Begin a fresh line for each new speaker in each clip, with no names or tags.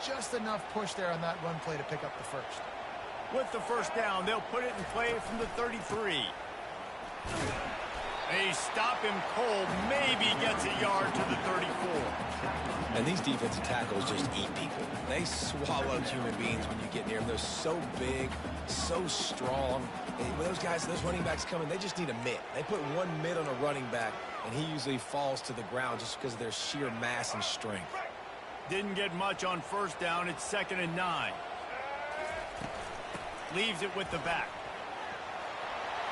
just enough push there on that run play to pick up the first.
With the first down, they'll put it in play from the 33. They stop him cold, maybe gets a yard to the 34.
And these defensive tackles just eat people. They swallow human beings when you get near them. They're so big, so strong. And when those guys, those running backs come in, they just need a mid. They put one mid on a running back, and he usually falls to the ground just because of their sheer mass and strength.
Didn't get much on first down. It's 2nd and 9. Leaves it with the back.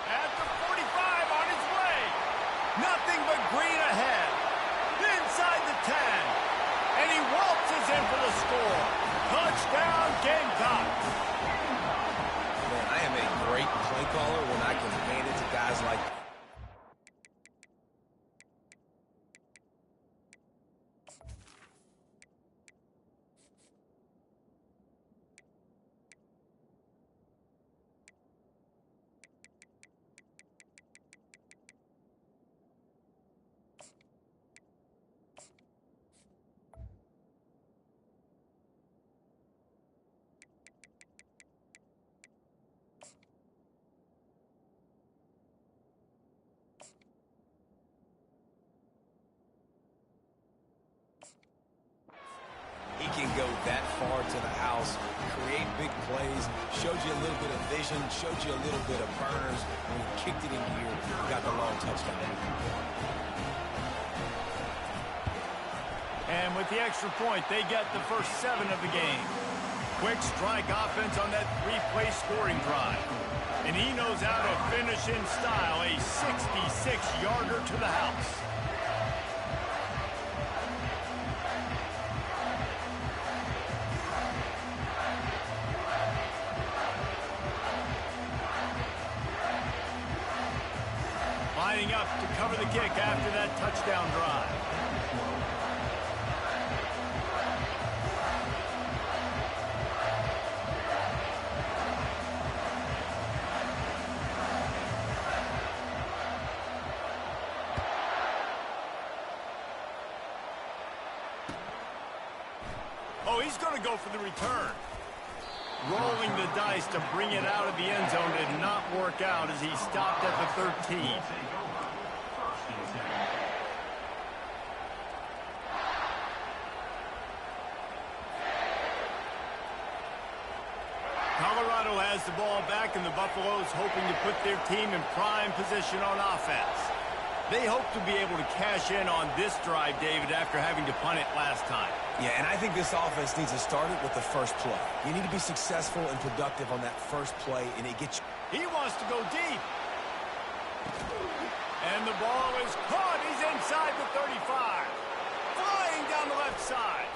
At the 45 on his way. Nothing but green ahead. Inside the 10. And he waltzes in for the score. Touchdown, Gamecocks.
Man, I am a great play caller when I can hand it to guys like that. He can go that far to the house, create big plays, showed you a little bit of vision, showed you a little bit of burners, and he kicked it in gear, got the long touchdown.
And with the extra point, they get the first 7 of the game. Quick strike offense on that 3-play scoring drive. And he knows how to finish in style, a 66-yarder to the house. Lining up to cover the kick after that touchdown drive. Oh, he's going to go for the return. Rolling the dice to bring it out of the end zone did not work out as he stopped at the 13. Colorado has the ball back, and the Buffaloes hoping to put their team in prime position on offense. They hope to be able to cash in on this drive, David, after having to punt it last time.
Yeah, and I think this offense needs to start it with the first play. You need to be successful and productive on that first play, and it gets you.
He wants to go deep. And the ball is caught. He's inside the 35. Flying down the left side.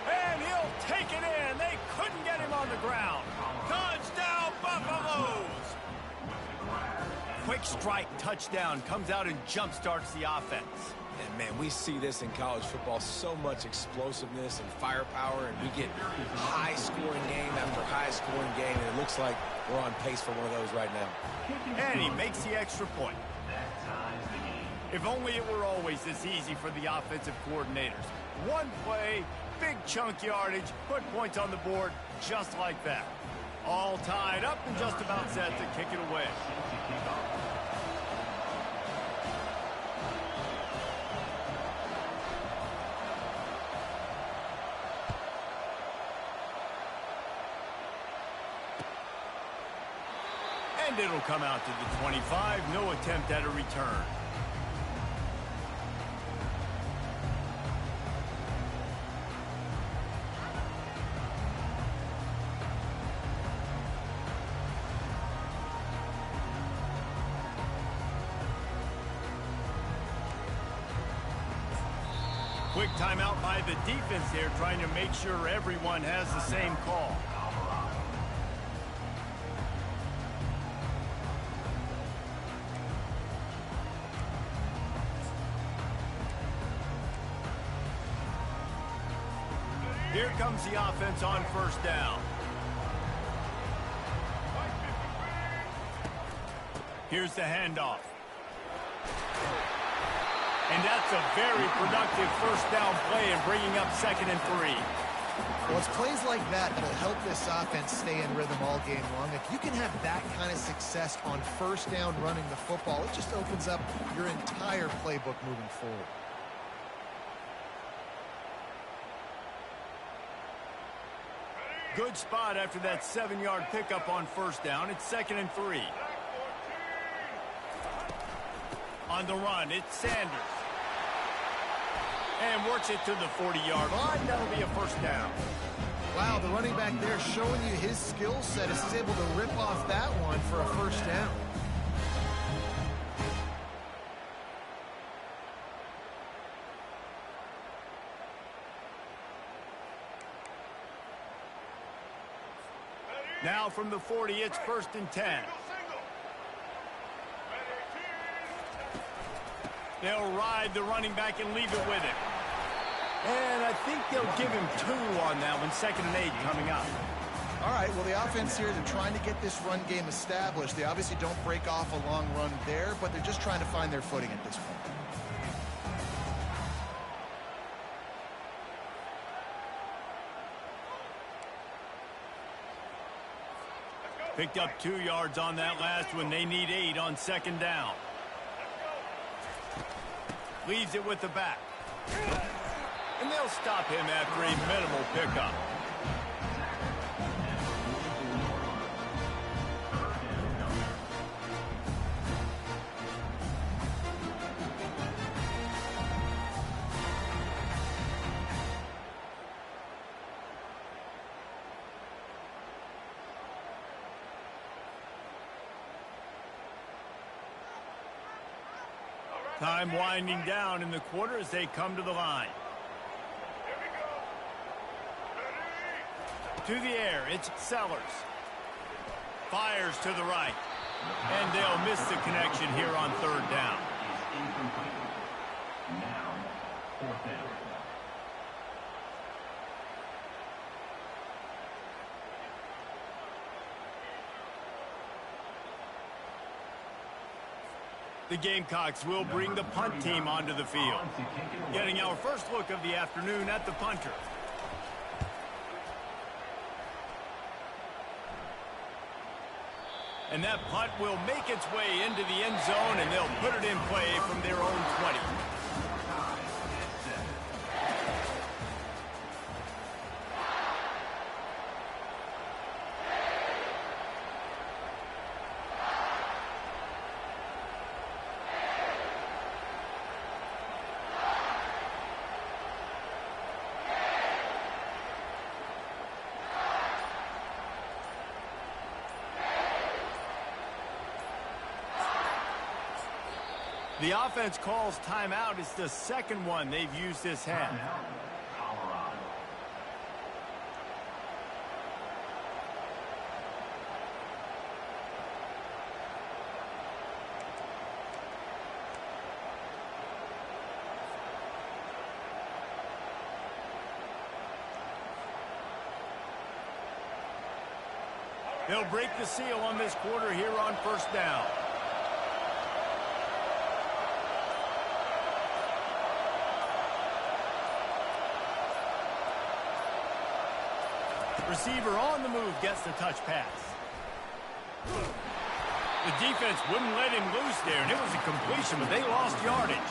And he'll take it in. They couldn't get him on the ground. Touchdown, Buffaloes! Quick strike touchdown comes out and jump starts the offense.
And, man, we see this in college football, so much explosiveness and firepower, and we get high-scoring game after high-scoring game, and it looks like we're on pace for one of those right now.
And he makes the extra point. If only it were always this easy for the offensive coordinators. One play, big chunk yardage, put points on the board just like that. All tied up and just about set to kick it away. And it'll come out to the 25. No attempt at a return. Quick timeout by the defense here, trying to make sure everyone has the same call. Here comes the offense on first down. Here's the handoff. And that's a very productive first down play and bringing up 2nd and 3.
Well, it's plays like that that'll help this offense stay in rhythm all game long. If you can have that kind of success on first down running the football, it just opens up your entire playbook moving forward.
Good spot after that 7-yard pickup on first down. It's 2nd and 3. On the run, it's Sanders. And works it to the 40-yard line. That'll be a first down.
Wow, the running back there showing you his skill set as he's able to rip off that one for a first down.
Now from the 40, it's 1st and 10. They'll ride the running back and leave it with him. And I think they'll give him 2 on that one. 2nd and 8 coming up.
All right, well, the offense here, they're trying to get this run game established. They obviously don't break off a long run there, but they're just trying to find their footing at this point.
Picked up 2 yards on that last one. They need 8 on 2nd down. Leaves it with the back. And they'll stop him after a minimal pickup. Time winding down in the quarter as they come to the line. To the air, it's Sellers. Fires to the right. And they'll miss the connection here on 3rd down.
Now, 4th down.
The Gamecocks will bring the punt team onto the field. Getting our first look of the afternoon at the punter. And that punt will make its way into the end zone, and they'll put it in play from their own 20. The offense calls timeout. It's the 2nd one they've used this half.
Colorado.
They'll break the seal on this quarter here on 1st down. Receiver on the move gets the touch pass. The defense wouldn't let him loose there, and it was a completion, but they lost yardage.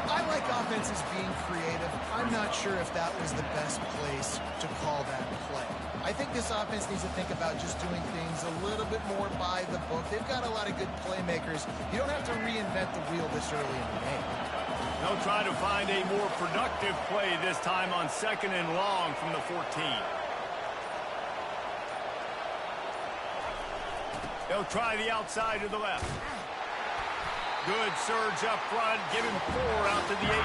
I like offenses being creative. I'm not sure if that was the best place to call that play. I think this offense needs to think about just doing things a little bit more by the book. They've got a lot of good playmakers. You don't have to reinvent the wheel this early in the game.
They'll try to find a more productive play this time on 2nd and long from the 14. They'll try the outside to the left. Good surge up front. Give him 4 out to the 18.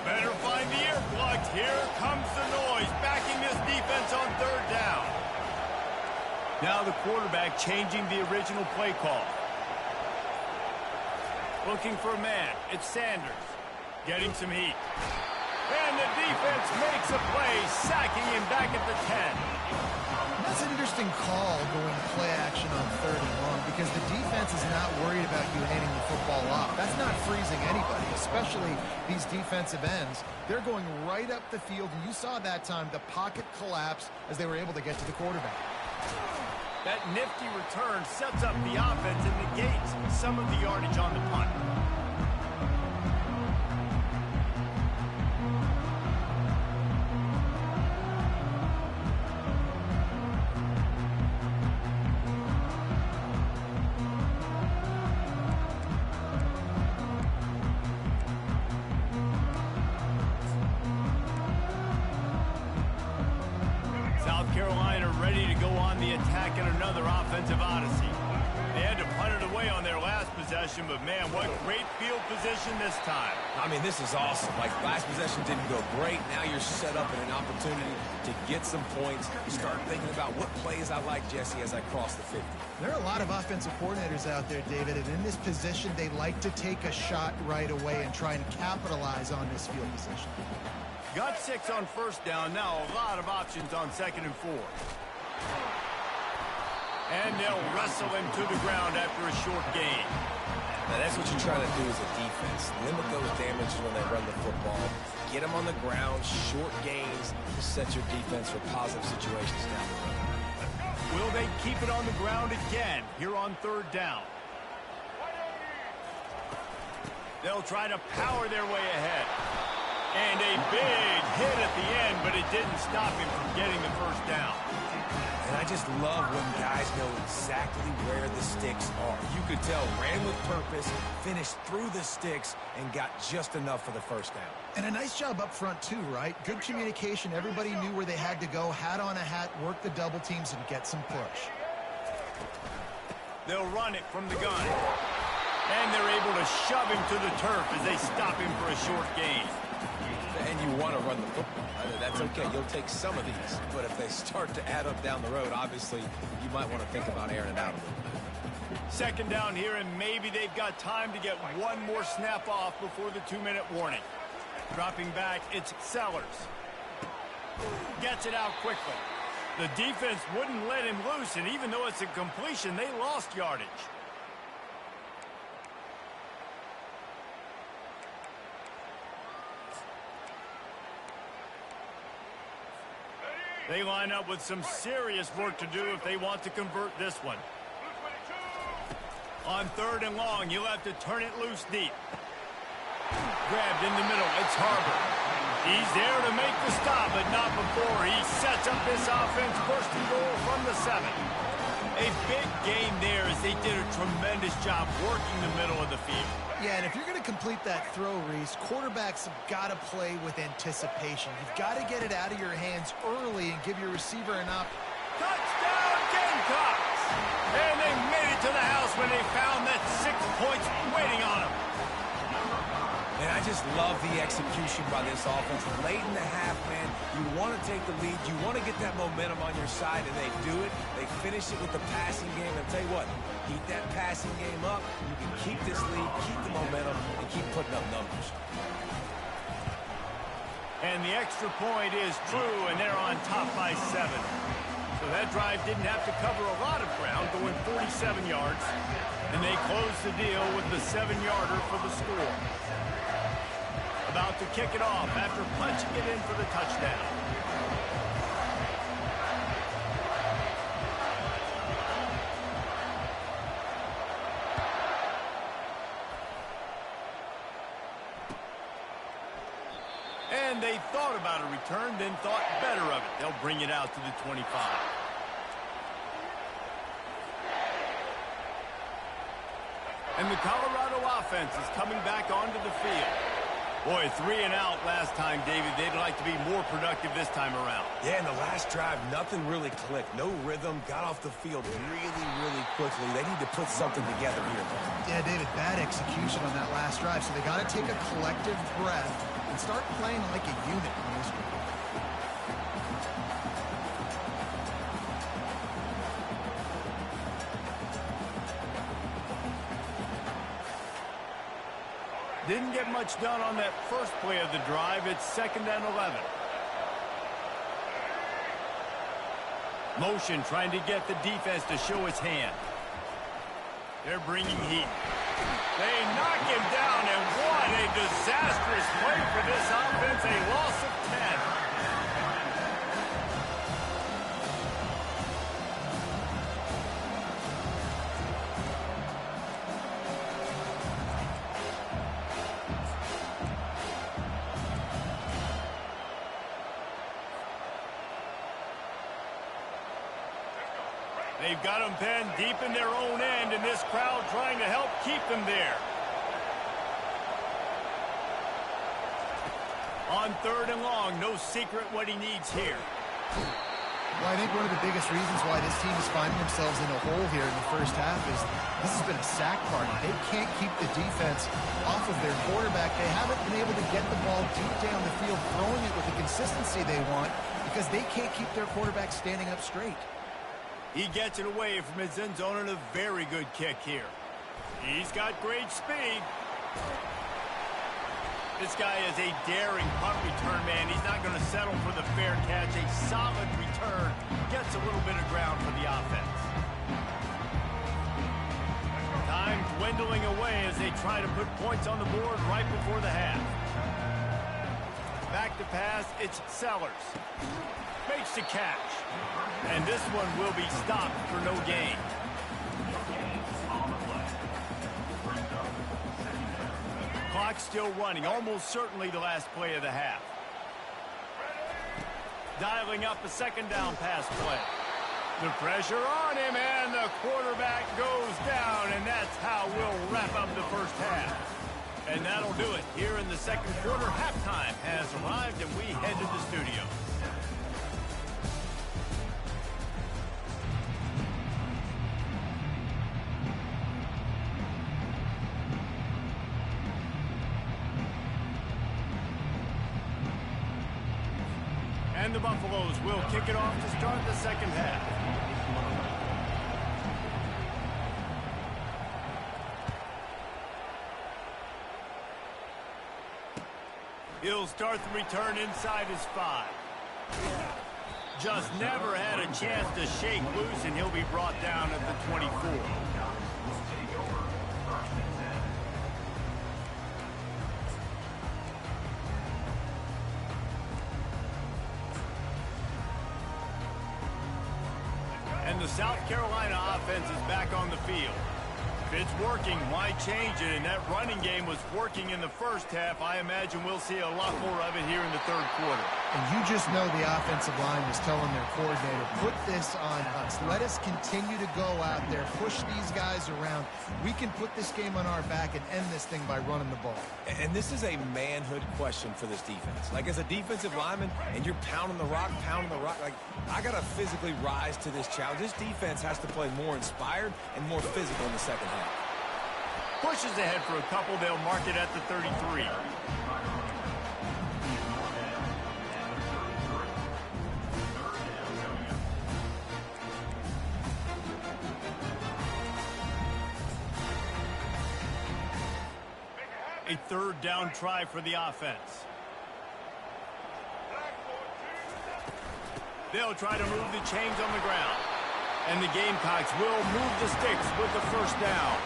Better find the earplugs. Here comes the noise. Backing this defense on 3rd down. Now the quarterback changing the original play call. Looking for a man. It's Sanders. Getting some heat. And the defense makes a play, sacking him back at the 10.
That's an interesting call going play action on 3rd and long because the defense is not worried about you handing the football off. That's not freezing anybody, especially these defensive ends. They're going right up the field, and you saw that time the pocket collapse as they were able to get to the quarterback.
That nifty return sets up the offense and negates some of the yardage on the punt. South Carolina ready to go on the attack in another offensive odyssey. They had to punt it away on their last possession, but man, what great field position this time.
I mean, this is awesome. Like, last possession didn't go great. Now you're set up in an opportunity to get some points. Start thinking about what plays I like, Jesse, as I cross the 50.
There are a lot of offensive coordinators out there, David, and in this position, they like to take a shot right away and try and capitalize on this field position.
Got 6 on 1st down. Now a lot of options on 2nd and 4. And they'll wrestle him to the ground after a short gain.
Now, that's what you're trying to do as a defense. Limit those damages when they run the football. Get them on the ground, short gains, to set your defense for positive situations down the road.
Will they keep it on the ground again here on 3rd down? They'll try to power their way ahead. And a big hit at the end, but it didn't stop him from getting the 1st down.
And I just love when guys know exactly where the sticks are. You could tell, ran with purpose, finished through the sticks, and got just enough for the 1st down.
And a nice job up front, too, right? Good communication. Everybody knew where they had to go, hat on a hat, work the double teams, and get some push.
They'll run it from the gun. And they're able to shove him to the turf as they stop him for a short gain.
And you want to run the football. That's okay. You'll take some of these. But if they start to add up down the road, obviously, you might want to think about airing it out a little bit.
2nd down here, and maybe they've got time to get one more snap off before the 2-minute warning. Dropping back, it's Sellers. Gets it out quickly. The defense wouldn't let him loose, and even though it's a completion, they lost yardage. They line up with some serious work to do if they want to convert this one. On 3rd and long, you'll have to turn it loose deep. Grabbed in the middle, it's Harbor. He's there to make the stop, but not before he sets up this offense, 1st and goal from the 7. A big gain there as they did a tremendous job working the middle of the field.
Yeah, and if you're going to complete that throw, Reese, quarterbacks have got to play with anticipation. You've got to get it out of your hands early and give your receiver an op.
Touchdown, Gamecocks! And they made it to the house when they found that 6 points waiting on them.
And I just love the execution by this offense. Late in the half, man, you want to take the lead. You want to get that momentum on your side, and they do it. They finish it with the passing game. And I'll tell you what, keep that passing game up. You can keep this lead, keep the momentum, and keep putting up numbers.
And the extra point is true, and they're on top by 7. So that drive didn't have to cover a lot of ground, going 47 yards. And they close the deal with the 7-yarder for the score. About to kick it off after punching it in for the touchdown. And they thought about a return, then thought better of it. They'll bring it out to the 25. And the Colorado offense is coming back onto the field. Boy, 3 and out last time, David. They'd like to be more productive this time around.
Yeah, in the last drive, nothing really clicked. No rhythm, got off the field really, really quickly. They need to put something together here.
Yeah, David, bad execution on that last drive. So they got to take a collective breath and start playing like a unit on this one.
Didn't get much done on that first play of the drive. It's 2nd and 11. Motion trying to get the defense to show its hand. They're bringing heat. They knock him down, and what a disastrous play for this offense. A loss of 10. They've got them pinned deep in their own end, and this crowd trying to help keep them there. On 3rd and long, no secret what he needs here.
Well, I think one of the biggest reasons why this team is finding themselves in a hole here in the first half is this has been a sack party. They can't keep the defense off of their quarterback. They haven't been able to get the ball deep down the field, throwing it with the consistency they want because they can't keep their quarterback standing up straight.
He gets it away from his end zone and a very good kick here. He's got great speed. This guy is a daring punt return man. He's not going to settle for the fair catch. A solid return. Gets a little bit of ground for the offense. Time dwindling away as they try to put points on the board right before the half. Back to pass, it's Sellers. Makes the catch. And this one will be stopped for no gain. Clock still running, almost certainly the last play of the half. Dialing up a 2nd down pass play. The pressure on him, and the quarterback goes down, and that's how we'll wrap up the first half. And that'll do it. Here in the 2nd quarter, halftime has arrived, and we head to the studio. And the Buffaloes will kick it off to start the 2nd half. He'll start the return inside his 5. Just never had a chance to shake loose, and he'll be brought down at the 24. And the South Carolina offense is back on the field. If it's working, why change it? And that running game was working in the first half. I imagine we'll see a lot more of it here in the 3rd quarter.
And you just know the offensive line was telling their coordinator, put this on us. Let us continue to go out there, push these guys around. We can put this game on our back and end this thing by running the ball.
And this is a manhood question for this defense. Like, as a defensive lineman, and you're pounding the rock, like, I got to physically rise to this challenge. This defense has to play more inspired and more physical in the 2nd half.
Pushes ahead for a couple. They'll mark it at the 33. A 3rd down try for the offense. They'll try to move the chains on the ground. And the Gamecocks will move the sticks with the 1st down.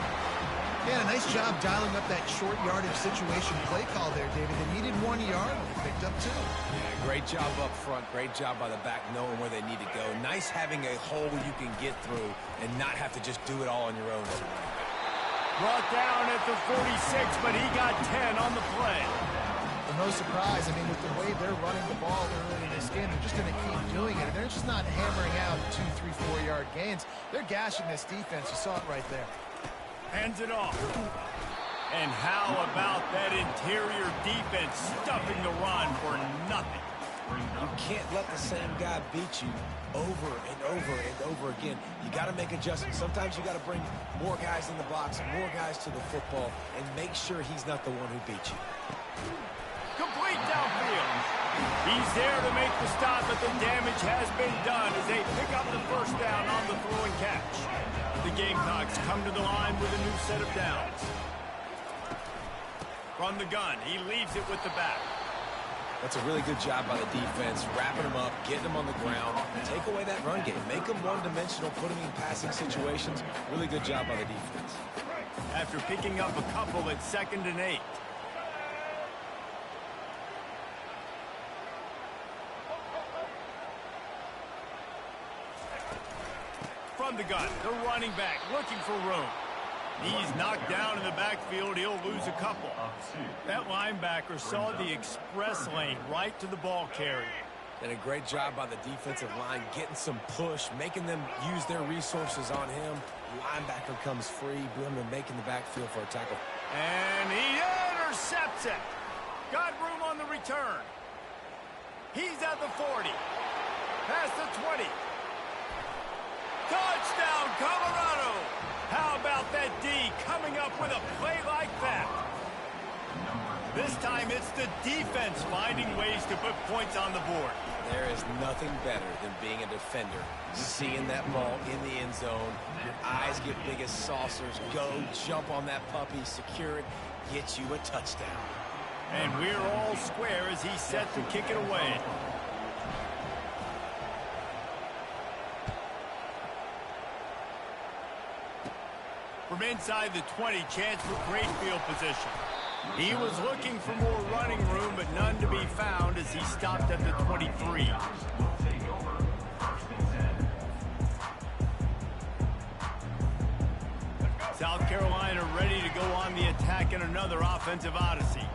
Yeah, a nice job dialing up that short yardage situation play call there, David. They needed 1 yard, and they picked up 2.
Yeah, great job up front. Great job by the back knowing where they need to go. Nice having a hole you can get through and not have to just do it all on your own.
Brought down at the 46, but he got 10 on the play.
No surprise. I mean, with the way they're running the ball early in this game, they're just going to keep doing it. And they're just not hammering out 2, 3, 4-yard gains. They're gashing this defense. You saw it right there.
Hands it off. And how about that interior defense stuffing the run for nothing?
You can't let the same guy beat you over and over and over again. You got to make adjustments. Sometimes you got to bring more guys in the box and more guys to the football and make sure he's not the one who beat you.
Complete downfield. He's there to make the stop, but the damage has been done as they pick up the 1st down on the throw and catch. The Gamecocks come to the line with a new set of downs. From the gun, he leaves it with the back.
That's a really good job by the defense, wrapping them up, getting them on the ground. Take away that run game. Make them one-dimensional, put them in passing situations. Really good job by the defense.
After picking up a couple at 2nd and 8. From the gun, the running back looking for room. He's knocked down in the backfield. He'll lose a couple. That linebacker saw the express lane right to the ball carrier.
And a great job by the defensive line, getting some push, making them use their resources on him. Linebacker comes free, boom, and making the backfield for a tackle.
And he intercepts it. Got room on the return. He's at the 40. Past the 20. Touchdown, Colorado! How about that D coming up with a play like that? This time it's the defense finding ways to put points on the board.
There is nothing better than being a defender. Seeing that ball in the end zone, your eyes get big as saucers, go, jump on that puppy, secure it, get you a touchdown.
And we're all square as he's set to kick it away. From inside the 20, chance for great field position. He was looking for more running room, but none to be found as he stopped at the 23. South Carolina ready to go on the attack in another offensive odyssey.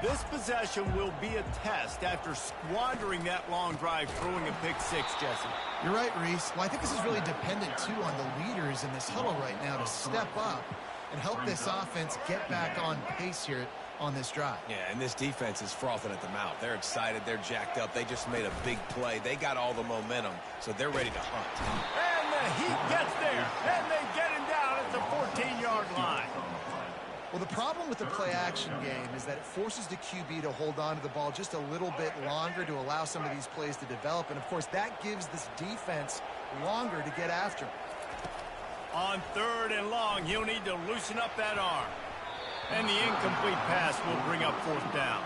This possession will be a test after squandering that long drive, throwing a pick six, Jesse.
You're right, Reese. Well, I think this is really dependent, too, on the leaders in this huddle right now to step up and help this offense get back on pace here on this drive.
Yeah, and this defense is frothing at the mouth. They're excited. They're jacked up. They just made a big play. They got all the momentum, so they're ready to hunt.
And the Heat gets there, and they get him down at the 14-yard line.
Well, the problem with the play-action game is that it forces the QB to hold on to the ball just a little bit longer to allow some of these plays to develop. And, of course, that gives this defense longer to get after him.
On 3rd and long, he'll need to loosen up that arm. And the incomplete pass will bring up 4th down.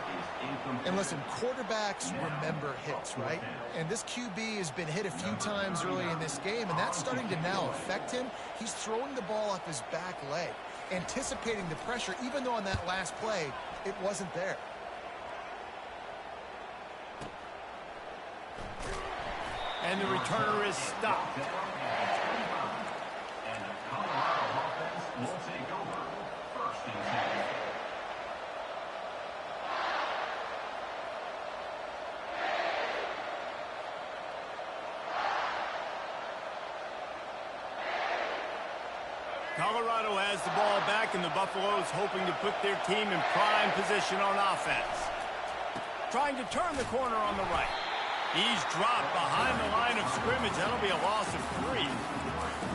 And listen, quarterbacks remember hits, right? And this QB has been hit a few times early in this game, and that's starting to now affect him. He's throwing the ball up his back leg, anticipating the pressure, even though on that last play, it wasn't there.
And the returner is stopped.
And the Colorado offense will take over 1st and 10.
Colorado has the ball back, and the Buffaloes hoping to put their team in prime position on offense. Trying to turn the corner on the right. He's dropped behind the line of scrimmage. That'll be a loss of 3.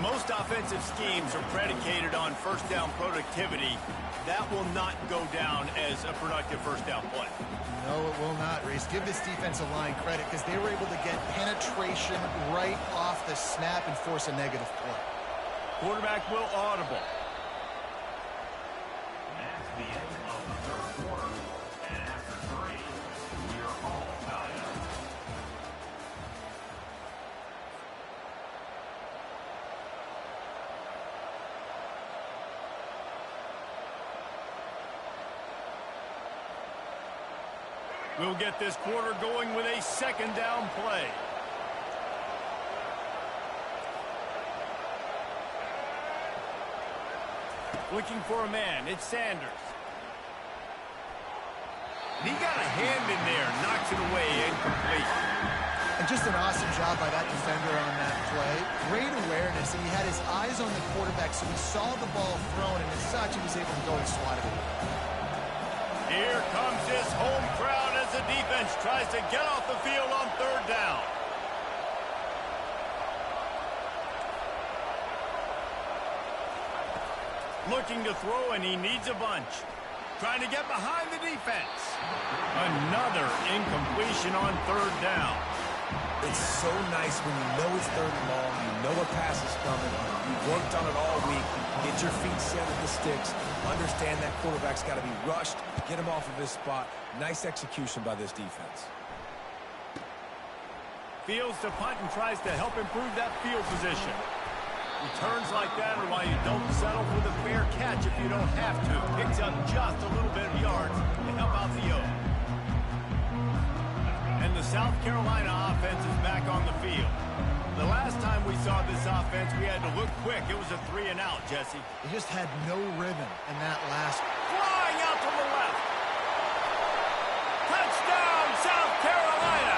Most offensive schemes are predicated on first down productivity. That will not go down as a productive first down play.
No, it will not, Reese. Give this defensive line credit because they were able to get penetration right off the snap and force a negative play.
Quarterback will audible.
That's the end of the 3rd quarter. And after 3, we are all tied up.
We'll get this quarter going with a 2nd down play. Looking for a man. It's Sanders. He got a hand in there. Knocks it away. Incomplete.
And just an awesome job by that defender on that play. Great awareness. And he had his eyes on the quarterback, so he saw the ball thrown, and as such, he was able to go and swat it away.
Here comes his home crowd as the defense tries to get off the field on 3rd down. Looking to throw, and he needs a bunch. Trying to get behind the defense. Another incompletion on 3rd down.
It's so nice when you know it's third and long, you know a pass is coming, you worked on it all week, get your feet set at the sticks, understand that quarterback's got to be rushed, get him off of his spot. Nice execution by this defense.
Fields to punt and tries to help improve that field position. Returns like that are why you don't settle for the fair catch if you don't have to. Picks up just a little bit of yards to help out the O. And the South Carolina offense is back on the field. The last time we saw this offense, we had to look quick. It was a 3-and-out, Jesse.
He just had no rhythm in that last.
Flying out to the left. Touchdown, South Carolina.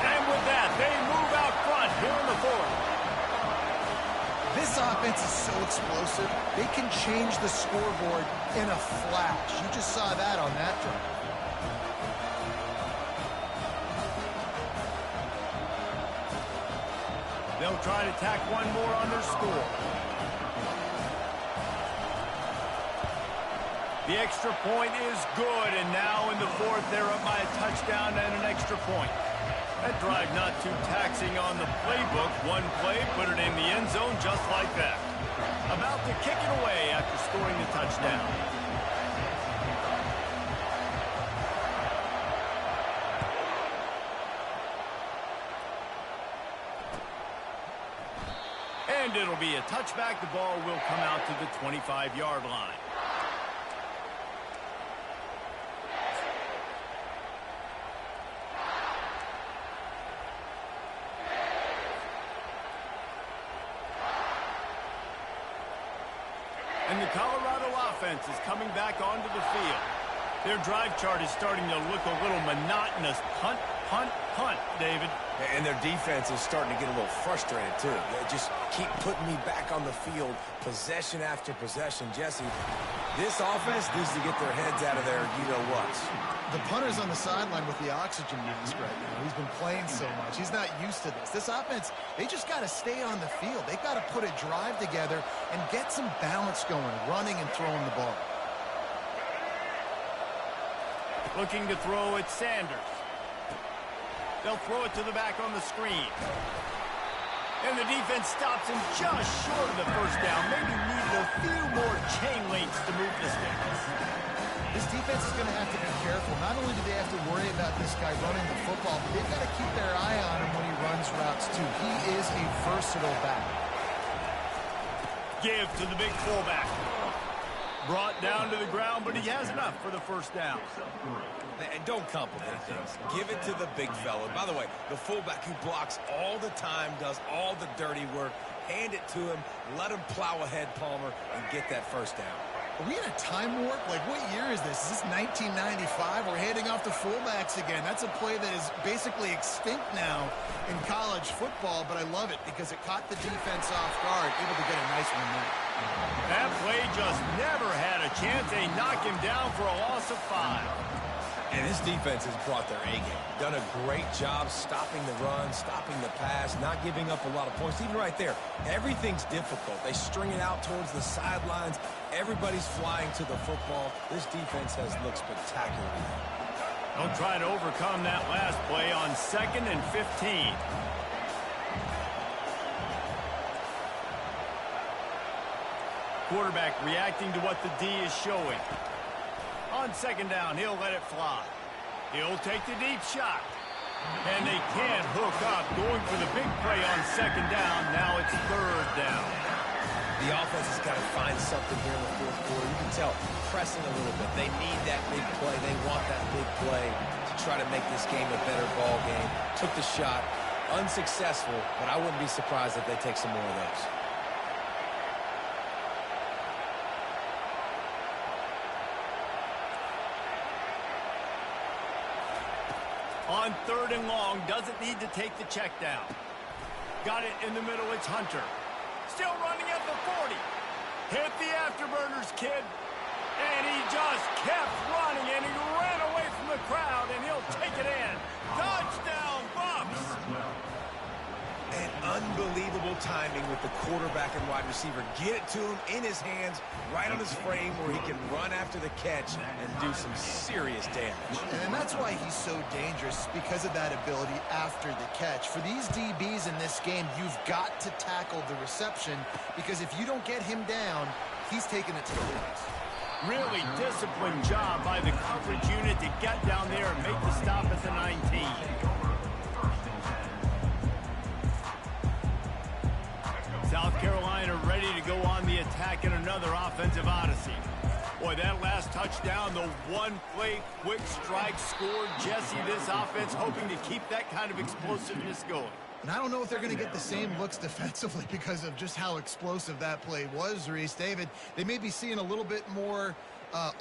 And with that, they move out front here in the fourth.
This offense is so explosive, they can change the scoreboard in a flash. You just saw that on that drive.
They'll try to tack one more on their score. The extra point is good, and now in the fourth, they're up by a touchdown and an extra point. That drive not too taxing on the playbook. One play, put it in the end zone just like that. About to kick it away after scoring the touchdown. And it'll be a touchback. The ball will come out to the 25-yard line. And the Colorado offense is coming back onto the field. Their drive chart is starting to look a little monotonous. Punt, punt, punt, David.
And their defense is starting to get a little frustrated, too. They just keep putting me back on the field, possession after possession. Jesse, this offense needs to get their heads out of their you-know-whats.
The punter's on the sideline with the oxygen mask right now. He's been playing so much. He's not used to this. This offense, they just got to stay on the field. They've got to put a drive together and get some balance going, running and throwing the ball.
Looking to throw it, Sanders. They'll throw it to the back on the screen. And the defense stops him just short of the first down. Maybe needed a few more chain links to move the sticks.
This defense is going to have to be careful. Not only do they have to worry about this guy running the football, but they've got to keep their eye on him when he runs routes, too. He is a versatile back.
Give to the big fullback. Brought down to the ground, but he has enough for the first down.
And don't complicate things. Give it to the big fella. By the way, the fullback who blocks all the time, does all the dirty work. Hand it to him, let him plow ahead, Palmer, and get that first down.
Are we in a time warp? Like, what year is this? Is this 1995? We're handing off to fullbacks again. That's a play that is basically extinct now in college football, but I love it because it caught the defense off guard, able to get a nice one there.
That play just never had a chance. They knock him down for a loss of 5.
And this defense has brought their A-game. Done a great job stopping the run, stopping the pass, not giving up a lot of points. Even right there, everything's difficult. They string it out towards the sidelines. Everybody's flying to the football. This defense has looked spectacular.
They'll try to overcome that last play on 2nd and 15. Quarterback reacting to what the D is showing. On 2nd down, he'll let it fly. He'll take the deep shot. And they can't hook up. Going for the big play on 2nd down. Now it's 3rd down.
The offense has got to find something here in the fourth quarter. You can tell, pressing a little bit. They need that big play. They want that big play to try to make this game a better ball game. Took the shot. Unsuccessful, but I wouldn't be surprised if they take some more of those.
On 3rd and long, doesn't need to take the check down. Got it in the middle, it's Hunter. Still running at the 40. Hit the afterburners, kid. And he just kept running, and he ran away from the crowd, and he'll take it in. Touchdown, Bucs!
And unbelievable timing with the quarterback and wide receiver. Get it to him in his hands, right on his frame where he can run after the catch and do some serious damage.
And that's why he's so dangerous, because of that ability after the catch. For these DBs in this game, you've got to tackle the reception, because if you don't get him down, he's taking it to the ribs.
Really disciplined job by the coverage unit to get down there and make the stop at the 19. South Carolina ready to go on the attack in another offensive odyssey. Boy, that last touchdown, the one-play quick strike scored. Jesse, this offense hoping to keep that kind of explosiveness going.
And I don't know if they're going to get the same looks defensively because of just how explosive that play was, Reese. David, they may be seeing a little bit more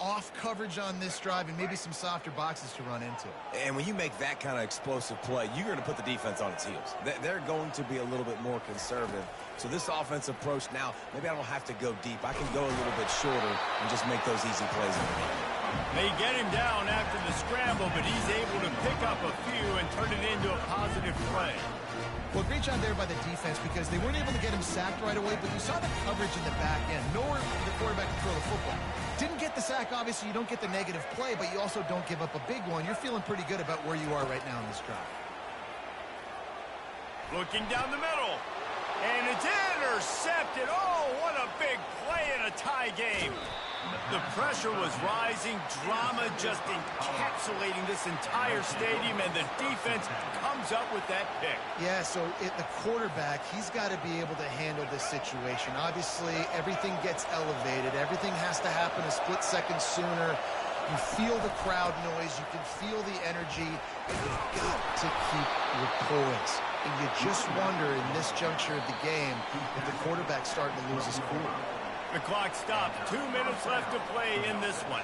off coverage on this drive and maybe some softer boxes to run into.
And when you make that kind of explosive play, you're going to put the defense on its heels. They're going to be a little bit more conservative. So this offensive approach now, maybe I don't have to go deep. I can go a little bit shorter and just make those easy plays.
They get him down after the scramble, but he's able to pick up a few and turn it into a positive play.
Well, great job there by the defense, because they weren't able to get him sacked right away, but you saw the coverage in the back end. Nowhere for the quarterback to throw the football. Didn't get the sack, obviously. You don't get the negative play, but you also don't give up a big one. You're feeling pretty good about where you are right now in this drive.
Looking down the middle. And it's intercepted. Oh, what a big play in a tie game. The pressure was rising, drama just encapsulating this entire stadium, and the defense comes up with that pick.
Yeah, so the quarterback, he's got to be able to handle this situation. Obviously, everything gets elevated. Everything has to happen a split second sooner. You feel the crowd noise. You can feel the energy. And you've got to keep your poise. And you just wonder in this juncture of the game if the quarterback's starting to lose his cool.
The clock stopped. 2 minutes left to play in this one.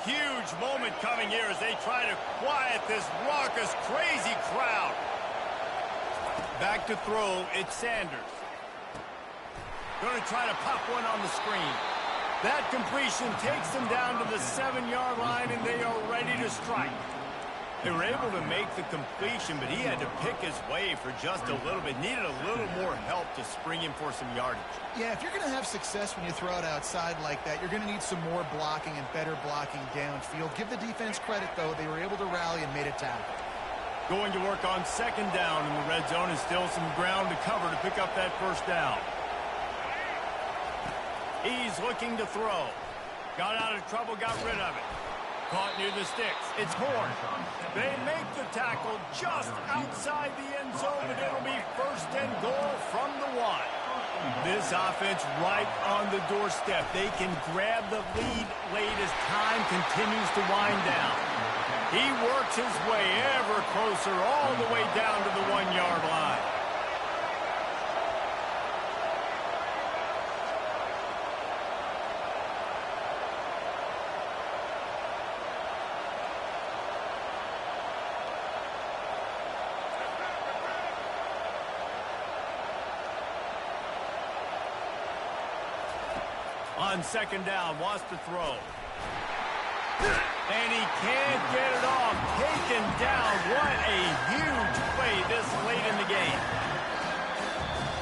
Huge moment coming here as they try to quiet this raucous, crazy crowd. Back to throw, it's Sanders. Going to try to pop one on the screen. That completion takes them down to the 7-yard line, and they are ready to strike. They were able to make the completion, but he had to pick his way for just a little bit. Needed a little more help to spring him for some yardage.
Yeah, if you're going to have success when you throw it outside like that, you're going to need some more blocking and better blocking downfield. Give the defense credit, though. They were able to rally and made a tackle. Going to work on second down in the red zone, and still some ground to cover to pick up that first down. He's looking to throw. Got out of trouble, got rid of it. Caught near the sticks. It's Horn. They make the tackle just outside the end zone, but it'll be first and goal from the 1. This offense right on the doorstep. They can grab the lead late as time continues to wind down. He works his way ever closer all the way down to the 1-yard line. On second down, wants to throw. And he can't get it off. Taken down. What a huge play this late in the game.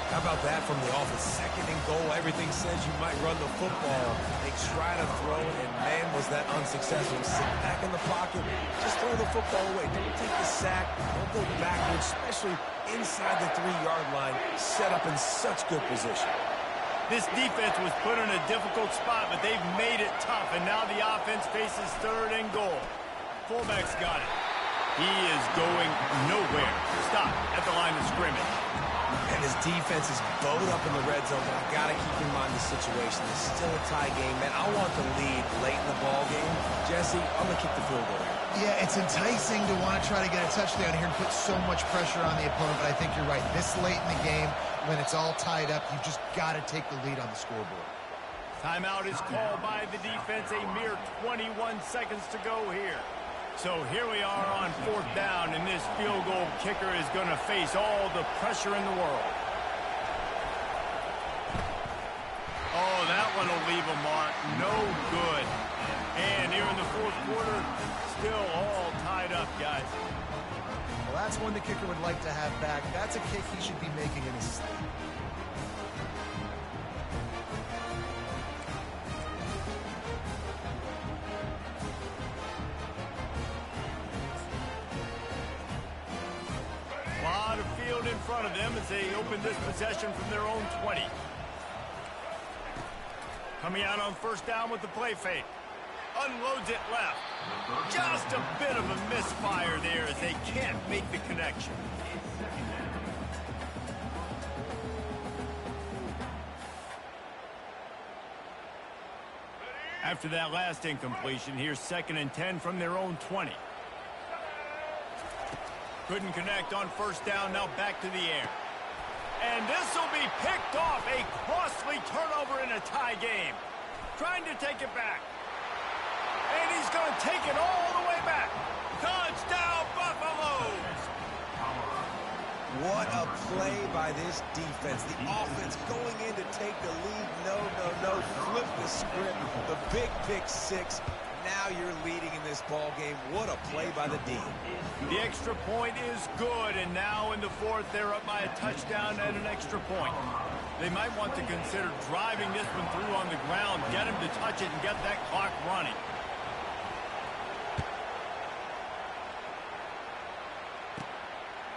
How about that from the offense? Second and goal. Everything says you might run the football. They try to throw it, and man, was that unsuccessful. Sit back in the pocket. Just throw the football away. Don't take the sack. Don't go backwards, especially inside the 3-yard line. Set up in such good position.
This defense was put in a difficult spot, but they've made it tough, and now the offense faces third and goal. Fullback's got it. He is going nowhere. Stop at the line of scrimmage.
And his defense is bowed up in the red zone, but I got to keep in mind the situation. It's still a tie game, man. I want the lead late in the ball game. Jesse, I'm going to kick the field goal.
Yeah, it's enticing to want to try to get a touchdown here and put so much pressure on the opponent, but I think you're right. This late in the game, when it's all tied up, you've just got to take the lead on the scoreboard.
Timeout is called by the defense. A mere 21 seconds to go here. So here we are on fourth down, and this field goal kicker is going to face all the pressure in the world. Oh, that one will leave a mark. No good. And here in the fourth quarter, still all tied up, guys.
Well, that's one the kicker would like to have back. That's a kick he should be making in his sleep.
A lot of field in front of them as they open this possession from their own 20. Coming out on first down with the play fake. Unloads it left. Just a bit of a misfire there as they can't make the connection. After that last incompletion, here's 2nd and 10 from their own 20. Couldn't connect on first down, now back to the air. And this will be picked off. A costly turnover in a tie game. Trying to take it back. And he's going to take it all the way back. Touchdown, Buffaloes!
What a play by this defense. The offense going in to take the lead. No. Flip the script. The big pick six. Now you're leading in this ball game. What a play by the D.
The extra point is good, and now in the 4th, they're up by a touchdown and an extra point. They might want to consider driving this one through on the ground, get him to touch it, and get that clock running.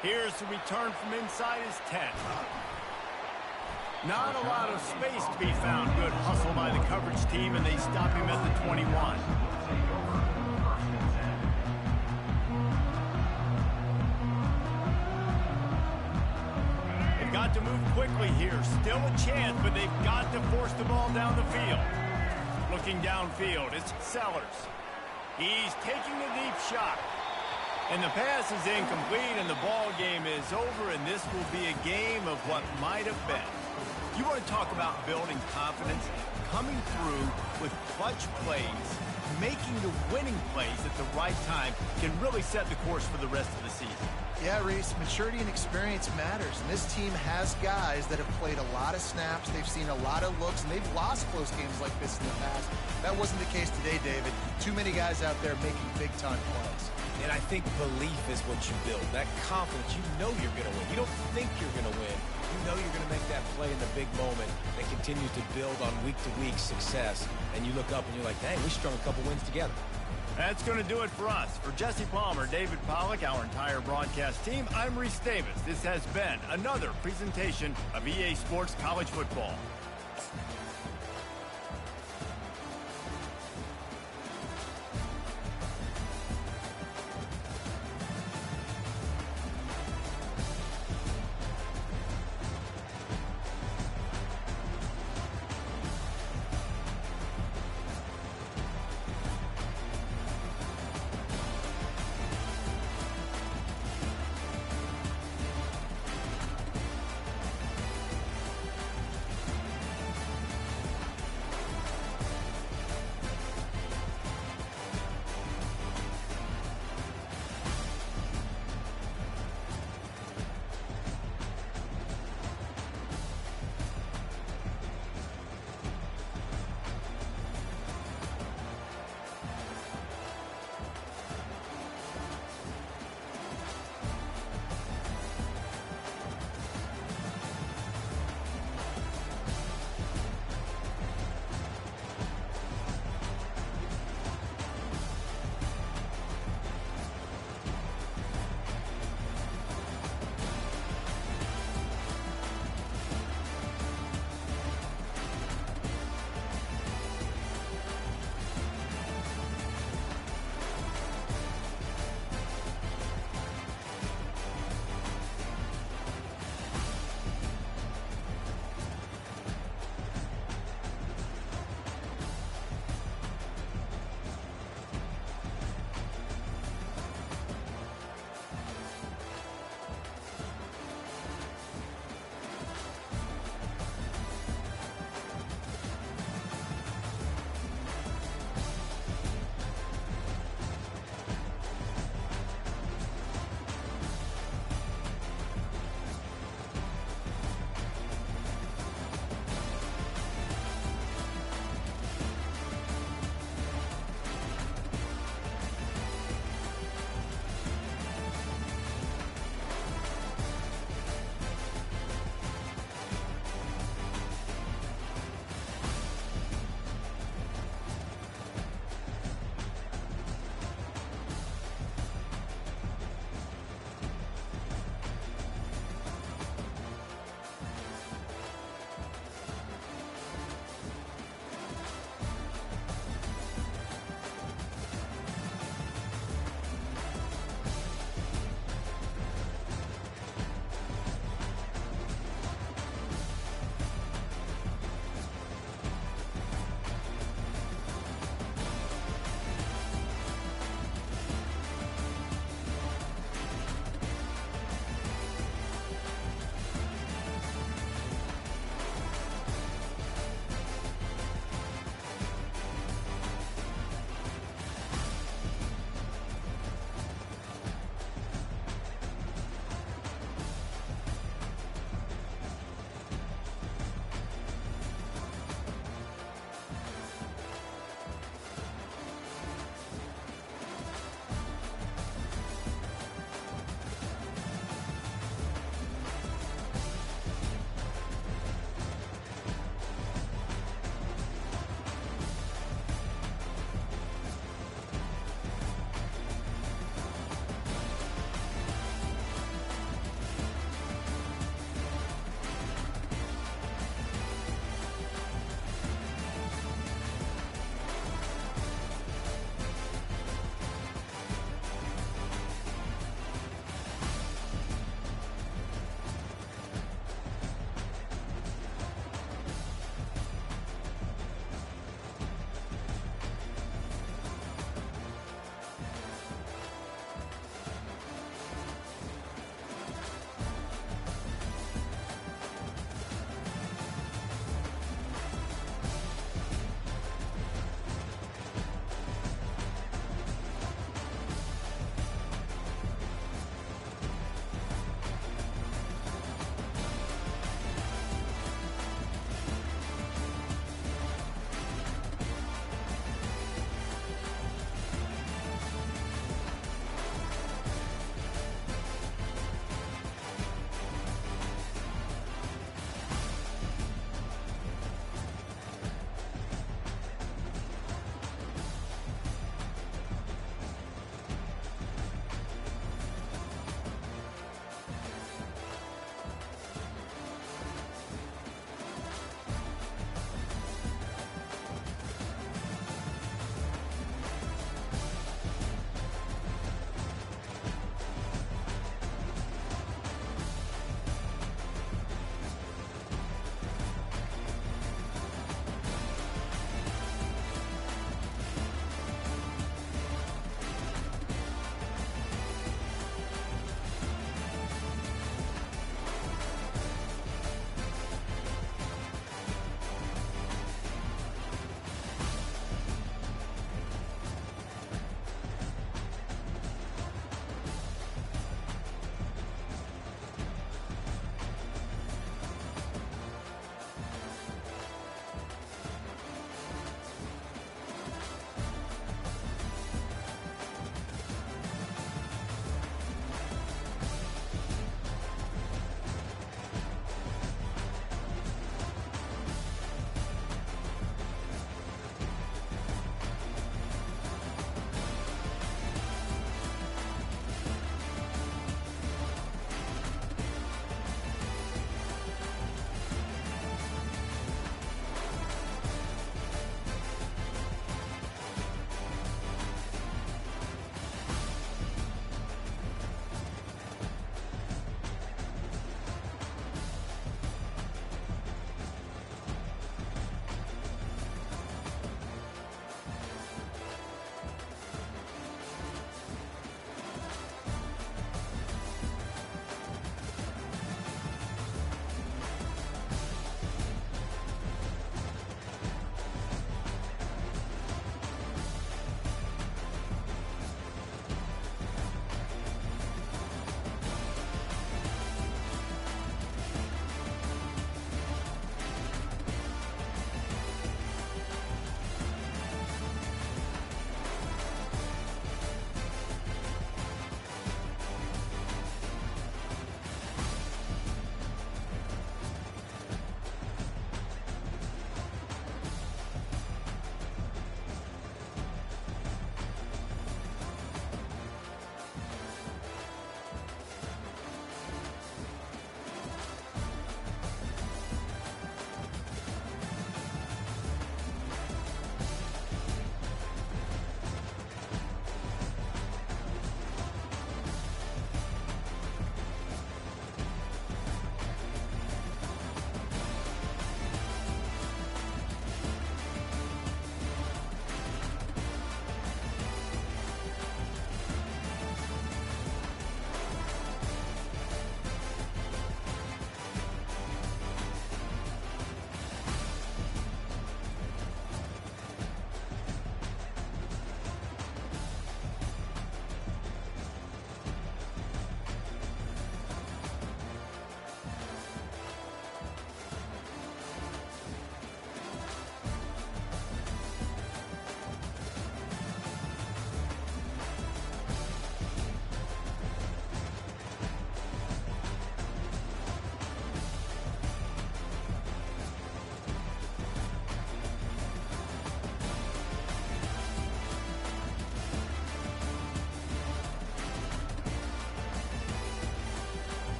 Here's the return from inside his 10. Not a lot of space to be found. Good hustle by the coverage team, and they stop him at the 21. They've got to move quickly here. Still a chance, but they've got to force the ball down the field. Looking downfield, it's Sellers. He's taking the deep shot. And the pass is incomplete, and the ball game is over, and this will be a game of what might have been. You want to talk about building confidence? Coming through with clutch plays, making the winning plays at the right time can really set the course for the rest of the season.
Yeah, Reese, maturity and experience matters, and this team has guys that have played a lot of snaps, they've seen a lot of looks, and they've lost close games like this in the past. That wasn't the case today, David. Too many guys out there making big-time plays.
And I think belief is what you build. That confidence, you know you're going to win. You don't think you're going to win. You know you're going to make that play in the big moment that continues to build on week-to-week success. And you look up and you're like, dang, we strung a couple wins together.
That's going to do it for us. For Jesse Palmer, David Pollack, our entire broadcast team, I'm Reese Davis. This has been another presentation of EA Sports College Football.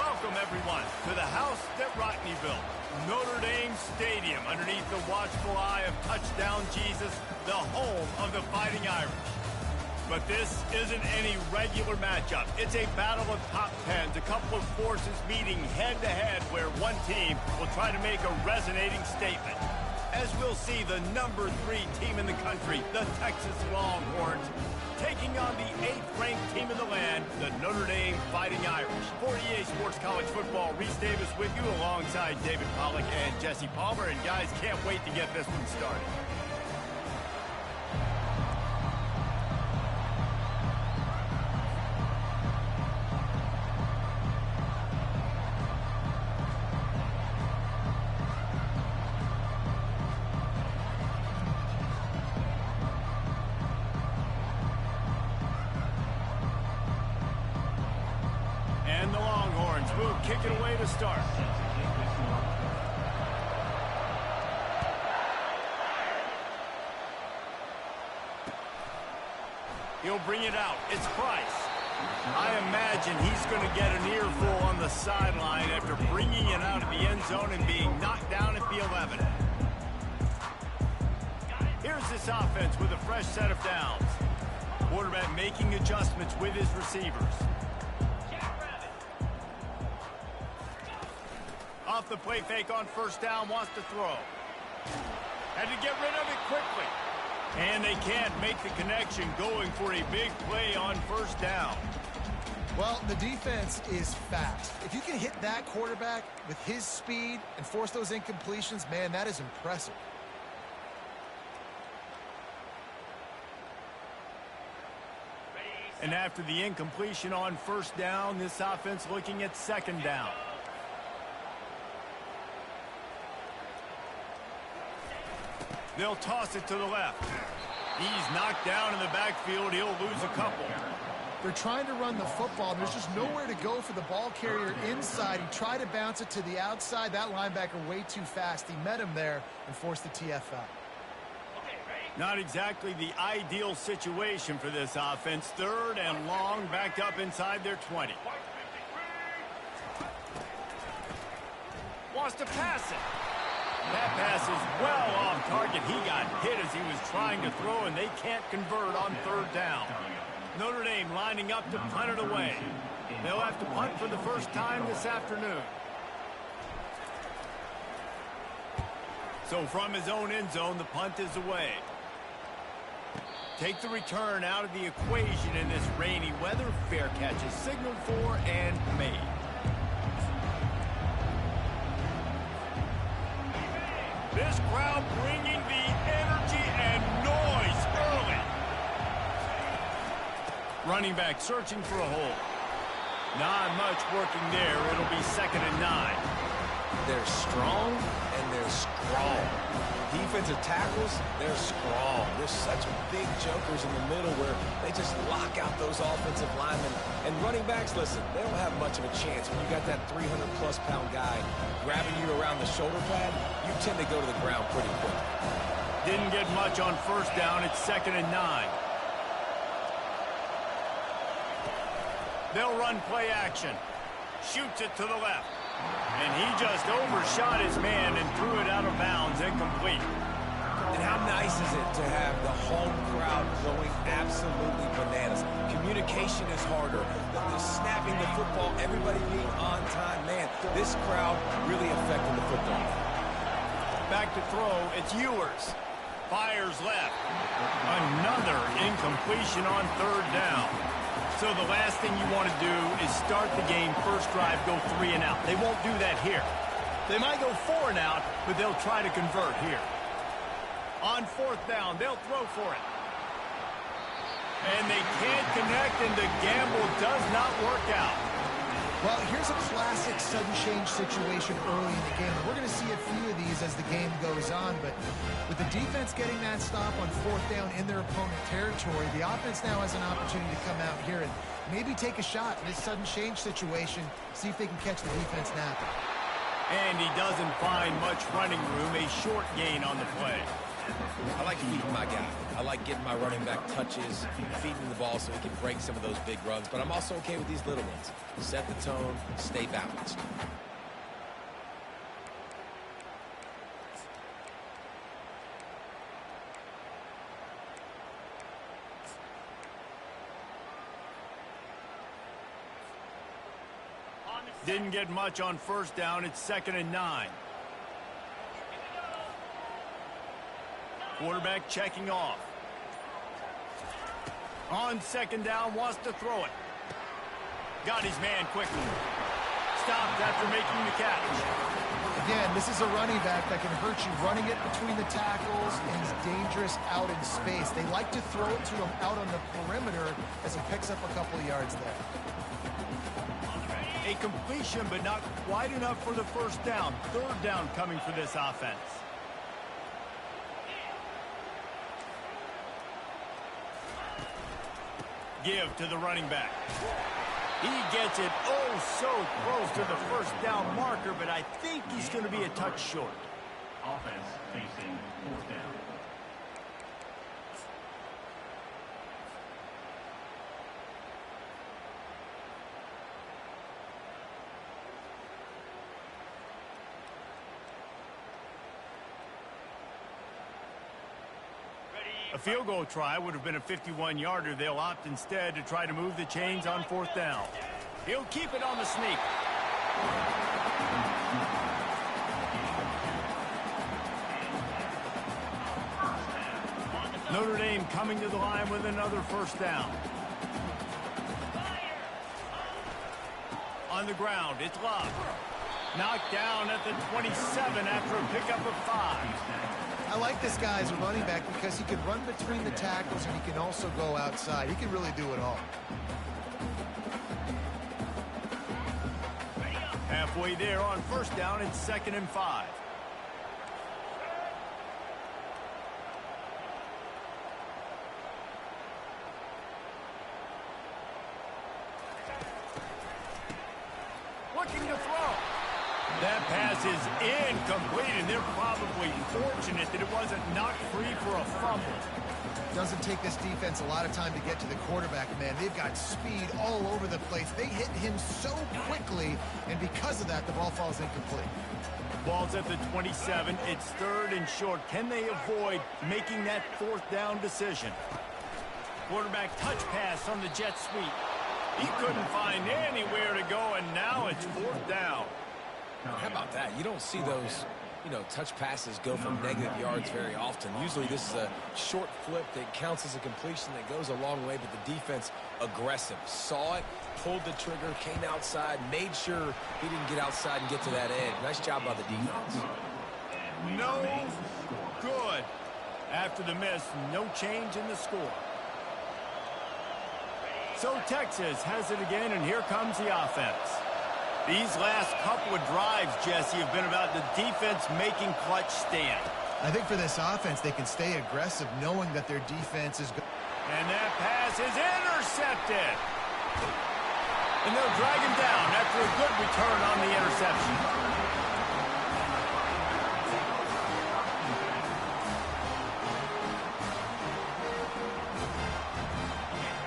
Welcome, everyone, to the house that Rodney built. Notre Dame Stadium, underneath the watchful eye of Touchdown Jesus, the home of the Fighting Irish. But this isn't any regular matchup. It's a battle of top tens, a couple of forces meeting head-to-head where one team will try to make a resonating statement. As we'll see, the number 3 team in the country, the Texas Longhorns, taking on the 8th-ranked team in the land, the Notre Dame Fighting Irish. For EA Sports College Football, Reese Davis with you alongside David Pollack and Jesse Palmer. And guys, can't wait to get this one started. And the Longhorns will kick it away to start. He'll bring it out. It's Price. I imagine he's going to get an earful on the sideline after bringing it out of the end zone and being knocked down at the 11. Here's this offense with a fresh set of downs. Quarterback making adjustments with his receivers. Off the play fake on first down, wants to throw. Had to get rid of it quickly. And they can't make the connection, going for a big play on first down.
Well, the defense is fast. If you can hit that quarterback with his speed and force those incompletions, man, that is impressive.
And after the incompletion on first down, this offense looking at second down. They'll toss it to the left. He's knocked down in the backfield. He'll lose a couple.
They're trying to run the football. There's just nowhere to go for the ball carrier inside. He tried to bounce it to the outside. That linebacker way too fast. He met him there and forced the TFL.
Not exactly the ideal situation for this offense. Third and long, backed up inside their 20. Wants to pass it. That pass is well off target. He got hit as he was trying to throw, and they can't convert on third down. Notre Dame lining up to punt it away. They'll have to punt for the first time this afternoon. So from his own end zone, the punt is away. Take the return out of the equation in this rainy weather. Fair catch is signaled for and made. This crowd bringing the energy and noise early. Running back searching for a hole. Not much working there. It'll be 2nd and 9.
They're strong and they're strong. Defensive tackles, they're strong. They're such big jokers in the middle where they just lock out those offensive linemen. And running backs, listen, they don't have much of a chance. When you got that 300-plus pound guy grabbing you around the shoulder pad, you tend to go to the ground pretty quick.
Didn't get much on first down. It's 2nd and 9. They'll run play action. Shoots it to the left. And he just overshot his man and threw it out of bounds, incomplete.
And how nice is it to have the home crowd going absolutely bananas? Communication is harder. The snapping the football, everybody being on time. Man, this crowd really affected the football.
Back to throw, it's Ewers. Fires left. Another incompletion on third down. So the last thing you want to do is start the game, first drive, go 3 and out. They won't do that here. They might go 4 and out, but they'll try to convert here. On fourth down, they'll throw for it. And they can't connect, and the gamble does not work out.
Well, here's a classic sudden change situation early in the game. We're going to see a few of these as the game goes on, but with the defense getting that stop on fourth down in their opponent territory, the offense now has an opportunity to come out here and maybe take a shot in this sudden change situation, see if they can catch the defense napping.
And he doesn't find much running room, a short gain on the play.
I like feeding my guy. I like getting my running back touches, feeding the ball so he can break some of those big runs. But I'm also okay with these little ones. Set the tone, stay balanced.
Didn't get much on first down. It's 2nd and 9. Quarterback checking off. On 2nd down, wants to throw it. Got his man quickly. Stopped after making the catch.
Again, this is a running back that can hurt you running it between the tackles, and he's dangerous out in space. They like to throw it to him out on the perimeter as he picks up a couple of yards there.
A completion, but not quite enough for the first down. 3rd down coming for this offense. Give to the running back. He gets it so close to the first down marker, but I think he's going to be a touch short.
Offense facing 4th down.
A field goal try would have been a 51-yarder. They'll opt instead to try to move the chains on 4th down. He'll keep it on the sneak. Notre Dame coming to the line with another first down. On the ground, it's Love. Knocked down at the 27 after a pickup of 5.
I like this guy as a running back because he can run between the tackles and he can also go outside. He can really do it all.
Halfway there on first down, it's 2nd and 5. Looking to throw. That pass is incomplete, and they're probably fortunate that it wasn't knocked free for a fumble.
Doesn't take this defense a lot of time to get to the quarterback, man. They've got speed all over the place. They hit him so quickly, and because of that, the ball falls incomplete.
Ball's at the 27. It's 3rd and short. Can they avoid making that 4th down decision? Quarterback touch pass on the jet sweep. He couldn't find anywhere to go, and now it's 4th down.
How about that? You don't see those, touch passes go from negative yards very often. Usually this is a short flip that counts as a completion that goes a long way, but the defense aggressive. Saw it, pulled the trigger, came outside, made sure he didn't get outside and get to that edge. Nice job by the defense.
No good. After the miss, no change in the score. So Texas has it again, and here comes the offense. These last couple of drives, Jesse, have been about the defense making clutch stand.
I think for this offense, they can stay aggressive knowing that their defense is good.
And that pass is intercepted. And they'll drag him down after a good return on the interception.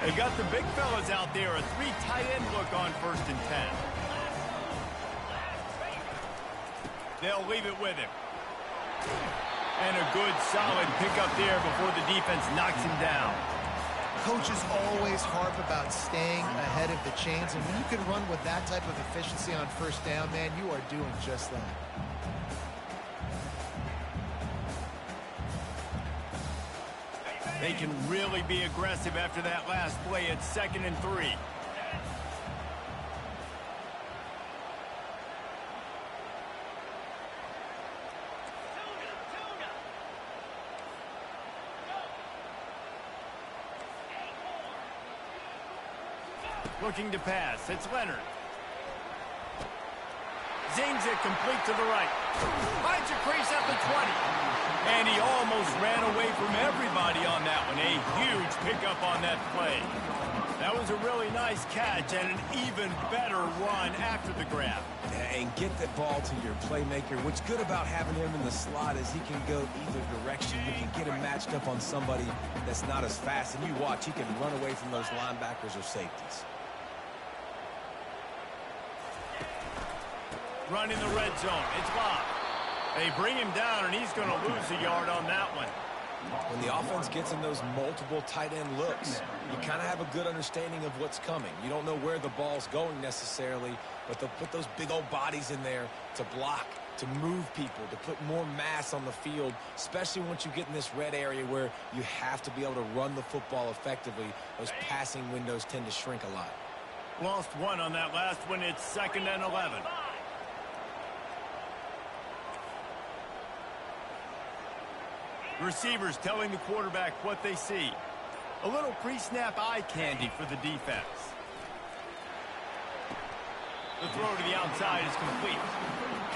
They got the big fellas out there, a 3 tight end look on 1st and 10. They'll leave it with him. And a good, solid pickup there before the defense knocks him down.
Coaches always harp about staying ahead of the chains, and when you can run with that type of efficiency on first down, man, you are doing just that.
They can really be aggressive after that last play. It's 2nd and 3. Looking to pass. It's Leonard. Zings it complete to the right. Finds a crease at the 20. And he almost ran away from everybody on that one. A huge pickup on that play. That was was a really nice catch and an even better run after the grab.
And get the ball to your playmaker. What's good about having him in the slot is he can go either direction. You can get him matched up on somebody that's not as fast. And you watch, he can run away from those linebackers or safeties.
Run in the red zone. It's locked. They bring him down, and he's going to lose a yard on that one.
When the offense gets in those multiple tight end looks, you kind of have a good understanding of what's coming. You don't know where the ball's going necessarily, but they'll put those big old bodies in there to block, to move people, to put more mass on the field, especially once you get in this red area where you have to be able to run the football effectively. Those passing windows tend to shrink a lot.
Lost one on that last one. It's 2nd and 11. Receivers telling the quarterback what they see. A little pre-snap eye candy for the defense. The throw to the outside is complete.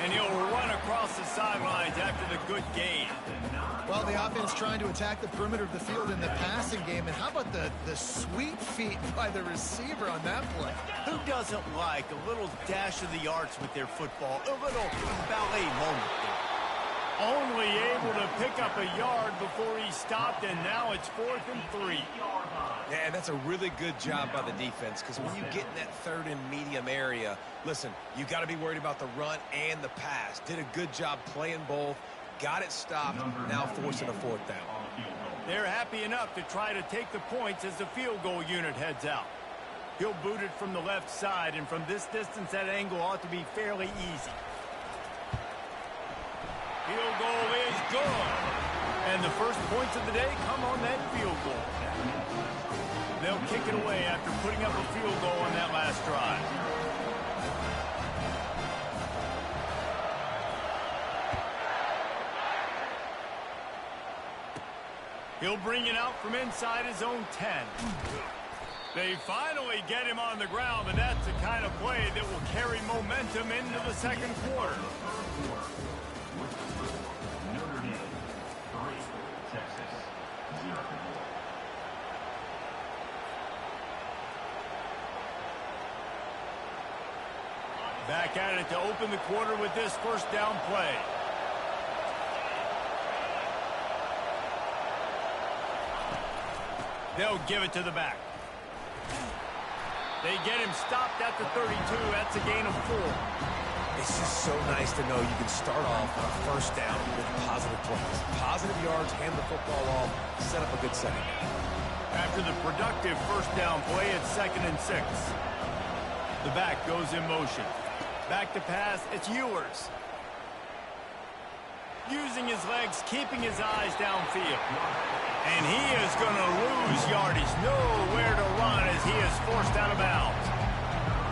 And he'll run across the sidelines after the good gain.
Well, the offense trying to attack the perimeter of the field in the passing game. And how about the sweet feet by the receiver on that play?
Who doesn't like a little dash of the arts with their football? A little ballet moment. Only able to pick up a yard before he stopped, and now it's 4th and 3.
Yeah, that's a really good job by the defense, because when you get in that 3rd and medium area, listen, you got to be worried about the run and the pass. Did a good job playing both, got it stopped, now forcing a 4th down.
They're happy enough to try to take the points as the field goal unit heads out. He'll boot it from the left side, and from this distance, that angle ought to be fairly easy. Field goal is good. And the first points of the day come on that field goal. They'll kick it away after putting up a field goal on that last drive. He'll bring it out from inside his own 10. They finally get him on the ground, and that's the kind of play that will carry momentum into the second quarter. Back at it to open the quarter with this first down play. They'll give it to the back. They get him stopped at the 32. That's a gain of 4.
It's just so nice to know you can start off on a first down with positive plays. Positive yards, hand the football off, set up a good second down.
After the productive first down play, it's 2nd and 6. The back goes in motion. Back to pass, it's Ewers. Using his legs, keeping his eyes downfield. And he is going to lose yardage. Nowhere to run as he is forced out of bounds.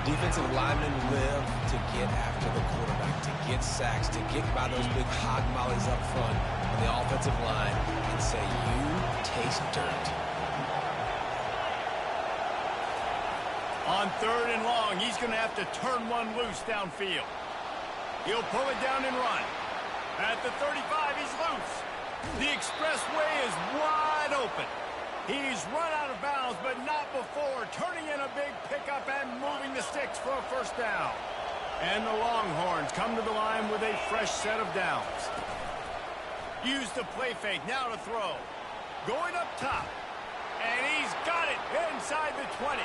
Defensive linemen live to get after the quarterback, to get sacks, to get by those big hog mollies up front on the offensive line and say, you taste dirt.
On 3rd and long, he's going to have to turn one loose downfield. He'll pull it down and run. At the 35, he's loose. The expressway is wide open. He's run out of bounds, but not before turning in a big pickup and moving the sticks for a first down. And the Longhorns come to the line with a fresh set of downs. Use the play fake, now to throw. Going up top. And he's got it inside the 20.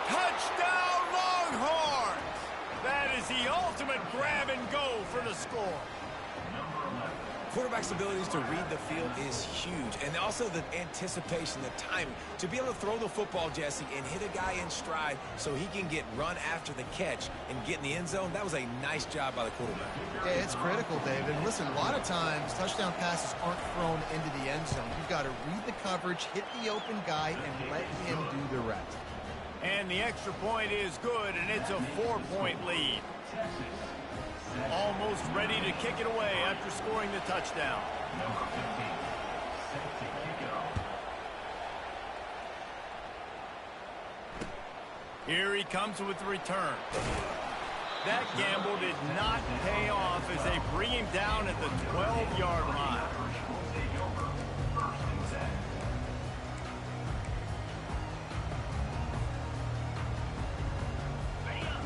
Touchdown, Longhorns! That is the ultimate grab and go for the score.
Quarterback's abilities to read the field is huge. And also the anticipation, the timing. To be able to throw the football, Jesse, and hit a guy in stride so he can get run after the catch and get in the end zone, that was a nice job by the quarterback.
Yeah, it's critical, David. And listen, a lot of times touchdown passes aren't thrown into the end zone. You've got to read the coverage, hit the open guy, and let him do the rest.
And the extra point is good, and it's a 4-point lead. Almost ready to kick it away after scoring the touchdown. Here he comes with the return. That gamble did not pay off as they bring him down at the 12-yard line.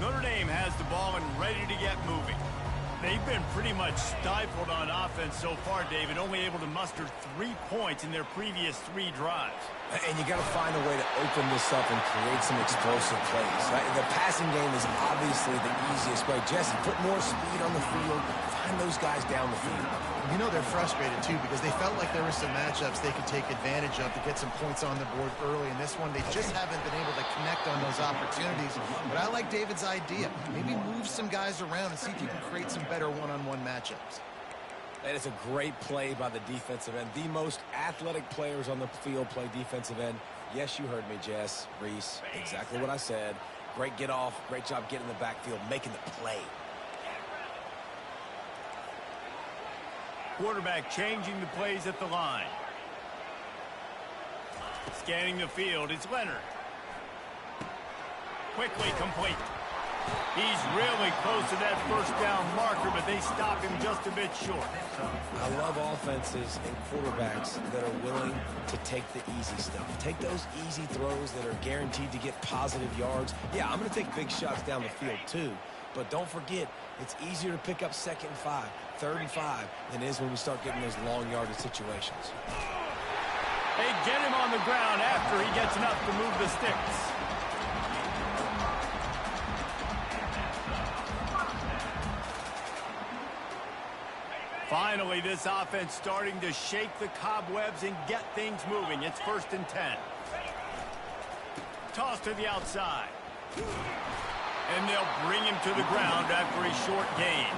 Notre Dame has the ball and ready to get moving. They've been pretty much stifled on offense so far, David, only able to muster 3 points in their previous 3 drives.
And you got to find a way to open this up and create some explosive plays. Right? The passing game is obviously the easiest way. Jesse, put more speed on the field. Find those guys down the field.
You know they're frustrated, too, because they felt like there were some matchups they could take advantage of to get some points on the board early. In this one, they just haven't been able to connect on those opportunities. But I like David's idea. Maybe move some guys around and see if you can create some better one-on-one matchups.
And it's a great play by the defensive end. The most athletic players on the field play defensive end. Yes, you heard me, Jess, Reese. Exactly what I said. Great get off. Great job getting in the backfield, making the play.
Quarterback changing the plays at the line. Scanning the field, it's Leonard. Quickly complete. He's really close to that first down marker, but they stop him just a bit short.
I love offenses and quarterbacks that are willing to take the easy stuff. Take those easy throws that are guaranteed to get positive yards. Yeah, I'm going to take big shots down the field too, but don't forget, it's easier to pick up 2nd and 5, 3rd and 5 than it is when we start getting those long yardage situations.
They get him on the ground after he gets enough to move the sticks. Finally, this offense starting to shake the cobwebs and get things moving. It's 1st and 10. Toss to the outside. And they'll bring him to the ground after a short gain.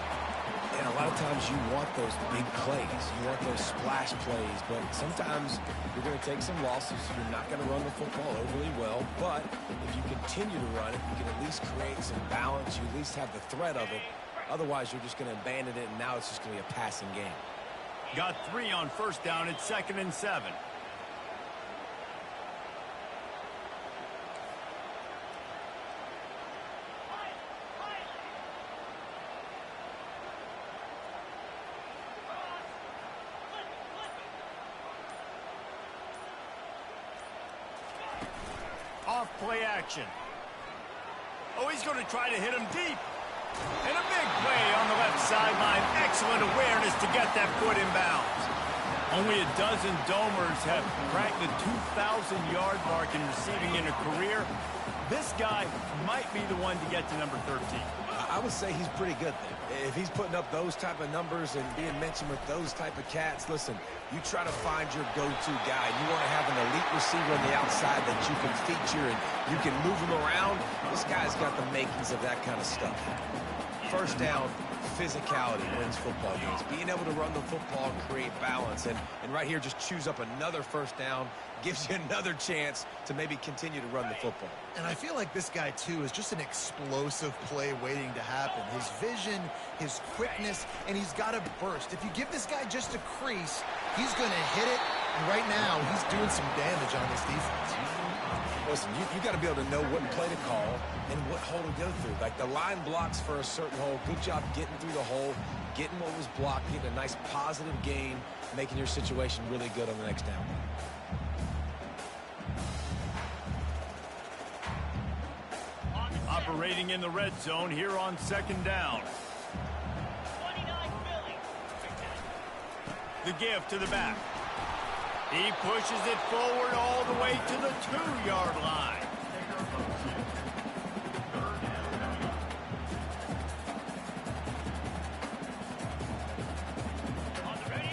And a lot of times you want those big plays. You want those splash plays. But sometimes you're going to take some losses. You're not going to run the football overly well. But if you continue to run it, you can at least create some balance. You at least have the threat of it. Otherwise, you're just going to abandon it, and now it's just going to be a passing game.
Got 3 on 1st down. It's 2nd and 7. Off play action. Oh, he's going to try to hit him deep. And a big play on the left sideline. Excellent awareness to get that foot in bounds. Only a dozen Domers have cracked the 2,000-yard mark in receiving in a career. This guy might be the one to get to number 13.
I would say he's pretty good there. If he's putting up those type of numbers and being mentioned with those type of cats, listen, you try to find your go-to guy. You want to have an elite receiver on the outside that you can feature and you can move him around. This guy's got the makings of that kind of stuff. 1st down, physicality wins football games. Being able to run the football and create balance. And right here, just choose up another 1st down, gives you another chance to maybe continue to run the football.
And I feel like this guy, too, is just an explosive play waiting to happen. His vision, his quickness, and he's got a burst. If you give this guy just a crease, he's going to hit it. And right now, he's doing some damage on this defense.
Listen, you got to be able to know what play to call and what hole to go through. Like the line blocks for a certain hole. Good job getting through the hole, getting what was blocked, getting a nice positive gain, making your situation really good on the next down.
Operating in the red zone here on 2nd down. The give to the back. He pushes it forward all the way to the 2-yard line.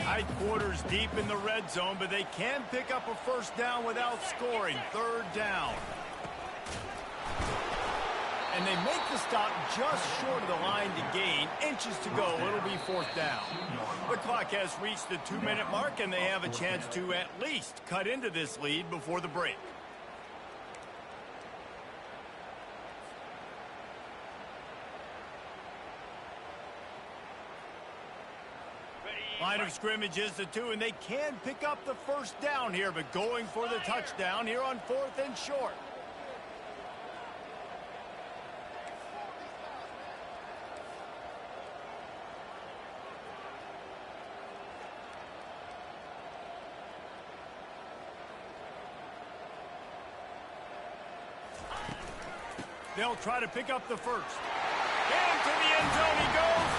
Tight quarters deep in the red zone, but they can pick up a 1st down without scoring. 3rd down. And they make the stop just short of the line to gain. Inches to go. It'll be 4th down. The clock has reached the 2-minute mark, and they have a chance to at least cut into this lead before the break. Line of scrimmage is the 2, and they can pick up the 1st down here, but going for the touchdown here on 4th and short. They'll try to pick up the first. Into the end zone he goes.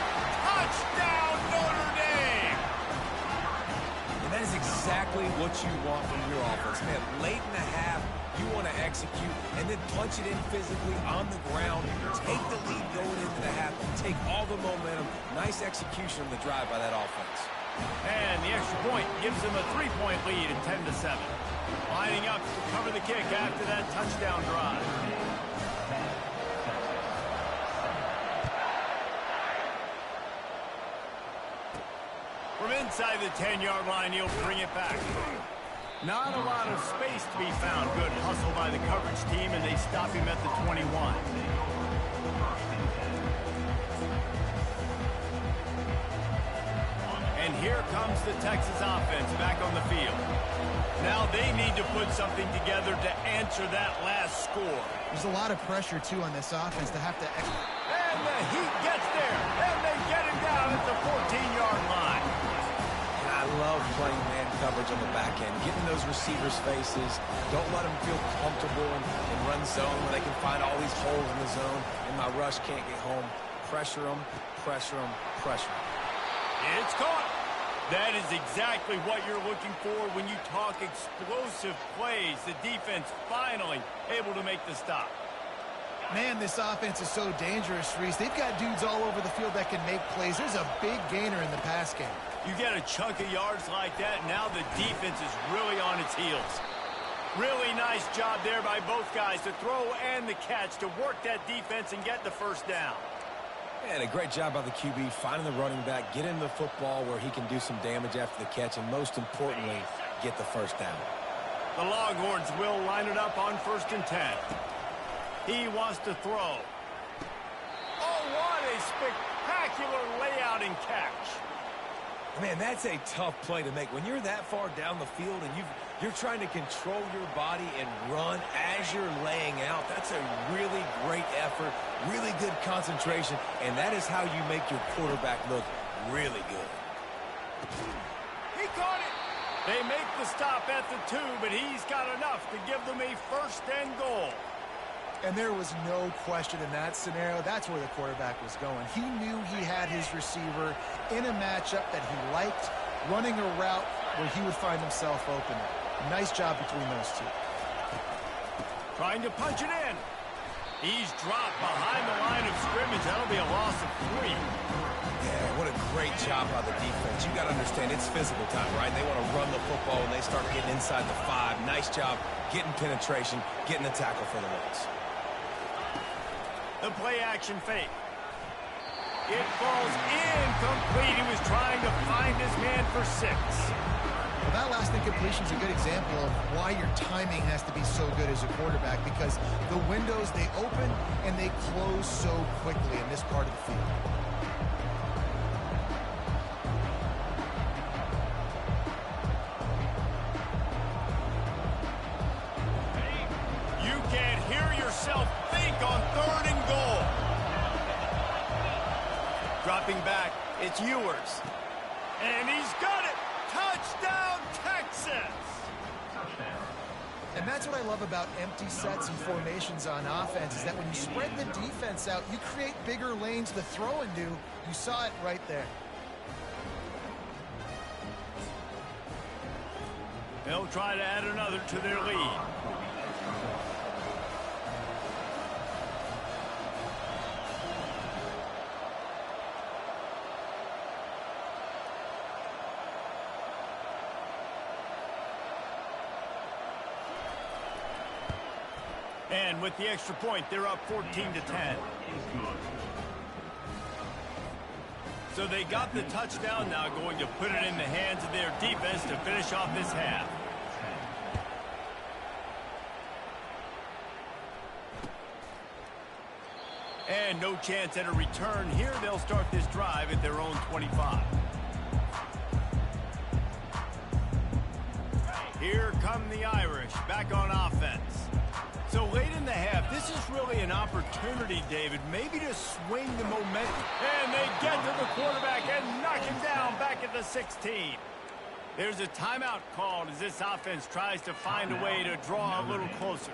Touchdown, Notre Dame!
And that is exactly what you want from your offense, man. Late in the half, you want to execute and then punch it in physically on the ground. Take the lead going into the half. Take all the momentum. Nice execution on the drive by that offense.
And the extra point gives them a 3-point lead at 10-7. Lining up to cover the kick after that touchdown drive. From inside the 10-yard line, he'll bring it back. Not a lot of space to be found. Good hustle by the coverage team, and they stop him at the 21. And here comes the Texas offense back on the field. Now they need to put something together to answer that last score.
There's a lot of pressure, too, on this offense to have to...
And the Heat gets there, and they get him down at the 14-yard line.
And I love playing man coverage on the back end, getting those receivers' faces. Don't let them feel comfortable in run zone where they can find all these holes in the zone, and my rush can't get home. Pressure them, pressure them, pressure them.
It's caught. That is exactly what you're looking for when you talk explosive plays. The defense finally able to make the stop.
Man, this offense is so dangerous, Reese. They've got dudes all over the field that can make plays. There's a big gainer in the pass game.
You get a chunk of yards like that, now the defense is really on its heels. Really nice job there by both guys to throw and the catch to work that defense and get the first down.
And a great job by the QB, finding the running back, get him the football where he can do some damage after the catch, and most importantly, get the first down.
The Longhorns will line it up on 1st and 10. He wants to throw. Oh, what a spectacular layout and catch.
Man, that's a tough play to make. When you're that far down the field and you're trying to control your body and run as you're laying out, that's a really great effort, really good concentration, and that is how you make your quarterback look really good.
He caught it. They make the stop at the 2, but he's got enough to give them a 1st and goal.
And there was no question in that scenario. That's where the quarterback was going. He knew he had his receiver in a matchup that he liked, running a route where he would find himself open. Nice job between those two.
Trying to punch it in. He's dropped behind the line of scrimmage. That'll be a loss of 3.
Yeah, what a great job by the defense. You got to understand, it's physical time, right? They want to run the football when they start getting inside the 5. Nice job getting penetration, getting the tackle for the loss.
The play-action fake. It falls incomplete. He was trying to find his man for 6.
Well, that last incompletion is a good example of why your timing has to be so good as a quarterback, because the windows, they open and they close so quickly in this part of the field.
You can't hear yourself think on 3rd and goal. Dropping back, it's Ewers. And he's got it. Touchdown, Texas!
And that's what I love about empty sets and formations on offense, is that when you spread the defense out, you create bigger lanes to throw into. You saw it right there.
They'll try to add another to their lead. And with the extra point, they're up 14-10. So they got the touchdown, now going to put it in the hands of their defense to finish off this half. And no chance at a return here. They'll start this drive at their own 25. Here come the Irish back on offense. So late in the half, this is really an opportunity, David, maybe to swing the momentum. And they get to the quarterback and knock him down back at the 16. There's a timeout called as this offense tries to find a way to draw a little closer.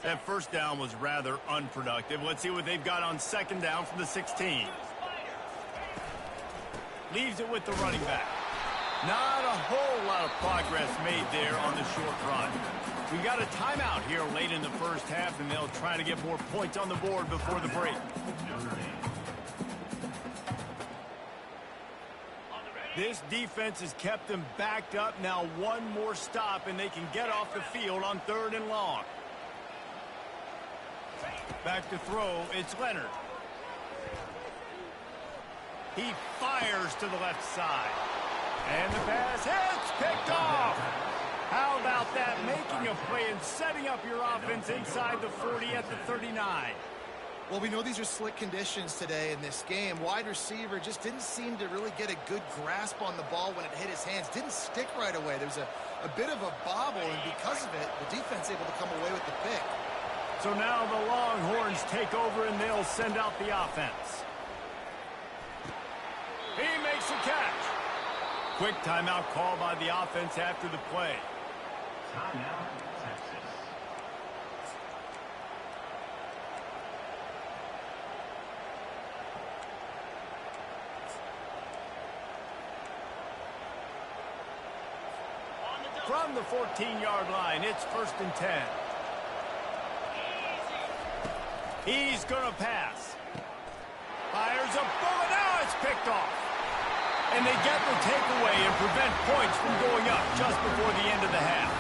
That first down was rather unproductive. Let's see what they've got on second down from the 16. Leaves it with the running back. Not a whole lot of progress made there on the short run. We got a timeout here late in the first half, and they'll try to get more points on the board before the break. This defense has kept them backed up. Now one more stop, and they can get off the field on 3rd and long. Back to throw, it's Leonard. He fires to the left side. And the pass hits, picked off. How about that? Making a play and setting up your offense inside the 40 at the 39.
Well, we know these are slick conditions today in this game. Wide receiver just didn't seem to really get a good grasp on the ball when it hit his hands. Didn't stick right away. There was a bit of a bobble, and because of it, the defense able to come away with the pick.
So now the Longhorns take over, and they'll send out the offense. He makes a catch. Quick timeout call by the offense after the play.
Timeout, Texas.
From the 14-yard line, it's 1st and 10. He's going to pass. Fires a bullet. Now it's picked off. And they get the takeaway and prevent points from going up just before the end of the half.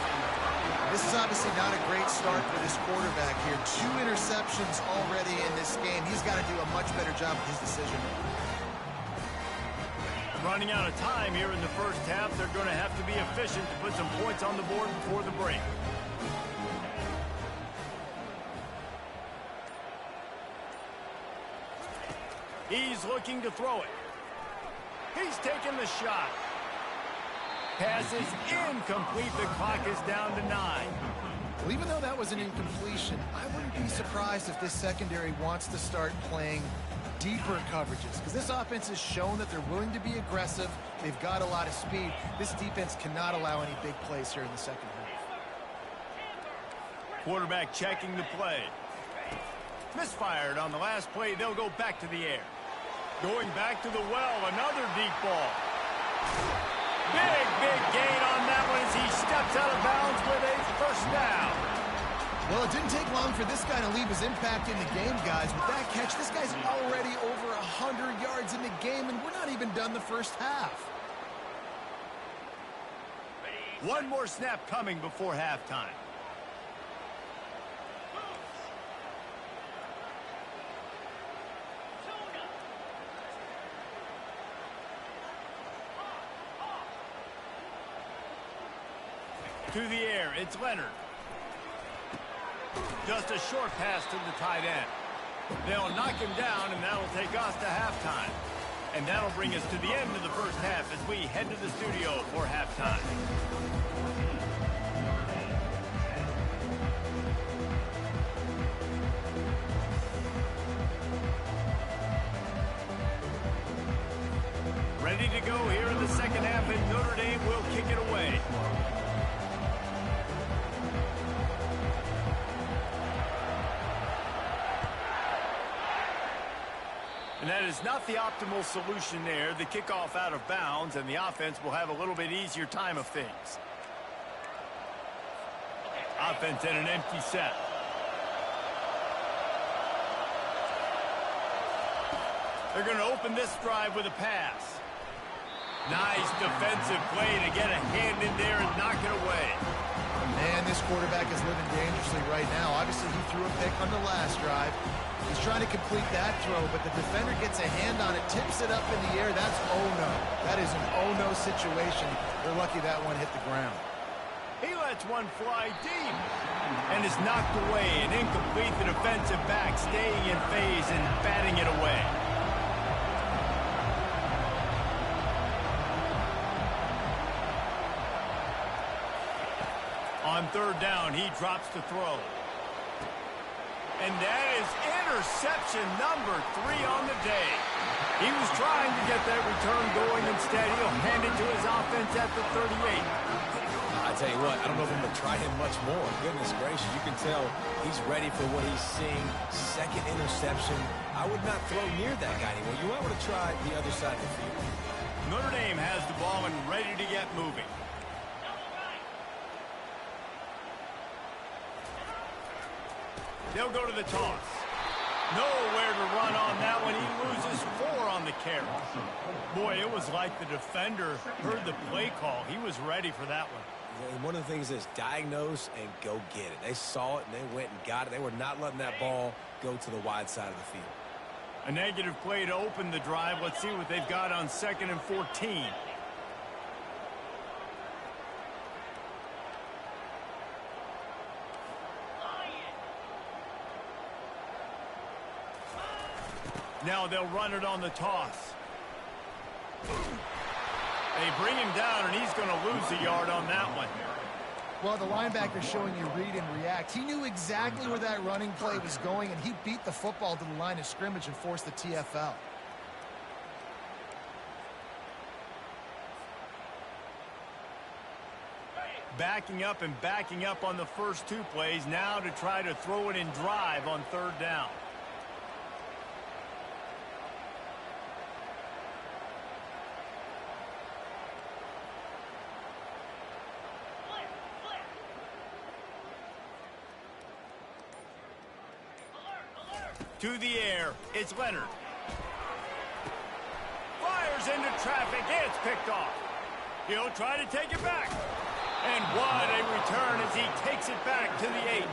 This is obviously not a great start for this quarterback here. 2 interceptions already in this game. He's got to do a much better job with his decision.
Running out of time here in the first half. They're going to have to be efficient to put some points on the board before the break. He's looking to throw it. He's taking the shot. Pass is incomplete. The clock is down to 9.
Well, even though that was an incompletion, I wouldn't be surprised if this secondary wants to start playing deeper coverages, because this offense has shown that they're willing to be aggressive. They've got a lot of speed. This defense cannot allow any big plays here in the second half.
Quarterback checking the play. Misfired on the last play. They'll go back to the air. Going back to the well, another deep ball. Big gain on that one as he steps out of bounds with a first down.
Well, it didn't take long for this guy to leave his impact in the game, guys. With that catch, this guy's already over 100 yards in the game, and we're not even done the first half.
One more snap coming before halftime. To the air, it's Leonard. Just a short pass to the tight end. They'll knock him down, and that'll take us to halftime. And that'll bring us to the end of the first half as we head to the studio for halftime. Ready to go here in the second half, and Notre Dame will kick it away. And that is not the optimal solution there. The kickoff out of bounds, and the offense will have a little bit easier time of things. Offense in an empty set. They're going to open this drive with a pass. Nice defensive play to get a hand in there and knock it away.
Man, this quarterback is living dangerously right now. Obviously, he threw a pick on the last drive. He's trying to complete that throw, but the defender gets a hand on it, tips it up in the air. That's oh-no. That is an oh-no situation. They're lucky that one hit the ground.
He lets one fly deep and is knocked away and incomplete. The defensive back staying in phase and batting it away. On third down, he drops to throw. And that is interception number 3 on the day. He was trying to get that return going. Instead, he'll hand it to his offense at the 38.
I tell you what, I don't know if I'm going to try him much more. Goodness gracious, you can tell he's ready for what he's seeing. Second interception. I would not throw near that guy anymore. You might want to try the other side of the field.
Notre Dame has the ball and ready to get moving. They'll go to the toss. Nowhere to run on that one. He loses 4 on the carry. Boy, it was like the defender heard the play call. He was ready for that one.
And one of the things is diagnose and go get it. They saw it and they went and got it. They were not letting that ball go to the wide side of the field.
A negative play to open the drive. Let's see what they've got on 2nd and 14. Now they'll run it on the toss. They bring him down, and he's going to lose a yard on that one.
Well, the linebacker's showing you read and react. He knew exactly where that running play was going, and he beat the football to the line of scrimmage and forced the TFL.
Backing up and backing up on the first 2 plays, now to try to throw it in drive on 3rd down. To the air, it's Leonard. Fires into traffic, it's picked off. He'll try to take it back. And what a return as he takes it back to the 8.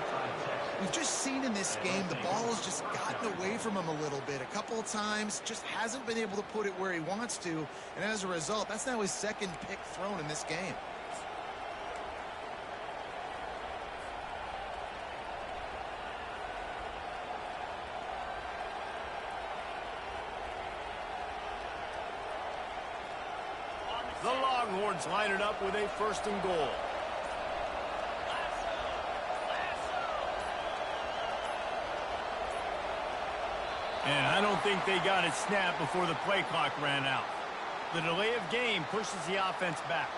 We've just seen in this game the ball has just gotten away from him a little bit. A couple of times, just hasn't been able to put it where he wants to. And as a result, that's now his 2nd pick thrown in this game.
The Longhorns line it up with a 1st and goal. And I don't think they got it snapped before the play clock ran out. The delay of game pushes the offense back.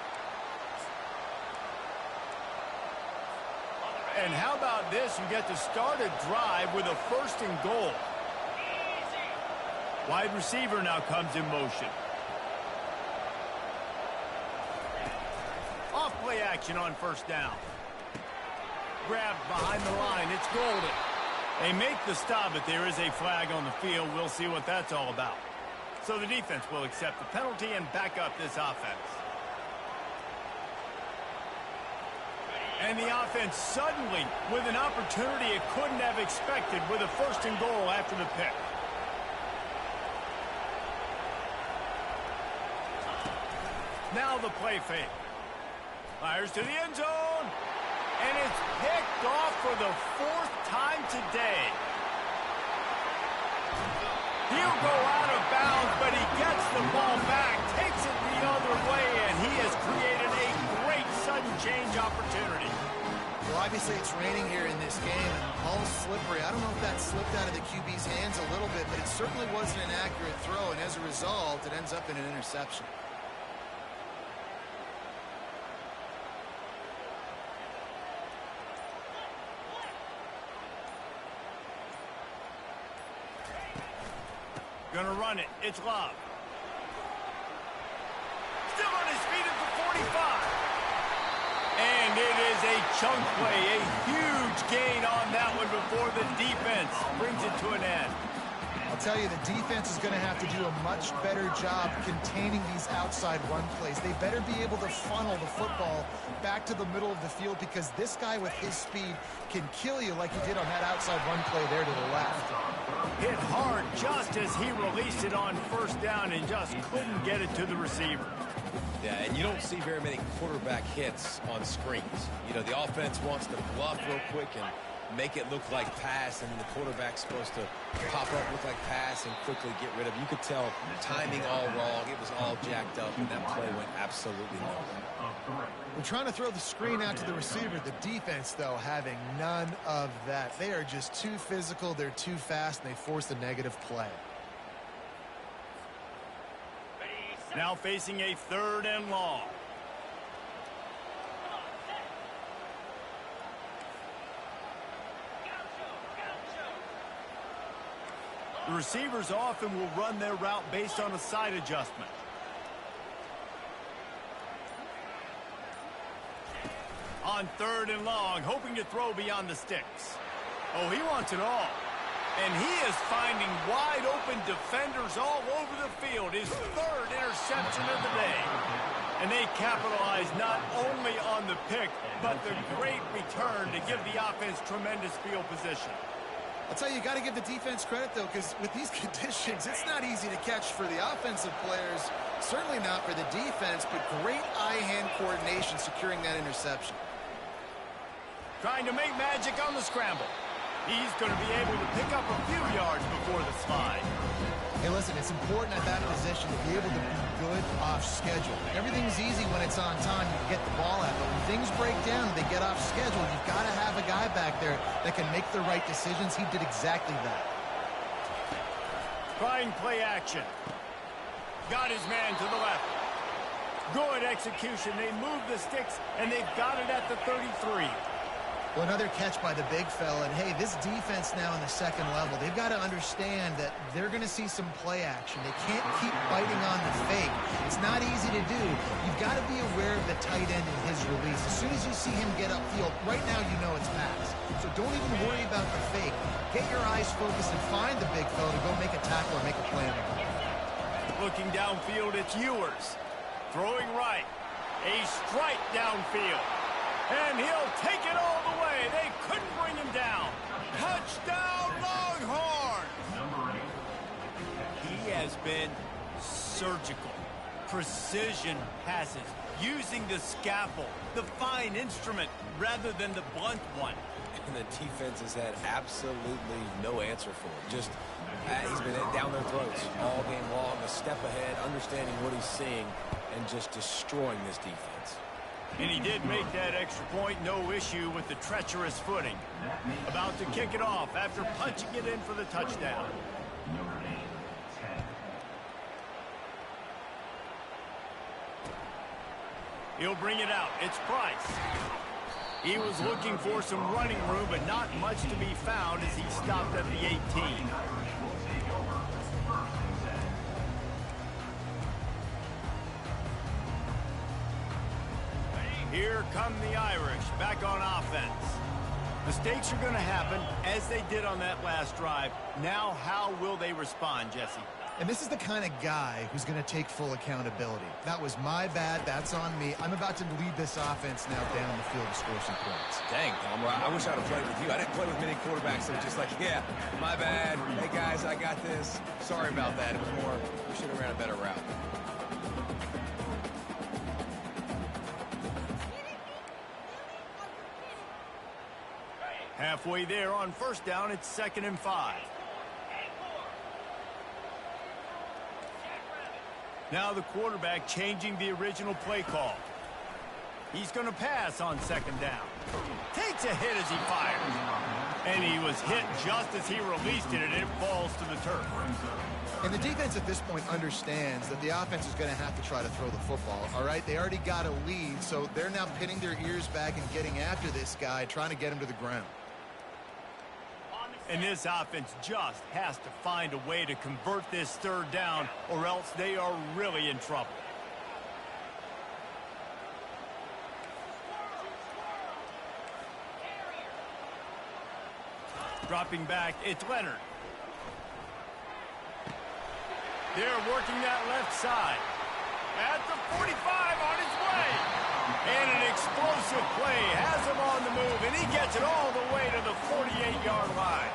And how about this? You get to start a drive with a 1st and goal. Wide receiver now comes in motion. Off-play action on 1st down. Grabbed behind the line. It's Golden. They make the stop, but there is a flag on the field. We'll see what that's all about. So the defense will accept the penalty and back up this offense. And the offense suddenly with an opportunity it couldn't have expected with a 1st and goal after the pick. Now the play fake. Fires to the end zone. And it's picked off for the 4th time today. He'll go out of bounds, but he gets the ball back, takes it the other way, and he has created a great sudden change opportunity.
Well, obviously it's raining here in this game, and the ball's slippery. I don't know if that slipped out of the QB's hands a little bit, but it certainly wasn't an accurate throw, and as a result, it ends up in an interception.
Gonna run it. It's Love. Still on his feet at the 45. And it is a chunk play. A huge gain on that one before the defense brings it to an end.
I'll tell you, the defense is going to have to do a much better job containing these outside run plays. They better be able to funnel the football back to the middle of the field, because this guy with his speed can kill you like he did on that outside run play there to the left.
Hit hard just as he released it on 1st down and just couldn't get it to the receiver.
Yeah, and you don't see very many quarterback hits on screens. You know, the offense wants to bluff real quick and make it look like pass, and the quarterback's supposed to pop up, look like pass, and quickly get rid of it. You could tell timing all wrong. It was all jacked up, and that play went absolutely nowhere.
We're trying to throw the screen out to the receiver. The defense, though, having none of that. They are just too physical, they're too fast, and they force a negative play.
Now facing a 3rd and long. The receivers often will run their route based on a side adjustment. On 3rd and long, hoping to throw beyond the sticks. Oh, he wants it all. And he is finding wide-open defenders all over the field. His 3rd interception of the day. And they capitalize not only on the pick, but the great return to give the offense tremendous field position.
I'll tell you, you got to give the defense credit, though, because with these conditions, it's not easy to catch for the offensive players. Certainly not for the defense, but great eye-hand coordination securing that interception.
Trying to make magic on the scramble. He's going to be able to pick up a few yards before the slide.
Hey, listen, it's important at that position to be able to be good off schedule. Everything's easy when it's on time. You can get the ball out. But when things break down and they get off schedule, you've got to have a guy back there that can make the right decisions. He did exactly that.
Trying play action. Got his man to the left. Good execution. They move the sticks, and they've got it at the 33.
Well, another catch by the big fella. And, hey, this defense now in the second level, they've got to understand that they're going to see some play action. They can't keep biting on the fake. It's not easy to do. You've got to be aware of the tight end in his release. As soon as you see him get upfield, right now you know it's pass. So don't even worry about the fake. Get your eyes focused and find the big fella to go make a tackle or make a play on him.
Looking downfield, it's Ewers. Throwing right. A strike downfield. And he'll take it all the way. They couldn't bring him down. Touchdown, Longhorns! He has been surgical. Precision passes. Using the scaffold, the fine instrument, rather than the blunt one.
And the defense has had absolutely no answer for him. Just, he's been down their throats all game long, a step ahead, understanding what he's seeing, and just destroying this defense.
And he did make that extra point, no issue with the treacherous footing. About to kick it off after punching it in for the touchdown. He'll bring it out. It's Price. He was looking for some running room, but not much to be found as he stopped at the 18. Here come the Irish back on offense. Mistakes are going to happen, as they did on that last drive. Now, how will they respond, Jesse?
And this is the kind of guy who's going to take full accountability. That was my bad. That's on me. I'm about to lead this offense now down the field to score some points.
Dang, Palmer, I wish I'd have played with you. I didn't play with many quarterbacks that were just like, yeah, my bad. Hey, guys, I got this. Sorry about that. It was more, we should have ran a better route.
Halfway there on first down, it's 2nd and 5. Now the quarterback changing the original play call. He's going to pass on 2nd down. Takes a hit as he fires. And he was hit just as he released it, and it falls to the turf.
And the defense at this point understands that the offense is going to have to try to throw the football, all right? They already got a lead, so they're now pinning their ears back and getting after this guy, trying to get him to the ground.
And this offense just has to find a way to convert this 3rd down, or else they are really in trouble. Dropping back, it's Leonard. They're working that left side. At the 45 on his way. And an explosive play has him on the move, and he gets it all the way to the 48-yard line.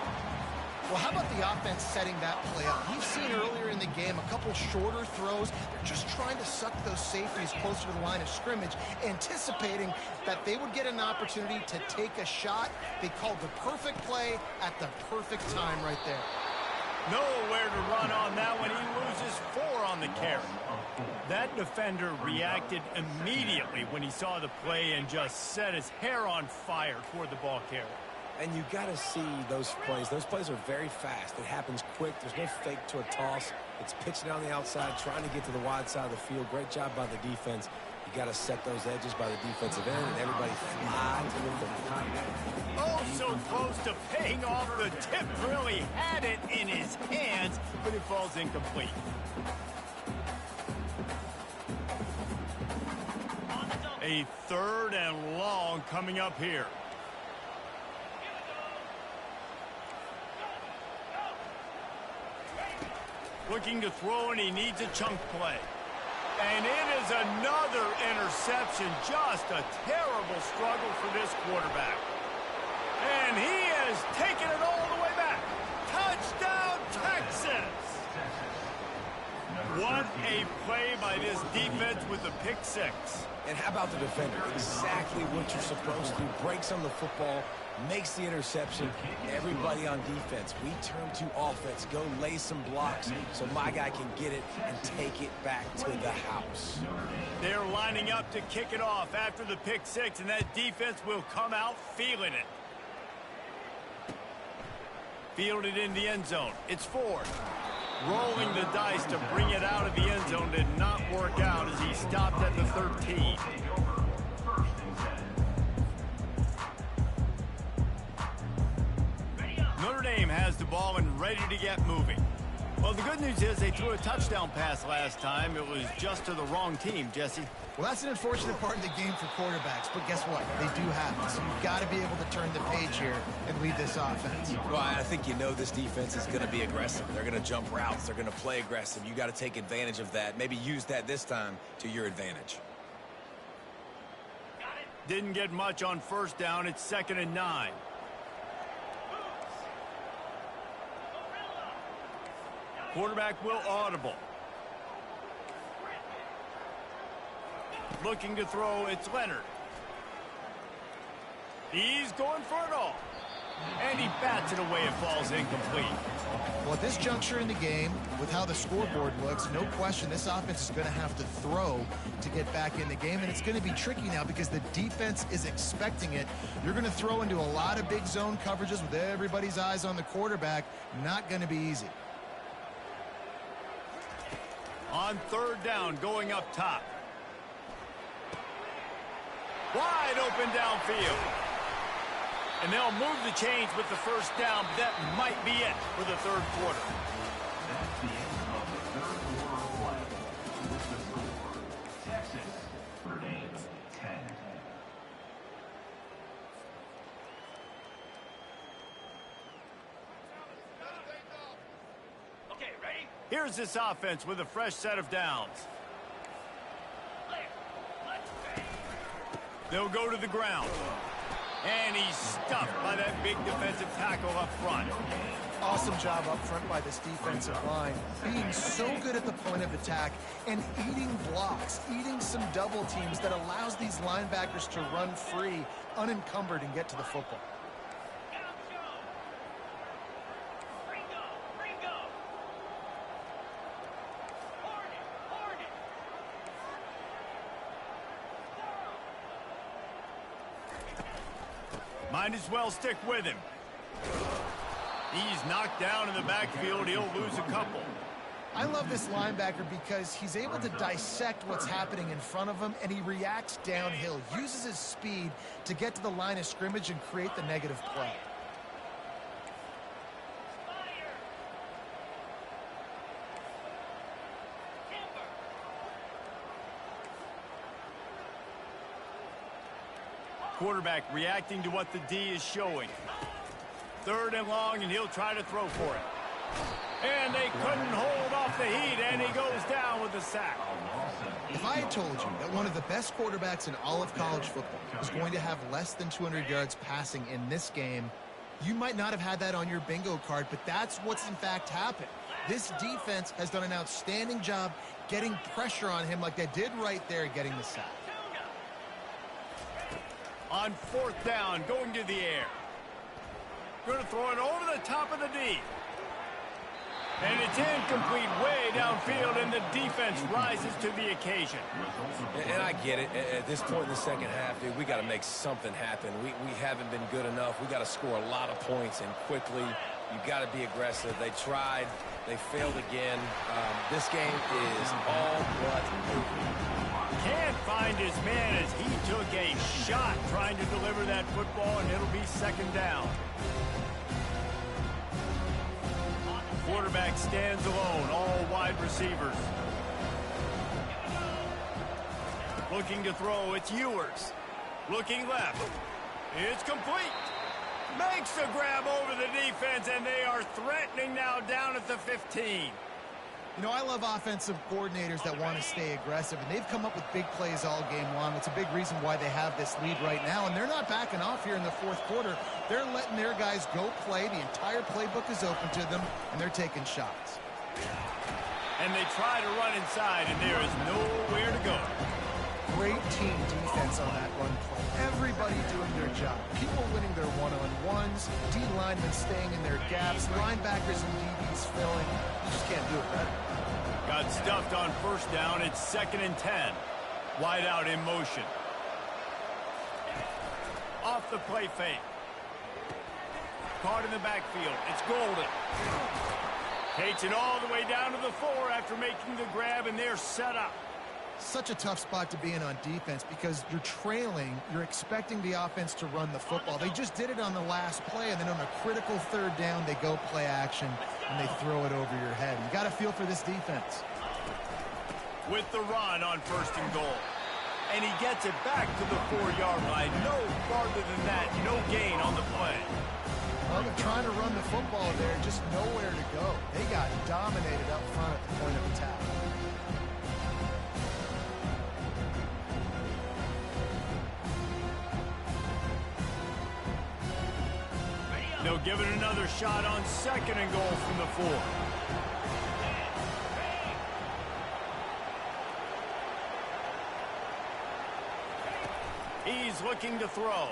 Well, how about the offense setting that play up? We've seen earlier in the game a couple shorter throws. They're just trying to suck those safeties closer to the line of scrimmage, anticipating that they would get an opportunity to take a shot. They called the perfect play at the perfect time right there.
Nowhere to run on that one. He loses 4 on the carry. That defender reacted immediately when he saw the play and just set his hair on fire toward the ball carrier.
And you got to see those plays. Those plays are very fast. It happens quick. There's no fake to a toss. It's pitching down the outside, trying to get to the wide side of the field. Great job by the defense. You got to set those edges by the defensive end, and everybody fly to the football.
Oh, so close to paying off. The tip really had it in his hands, but it falls incomplete. A 3rd and long coming up here. Looking to throw, and he needs a chunk play. And it is another interception. Just a terrible struggle for this quarterback. And he has taken it all the way back. Touchdown, Texas! What a play by this defense with the pick 6.
And how about the defender? Exactly what you're supposed to. Breaks on the football, makes the interception. Everybody on defense, we turn to offense. Go lay some blocks so my guy can get it and take it back to the house.
They're lining up to kick it off after the pick 6, and that defense will come out feeling it. Fielded in the end zone. It's Ford. Rolling the dice to bring it out of the end zone did not work out as he stopped at the 13. Notre Dame has the ball and ready to get moving. Well, the good news is they threw a touchdown pass last time. It was just to the wrong team, Jesse.
Well, that's an unfortunate part of the game for quarterbacks, but guess what? They do happen, so you've got to be able to turn the page here and lead this offense.
Well, I think you know this defense is going to be aggressive. They're going to jump routes. They're going to play aggressive. You got to take advantage of that. Maybe use that this time to your advantage.
Didn't get much on 1st down. It's 2nd and 9. Quarterback will audible. Looking to throw, it's Leonard. He's going for it all. And he bats it away. It falls incomplete.
Well, at this juncture in the game, with how the scoreboard looks, no question this offense is going to have to throw to get back in the game, and it's going to be tricky now because the defense is expecting it. You're going to throw into a lot of big zone coverages with everybody's eyes on the quarterback. Not going to be easy.
On 3rd down, going up top. Wide open downfield. And they'll move the chains with the 1st down, but that might be it for the 3rd quarter.
That's the end of the 3rd quarter of play. With the score, Texas, Notre Dame, 10.
Okay, ready? Here's this offense with a fresh set of downs. They'll go to the ground. And he's stuffed by that big defensive tackle up front.
Awesome job up front by this defensive line. Being so good at the point of attack and eating blocks, eating some double teams that allows these linebackers to run free, unencumbered, and get to the football.
Might as well stick with him. He's knocked down in the backfield. He'll lose a couple.
I love this linebacker because he's able to dissect what's happening in front of him, and he reacts downhill, uses his speed to get to the line of scrimmage and create the negative play.
Quarterback reacting to what the D is showing. 3rd and long, and he'll try to throw for it. And they couldn't hold off the heat, and he goes down with a sack.
If I had told you that one of the best quarterbacks in all of college football was going to have less than 200 yards passing in this game, you might not have had that on your bingo card, but that's what's in fact happened. This defense has done an outstanding job getting pressure on him like they did right there, getting the sack.
On 4th down, going to the air. Going to throw it over the top of the D. And it's incomplete way downfield, and the defense rises to the occasion.
And I get it. At this point in the second half, dude, we got to make something happen. We haven't been good enough. We got to score a lot of points, and quickly. You got to be aggressive. They tried. They failed again. This game is all but over.
Can't find his man as he took a shot trying to deliver that football, and it'll be second down. Quarterback stands alone, all wide receivers. Looking to throw, it's Ewers. Looking left. It's complete. Makes the grab over the defense, and they are threatening now down at the 15.
You know, I love offensive coordinators that want to stay aggressive, and they've come up with big plays all game long. It's a big reason why they have this lead right now, and they're not backing off here in the fourth quarter. They're letting their guys go play. The entire playbook is open to them, and they're taking shots.
And they try to run inside, and there is nowhere to go.
Great team defense on that run play. Everybody doing their job. People winning their one-on-ones, D-linemen staying in their gaps, linebackers and DBs filling. You just can't do it better.
Got stuffed on first down. It's 2nd and 10. Wide out in motion. Off the play fake. Caught in the backfield. It's Golden. Takes it all the way down to the 4 after making the grab, and they're set up.
Such a tough spot to be in on defense because you're trailing, you're expecting the offense to run the football. They just did it on the last play, and then on a critical third down, they go play action, and they throw it over your head. You got to feel for this defense.
With the run on 1st and goal. And he gets it back to the 4-yard line. No farther than that. No gain on the play.
Well, they're trying to run the football there, just nowhere to go. They got dominated up front at the point of attack.
They'll give it another shot on 2nd and goal from the 4. He's looking to throw.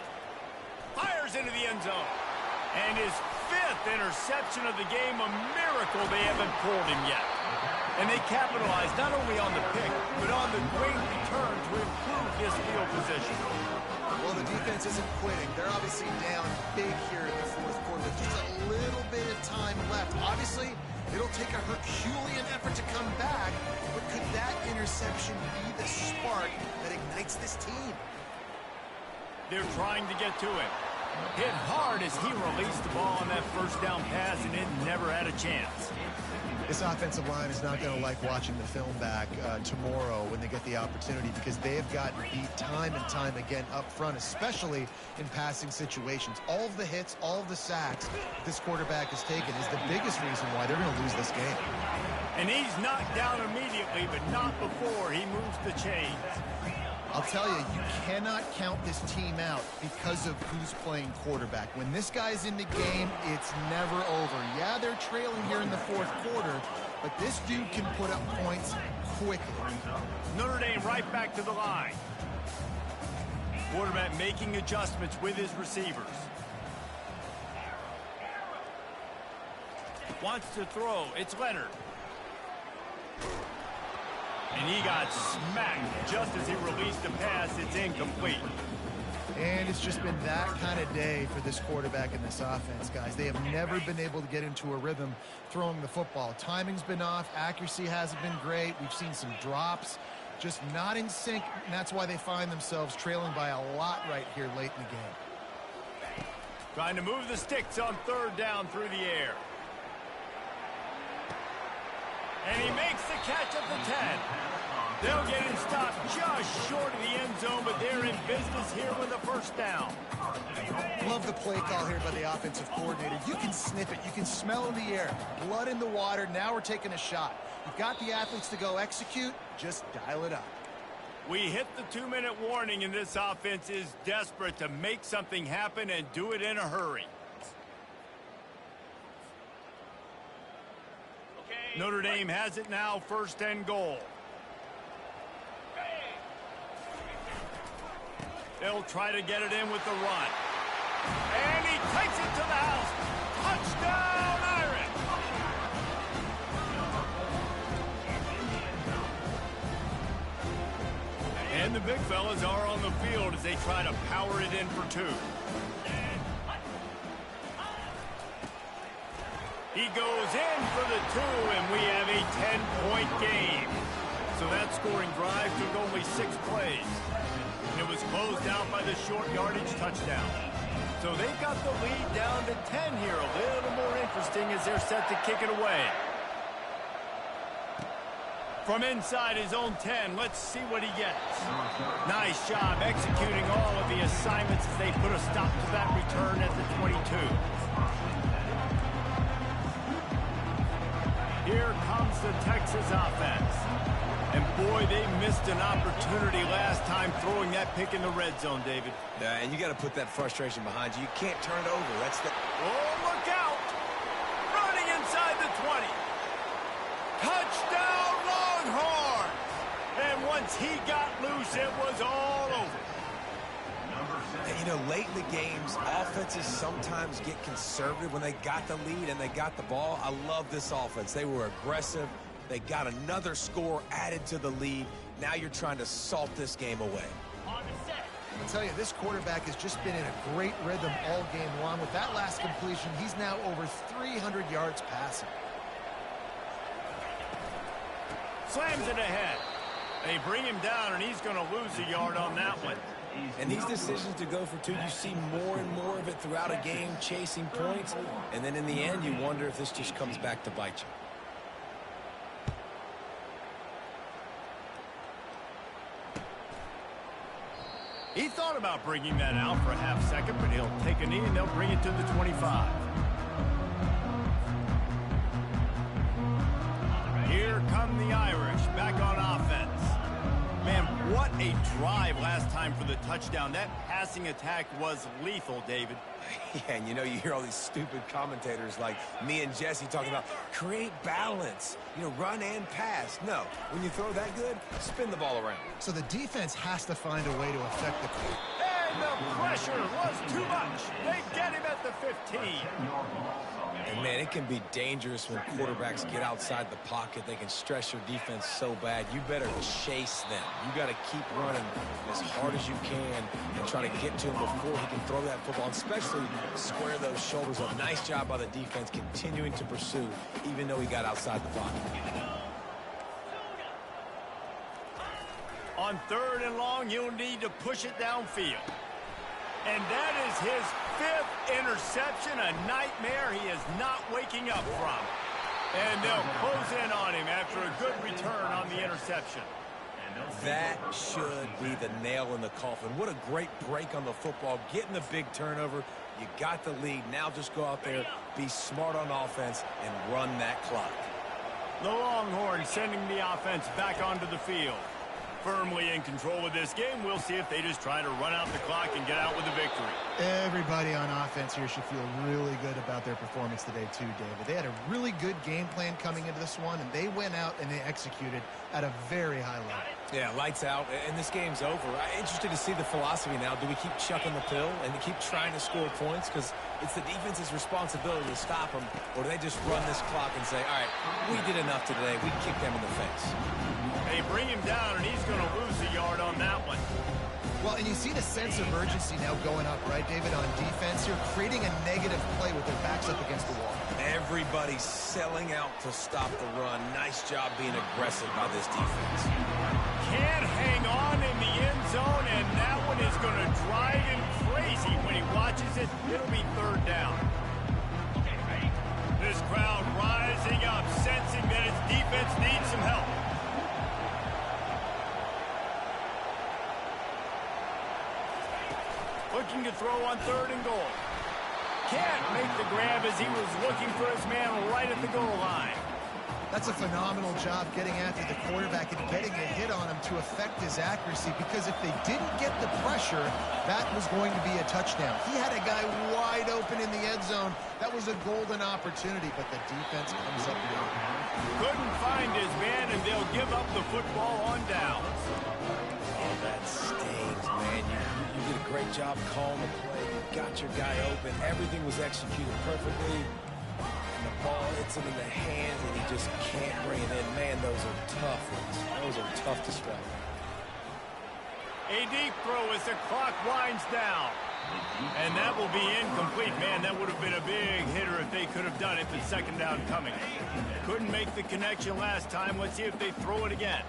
Fires into the end zone. And his 5th interception of the game, a miracle they haven't pulled him yet. And they capitalized not only on the pick, but on the great return to improve this field position.
Well, the defense isn't quitting. They're obviously down big here in the fourth quarter with just a little bit of time left. Obviously, it'll take a Herculean effort to come back, but could that interception be the spark that ignites this team?
They're trying to get to him. Hit hard as he released the ball on that first down pass, and it never had a chance.
This offensive line is not going to like watching the film back tomorrow when they get the opportunity because they have gotten beat time and time again up front, especially in passing situations. All of the hits, all of the sacks that this quarterback has taken is the biggest reason why they're going to lose this game.
And he's knocked down immediately, but not before he moves the chains.
I'll tell you, you cannot count this team out because of who's playing quarterback. When this guy's in the game, it's never over. Yeah, they're trailing here in the fourth quarter, but this dude can put up points quickly.
Notre Dame right back to the line. Quarterback making adjustments with his receivers. Wants to throw. It's Leonard. And he got smacked just as he released the pass. It's incomplete.
And it's just been that kind of day for this quarterback and this offense, guys. They have never been able to get into a rhythm throwing the football. Timing's been off. Accuracy hasn't been great. We've seen some drops. Just not in sync, and that's why they find themselves trailing by a lot right here late in the game.
Trying to move the sticks on 3rd down through the air. And he makes the catch at the 10. They'll get him stopped just short of the end zone, but they're in business here with a 1st down.
Love the play call here by the offensive coordinator. You can sniff it. You can smell in the air. Blood in the water. Now we're taking a shot. You've got the athletes to go execute. Just dial it up.
We hit the 2-minute warning, and this offense is desperate to make something happen and do it in a hurry. Notre Dame has it now, 1st and goal. They'll try to get it in with the run. And he takes it to the house. Touchdown, Irish! And the big fellas are on the field as they try to power it in for 2. He goes in for the 2, and we have a 10-point game. So that scoring drive took only 6 plays. And it was closed out by the short yardage touchdown. So they've got the lead down to 10 here. A little more interesting as they're set to kick it away. From inside his own 10, let's see what he gets. Nice job executing all of the assignments as they put a stop to that return at the 22. Here comes the Texas offense. And boy, they missed an opportunity last time throwing that pick in the red zone, David.
Yeah, and you got to put that frustration behind you. You can't turn it over. That's the...
Oh, look out! Running inside the 20. Touchdown, Longhorns! And once he got loose, it was all over.
And, you know, late in the games, offenses sometimes get conservative when they got the lead and they got the ball. I love this offense. They were aggressive. They got another score added to the lead. Now you're trying to salt this game away.
I'll tell you, this quarterback has just been in a great rhythm all game long. With that last completion, he's now over 300 yards passing.
Slams it ahead. They bring him down, and he's going to lose a yard on that one.
And these decisions to go for 2, you see more and more of it throughout a game, chasing points. And then in the end, you wonder if this just comes back to bite you.
He thought about bringing that out for a half second, but he'll take a knee and they'll bring it to the 25. Here come the Irish back on offense. Man, what a drive last time for the touchdown. That passing attack was lethal, David.
Yeah, and you know, you hear all these stupid commentators like me and Jesse talking about create balance, you know, run and pass. No, when you throw that good, spin the ball around.
So the defense has to find a way to affect the...
And the pressure was too much. They get him at the 15.
And, man, it can be dangerous when quarterbacks get outside the pocket. They can stress your defense so bad. You better chase them. You got to keep running as hard as you can and try to get to him before he can throw that football, and especially square those shoulders up. Nice job by the defense continuing to pursue, even though he got outside the pocket.
On 3rd and long, you'll need to push it downfield. And that is his 5th interception, a nightmare he is not waking up from. And they'll close in on him after a good return on the interception.
That should be the nail in the coffin. What a great break on the football, getting the big turnover. You got the lead. Now just go out there, be smart on offense, and run that clock.
The Longhorns sending the offense back onto the field. Firmly in control of this game. We'll see if they just try to run out the clock and get out with a victory.
Everybody on offense here should feel really good about their performance today too, David. They had a really good game plan coming into this one, and they went out and they executed at a very high level.
Yeah, lights out, and this game's over. I'm interested to see the philosophy now. Do we keep chucking the pill and keep trying to score points? Because it's the defense's responsibility to stop them, or do they just run this clock and say, all right, we did enough today. We kicked them in the face.
They bring him down, and he's going to lose a yard on that one.
Well, and you see the sense of urgency now going up, right, David, on defense here, creating a negative play with their backs up against the wall.
Everybody's selling out to stop the run. Nice job being aggressive by this defense.
Can't hang on in the end zone, and that one is going to drive him crazy when he watches it. It'll be 3rd down. This crowd rising up, sensing that its defense needs some help. Looking to throw on 3rd and goal. Can't make the grab as he was looking for his man right at the goal line.
That's a phenomenal job getting after the quarterback and getting a hit on him to affect his accuracy, because if they didn't get the pressure, that was going to be a touchdown. He had a guy wide open in the end zone. That was a golden opportunity, but the defense comes up with it.
Couldn't find his man, and they'll give up the football on downs.
Oh, that stings, man. You did a great job calling the play. You got your guy open. Everything was executed perfectly. And the ball hits him in the hands, and he just can't bring it in. Man, those are tough ones. Those are tough to swallow.
A deep throw as the clock winds down. And that will be incomplete. Man, that would have been a big hitter if they could have done it, but second down coming. Couldn't make the connection last time. Let's see if they throw it again.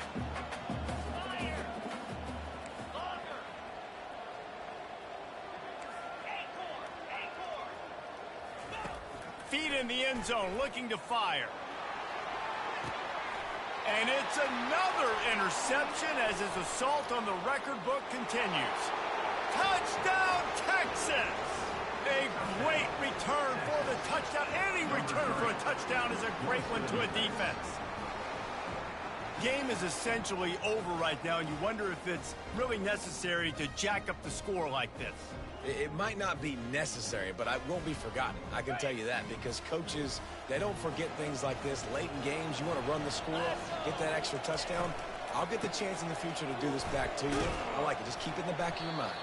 Feet in the end zone, looking to fire. And it's another interception as his assault on the record book continues. Touchdown, Texas! A great return for the touchdown. Any return for a touchdown is a great one to a defense. Game is essentially over right now, and you wonder if it's really necessary to jack up the score like this.
It might not be necessary, but it won't be forgotten. I can tell you that, because coaches, they don't forget things like this. Late in games, you want to run the score, get that extra touchdown. I'll get the chance in the future to do this back to you. I like it. Just keep it in the back of your mind.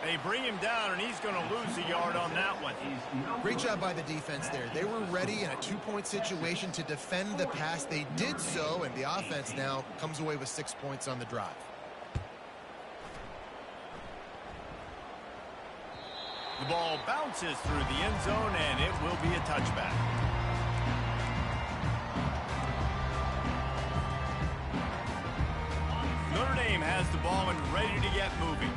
They bring him down, and he's going to lose a yard on that one.
Great job by the defense there. They were ready in a two-point situation to defend the pass. They did so, and the offense now comes away with 6 points on the drive.
The ball bounces through the end zone, and it will be a touchback. Notre Dame has the ball and ready to get moving.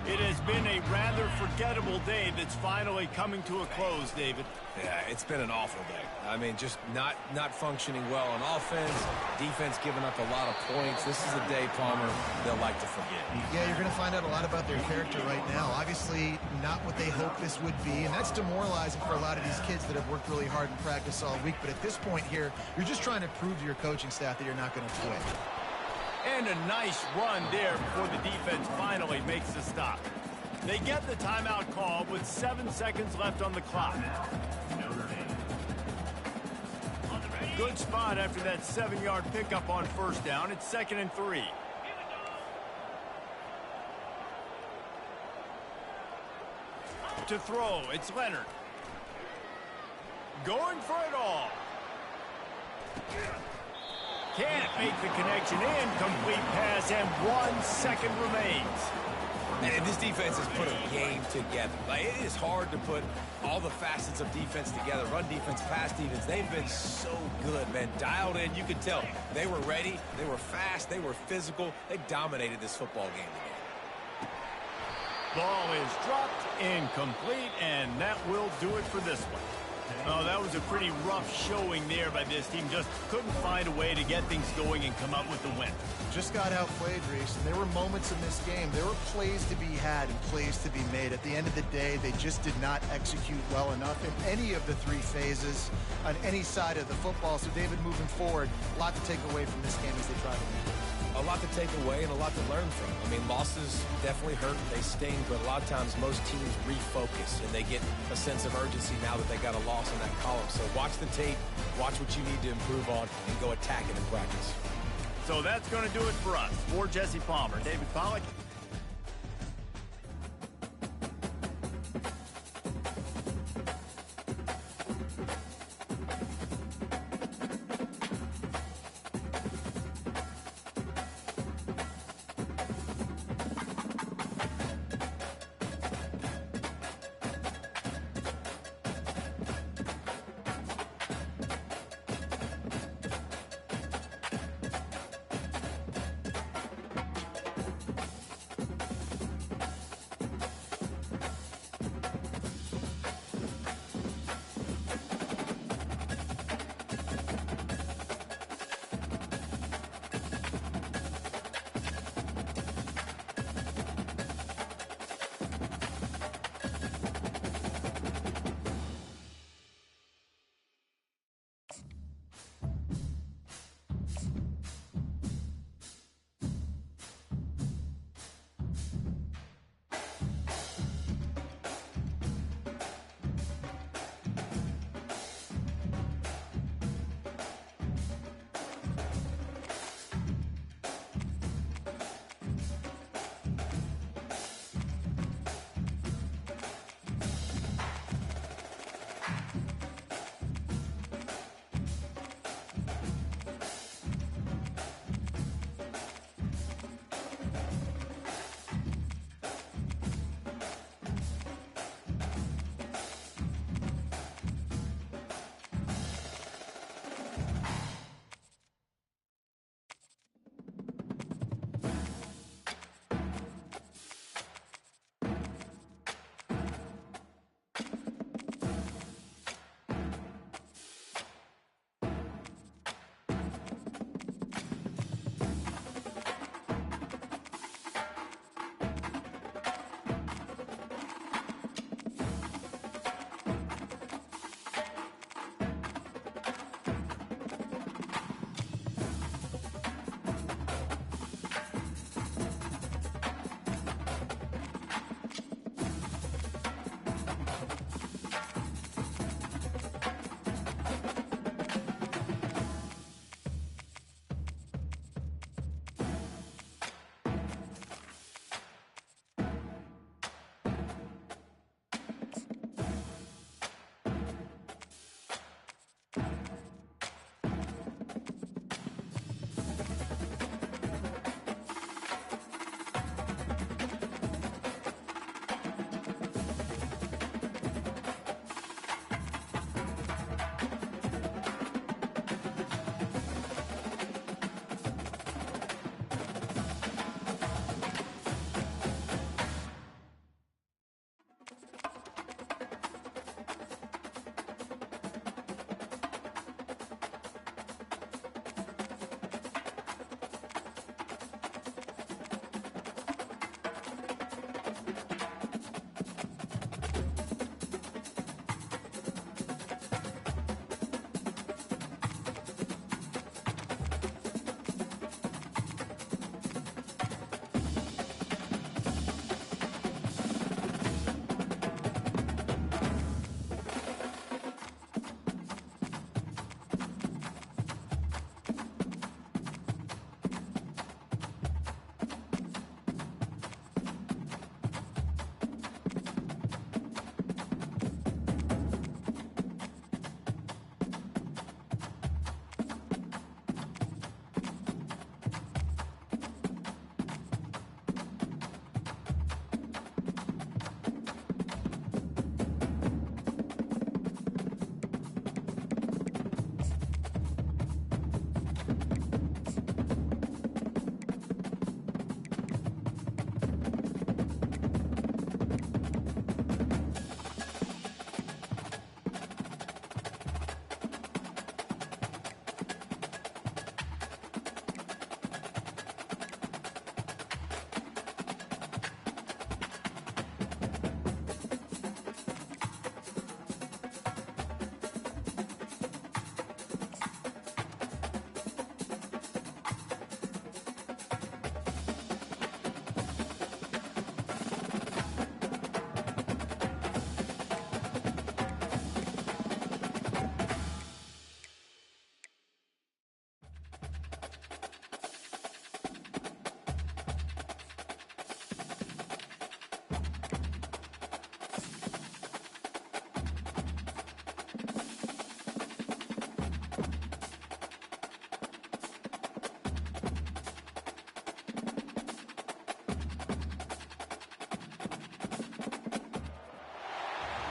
It has been a rather forgettable day that's finally coming to a close, David.
Yeah, it's been an awful day. I mean, just not functioning well on offense, defense giving up a lot of points. This is a day, Palmer, they'll like to forget.
Yeah, you're going to find out a lot about their character right now. Obviously, not what they hoped this would be, and that's demoralizing for a lot of these kids that have worked really hard in practice all week. But at this point here, you're just trying to prove to your coaching staff that you're not going to quit.
And a nice run there before the defense finally makes the stop. They get the timeout call with 7 seconds left on the clock. Good spot after that 7-yard pickup on first down. It's 2nd and 3. To throw, it's Leonard. Going for it all. Can't make the connection. Incomplete pass, and 1 second remains.
And this defense has put a game together. Like, it is hard to put all the facets of defense together. Run defense, pass defense. They've been so good, man. Dialed in. You could tell they were ready. They were fast. They were physical. They dominated this football game today.
Ball is dropped, incomplete, and that will do it for this one. Oh, that was a pretty rough showing there by this team. Just couldn't find a way to get things going and come up with the win.
Just got outplayed, Reese, and there were moments in this game. There were plays to be had and plays to be made. At the end of the day, they just did not execute well enough in any of the 3 phases on any side of the football. So, David, moving forward, a lot to take away from this game as they try to win.
A lot to take away and a lot to learn from. I mean, losses definitely hurt. They sting, but a lot of times most teams refocus and they get a sense of urgency now that they got a loss in that column. So watch the tape, watch what you need to improve on, and go attack it in practice.
So that's going to do it for us. For Jesse Palmer, David Pollack.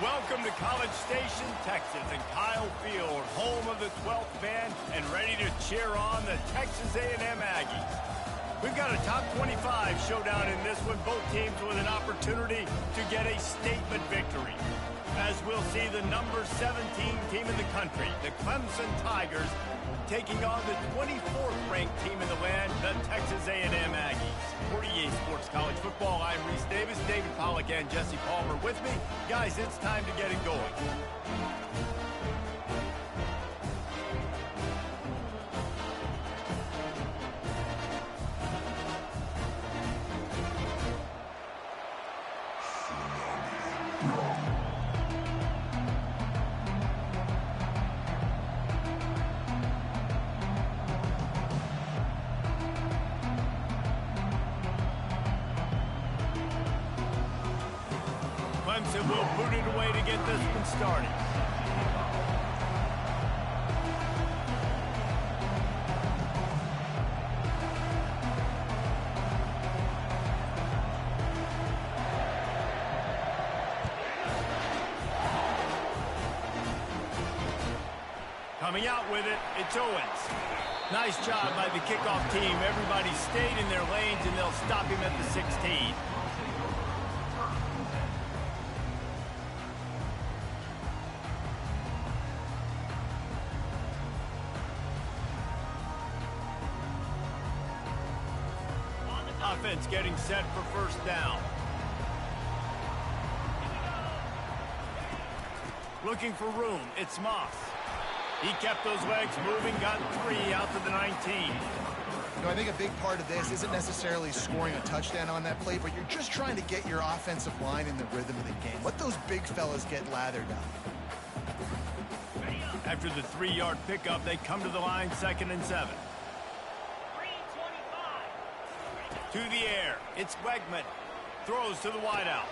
Welcome to College Station, Texas, and Kyle Field, home of the 12th man, and ready to cheer on the Texas A&M Aggies. We've got a top 25 showdown in this one, both teams with an opportunity to get a statement victory. As we'll see the number 17 team in the country, the Clemson Tigers, taking on the 24th ranked team in the land, the Texas A&M Aggies. For EA Sports College Football, I'm Reese Davis, David Pollack, and Jesse Palmer with me. Guys, it's time to get it going. Clemson will boot it away to get this one started. Coming out with it, it's Owens. Nice job by the kickoff team. Everybody stayed in their lanes, and they'll stop him at the 16. Offense getting set for first down. Looking for room, it's Moss. He kept those legs moving, got 3 out to the 19.
You know, I think a big part of this isn't necessarily scoring a touchdown on that play, but you're just trying to get your offensive line in the rhythm of the game. Let those big fellas get lathered up.
After the 3-yard pickup, they come to the line, 2nd and 7. To the air, it's Wegman. Throws to the wideout.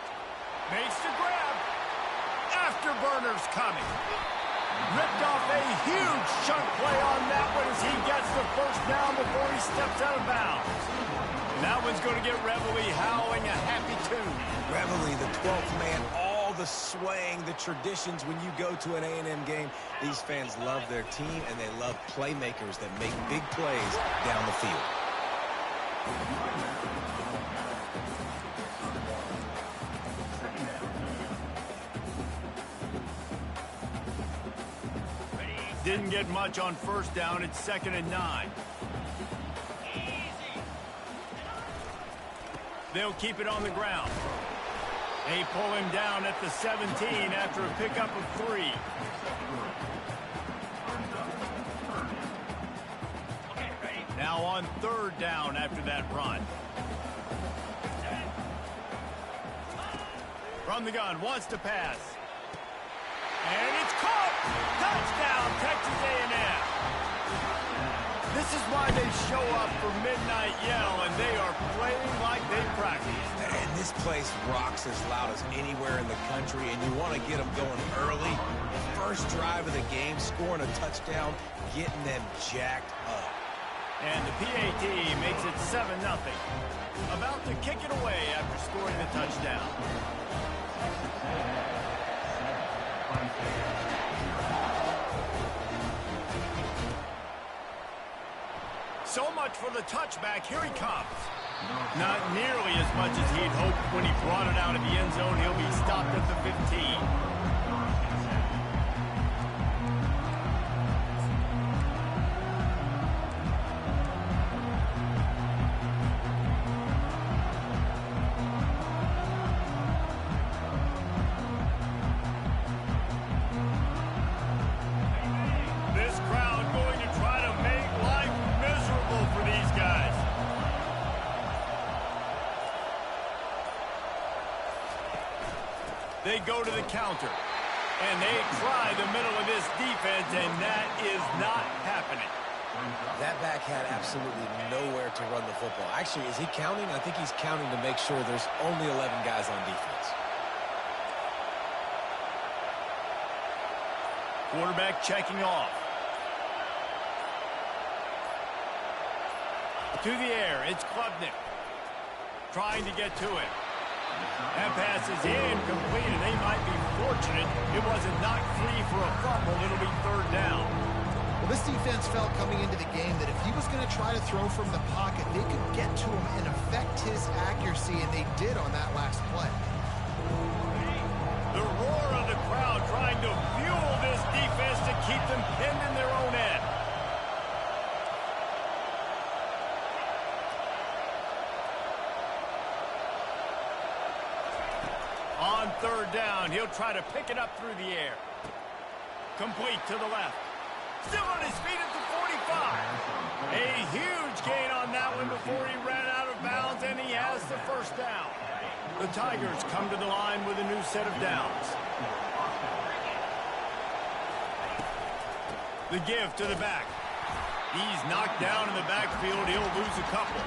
Makes the grab. Afterburner's coming. Ripped off a huge chunk play on that one as he gets the first down before he steps out of bounds. And that one's going to get Reveille howling a happy tune.
Reveille, the 12th man, all the swaying, the traditions when you go to an A&M game. These fans love their team, and they love playmakers that make big plays down the field.
Didn't get much on first down. It's 2nd and 9. They'll keep it on the ground. They pull him down at the 17 after a pickup of 3. Now on 3rd down after that run. From the gun, wants to pass. And it's caught! Touchdown, Texas A&M! This is why they show up for Midnight Yell, and they are playing like they practice.
And this place rocks as loud as anywhere in the country, and you want to get them going early. First drive of the game, scoring a touchdown, getting them jacked up.
And the PAT makes it 7-0. About to kick it away after scoring the touchdown. So much for the touchback. Here he comes. Not nearly as much as he'd hoped when he brought it out of the end zone. He'll be stopped at the 15. They go to the counter, and they try the middle of this defense, and that is not happening.
That back had absolutely nowhere to run the football. Actually, is he counting? I think he's counting to make sure there's only 11 guys on defense.
Quarterback checking off. To the air, it's Klubnik. Trying to get to it. That pass is incomplete, and they might be fortunate it wasn't knocked free for a fumble. It'll be third down.
Well, this defense felt coming into the game that if he was going to try to throw from the pocket, they could get to him and affect his accuracy, and they did on that last play.
The roar of the crowd trying to fuel this defense to keep them pinned in their own end. On third down, he'll try to pick it up through the air. Complete to the left. Still on his feet at the 45. A huge gain on that one before he ran out of bounds, and he has the first down. The Tigers come to the line with a new set of downs. The give to the back. He's knocked down in the backfield. He'll lose a couple.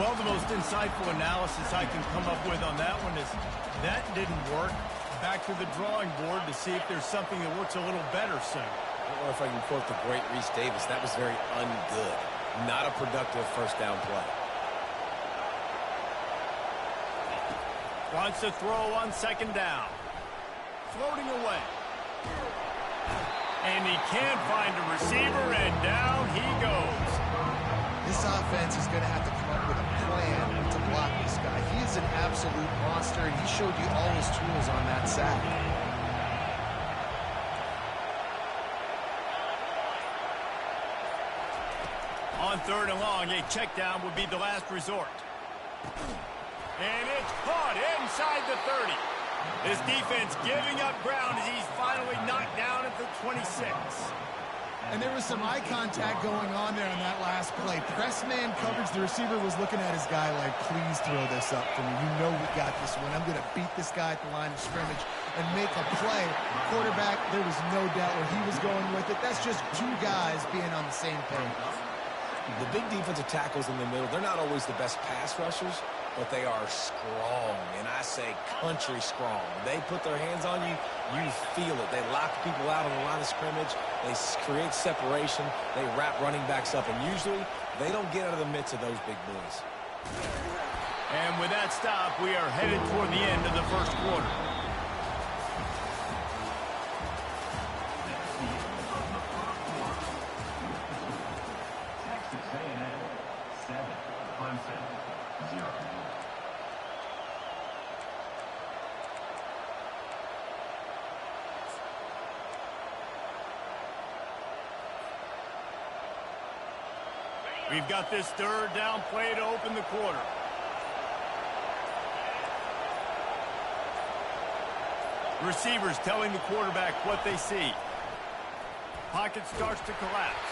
Well, the most insightful analysis I can come up with on that one is that didn't work. Back to the drawing board to see if there's something that works a little better soon.
I don't know if I can quote the great Reese Davis. That was very ungood. Not a productive first down play.
Wants to throw on second down. Floating away. And he can't find a receiver, and down he goes.
This offense is going to have to come up with a plan to block this guy. He is an absolute monster, and he showed you all his tools on that sack.
On third and long, a check down would be the last resort. And it's caught inside the 30. His defense giving up ground as he's finally knocked down at the 26.
And there was some eye contact going on there in that last play. Press man coverage. The receiver was looking at his guy like, please throw this up for me. You know we got this one. I'm going to beat this guy at the line of scrimmage and make a play. Quarterback, there was no doubt where he was going with it. That's just two guys being on the same page.
The big defensive tackles in the middle, they're not always the best pass rushers, but they are strong, and I say country strong. They put their hands on you, you feel it. They lock people out on the line of scrimmage. They create separation. They wrap running backs up, and usually they don't get out of the midst of those big boys.
And with that stop, we are headed toward the end of the first quarter.
Texas A&M 7, Clemson 0.
We've got this third down play to open the quarter. Receivers telling the quarterback what they see. Pocket starts to collapse.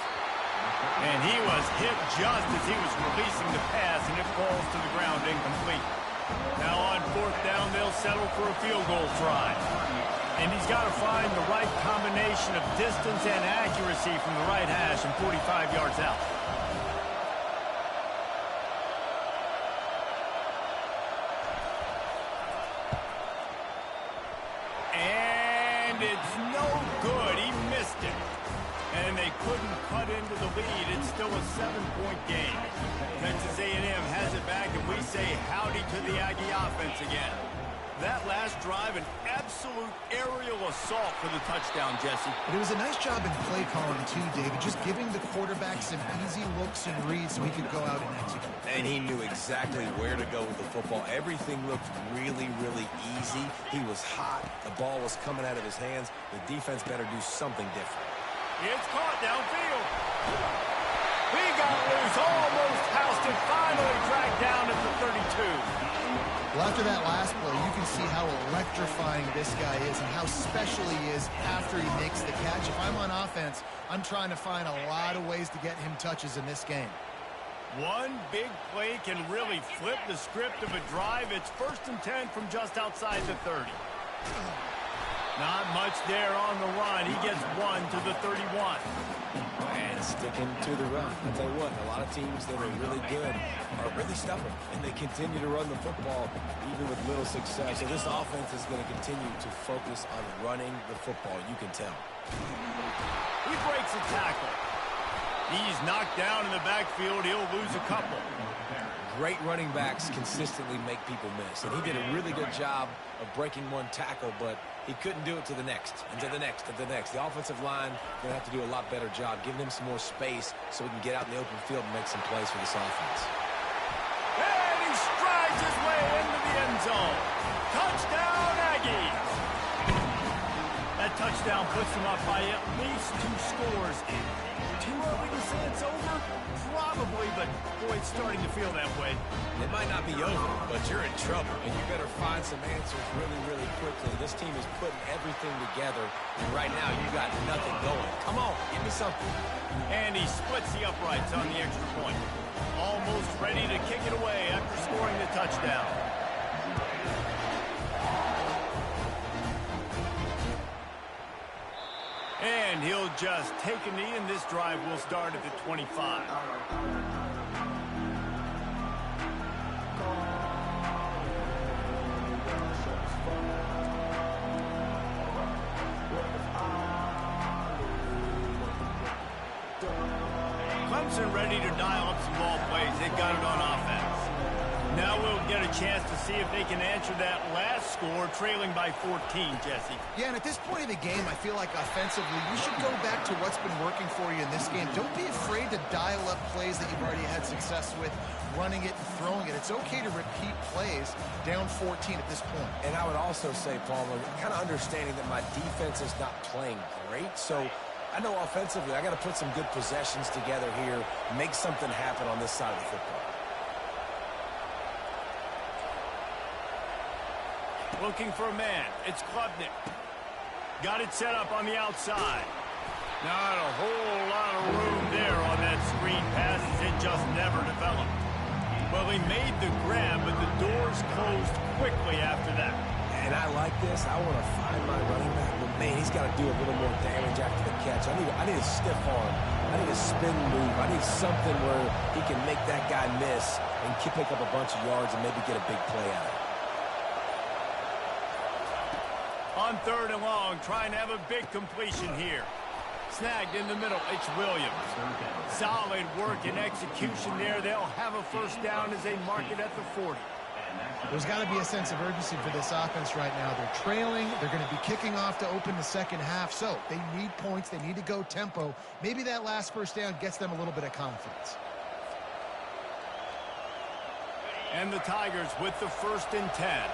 And he was hit just as he was releasing the pass, and it falls to the ground incomplete. Now on fourth down, they'll settle for a field goal try. And he's got to find the right combination of distance and accuracy from the right hash and 45 yards out. And it's no good. He missed it. And they couldn't cut into the lead. It's still a 7-point game. Texas A&M has it back, and we say howdy to the Aggie offense again. That last drive, an absolute aerial assault for the touchdown, Jesse.
But it was a nice job in play calling, too, David, just giving the quarterback some easy looks and reads so he could go out and execute.
And he knew exactly where to go with the football. Everything looked really, really easy. He was hot. The ball was coming out of his hands. The defense better do something different.
It's caught downfield. He got loose, almost housed it, finally dragged down at the 32.
Well, after that last play, you can see how electrifying this guy is and how special he is after he makes the catch. If I'm on offense, I'm trying to find a lot of ways to get him touches in this game.
One big play can really flip the script of a drive. It's 1st and 10 from just outside the 30. Not much there on the run. He gets one to the 31.
And sticking to the run. I'll tell you what, a lot of teams that are really good are really stubborn, and they continue to run the football even with little success. So this offense is going to continue to focus on running the football. You can tell.
He breaks a tackle. He's knocked down in the backfield. He'll lose a couple.
Great running backs consistently make people miss, and he did a really good job of breaking one tackle, but he couldn't do it to the next, and to the next, and to the next. The offensive line going to have to do a lot better job giving him some more space so we can get out in the open field and make some plays for this offense.
And he strides his way into the end zone. Touchdown, Aggies! That touchdown puts them up by at least 2 scores. Too early to say it's over? Probably, but boy, it's starting to feel that way.
It might not be over, but you're in trouble, and you better find some answers really, really quickly. This team is putting everything together, and right now you got nothing going. Come on, give me something.
And he splits the uprights on the extra point. Almost ready to kick it away after scoring the touchdown. And he'll just take a knee, and this drive will start at the 25. Clemson ready to dial up some ball plays. They've got it on offense. Now we'll get a chance to see if they can answer that last score, trailing by 14, Jesse.
Yeah, and at this point of the game, I feel like offensively, you should go back to what's been working for you in this game. Don't be afraid to dial up plays that you've already had success with, running it and throwing it. It's okay to repeat plays down 14 at this point.
And I would also say, Palmer, kind of understanding that my defense is not playing great, so I know offensively I got to put some good possessions together here, make something happen on this side of the football.
Looking for a man. It's Klubnik. Got it set up on the outside. Not a whole lot of room there on that screen pass as it just never developed. Well, he made the grab, but the doors closed quickly after that.
And I like this. I want to find my running back, but man, he's got to do a little more damage after the catch. I need a stiff arm. I need a spin move. I need something where he can make that guy miss and pick up a bunch of yards and maybe get a big play out of it.
On 3rd and long, trying to have a big completion here. Snagged in the middle, it's Williams. Solid work and execution there. They'll have a first down as they mark it at the 40.
There's got to be a sense of urgency for this offense right now. They're trailing. They're going to be kicking off to open the second half. So they need points. They need to go tempo. Maybe that last first down gets them a little bit of confidence.
And the Tigers with the 1st and 10.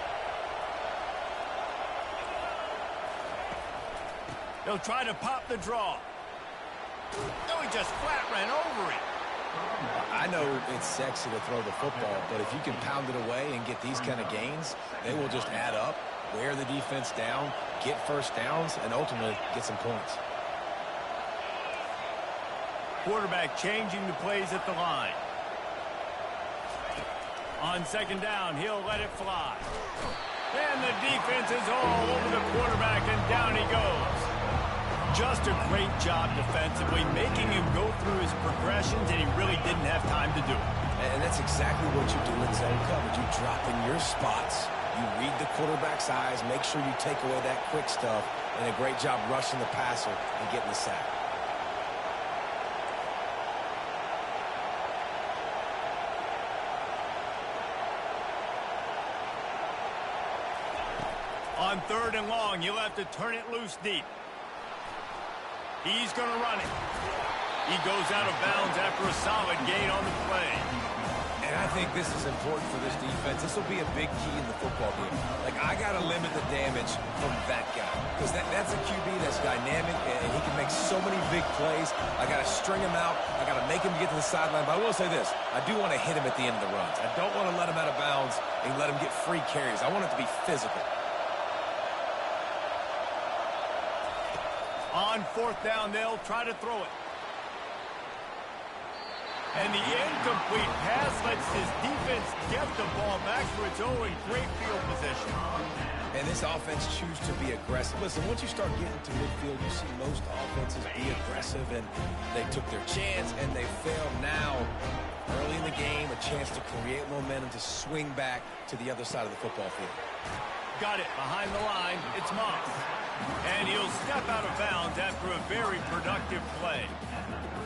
They'll try to pop the draw. No, he just flat ran over it.
I know it's sexy to throw the football, but if you can pound it away and get these kind of gains, they will just add up, wear the defense down, get first downs, and ultimately get some points.
Quarterback changing the plays at the line. On 2nd down, he'll let it fly. And the defense is all over the quarterback, and down he goes. Just a great job defensively, making him go through his progressions, and he really didn't have time to do it.
And that's exactly what you do in zone coverage. You drop in your spots, you read the quarterback's eyes, make sure you take away that quick stuff, and a great job rushing the passer and getting the sack.
On 3rd and long, you'll have to turn it loose deep. He's going to run it. He goes out of bounds after a solid gain on the play.
And I think this is important for this defense. This will be a big key in the football game. Like, I got to limit the damage from that guy. Because that's a QB that's dynamic, and he can make so many big plays. I got to string him out. I got to make him get to the sideline. But I will say this. I do want to hit him at the end of the runs. I don't want to let him out of bounds and let him get free carries. I want it to be physical.
On 4th down, they'll try to throw it. And the incomplete pass lets his defense get the ball back for its own in great field position.
And this offense choose to be aggressive. Listen, once you start getting to midfield, you see most offenses be aggressive, and they took their chance, and they failed. Now, early in the game, a chance to create momentum to swing back to the other side of the football field.
Got it behind the line. It's Moss. And he'll step out of bounds after a very productive play.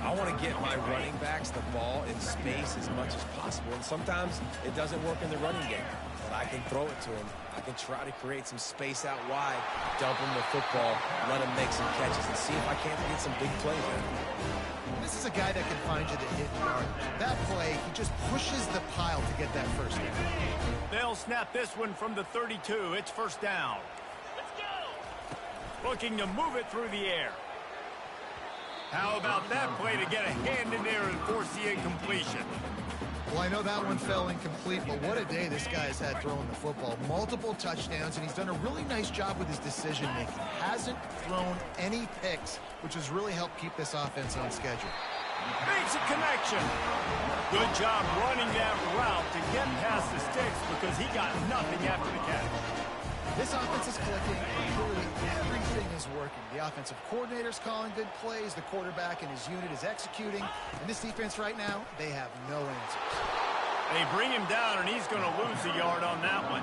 I want to get my running backs the ball in space as much as possible. And sometimes it doesn't work in the running game. But I can throw it to him. I can try to create some space out wide, dump him the football, let him make some catches, and see if I can't get some big plays out of him.
This is a guy that can find you the hidden yard. That play, he just pushes the pile to get that first down.
They'll snap this one from the 32. It's first down. Let's go. Looking to move it through the air. How about that play to get a hand in there and force the incompletion?
Well, I know that one fell incomplete, but what a day this guy's had throwing the football. Multiple touchdowns, and he's done a really nice job with his decision-making. Hasn't thrown any picks, which has really helped keep this offense on schedule.
Makes a connection. Good job running that route to get past the sticks because he got nothing after the catch.
This offense is clicking, and clearly everything is working. The offensive coordinator's calling good plays, the quarterback and his unit is executing, and this defense right now, they have no answers.
They bring him down, and he's going to lose a yard on that one.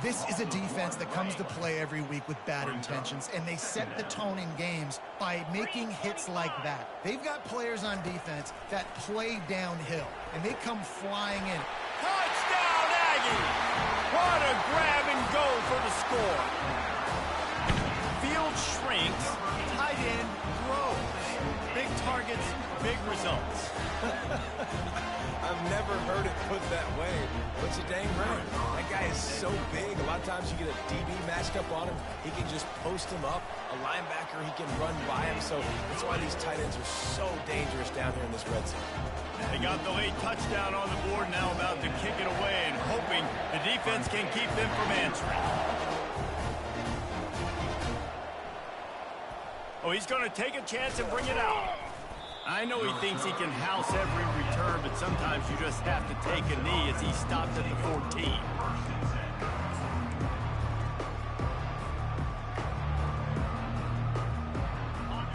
This is a defense that comes to play every week with bad intentions, and they set the tone in games by making hits like that. They've got players on defense that play downhill, and they come flying in.
Touchdown, Aggie! What a grab and go for the score. Field shrinks, tight end grows. Big targets, big results.
I've never heard it put that way, but you're dang right. That guy is so big. A lot of times you get a DB matched up on him. He can just post him up. A linebacker, he can run by him. So that's why these tight ends are so dangerous down here in this red zone.
They got the late touchdown on the board, now about to kick it away and hoping the defense can keep them from answering. Oh, he's going to take a chance and bring it out. I know he thinks he can house every return, but sometimes you just have to take a knee as he stopped at the 14.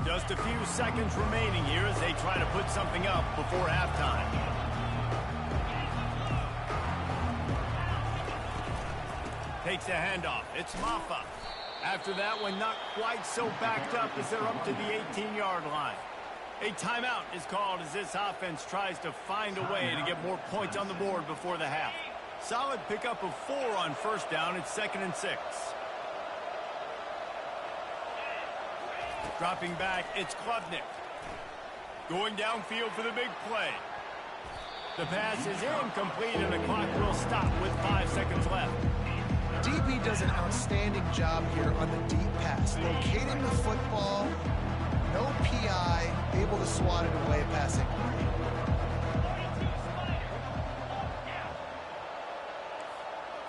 Just a few seconds remaining here as they try to put something up before halftime. Takes a handoff. It's Maffa. After that one, not quite so backed up as they're up to the 18-yard line. A timeout is called as this offense tries to find a way to get more points on the board before the half. Solid pickup of 4 on first down. It's 2nd and 6. Dropping back, it's Klubnik. Going downfield for the big play. The pass is incomplete, and the clock will stop with 5 seconds left.
DB does an outstanding job here on the deep pass. Locating the football, no PI, able to swat it away passing.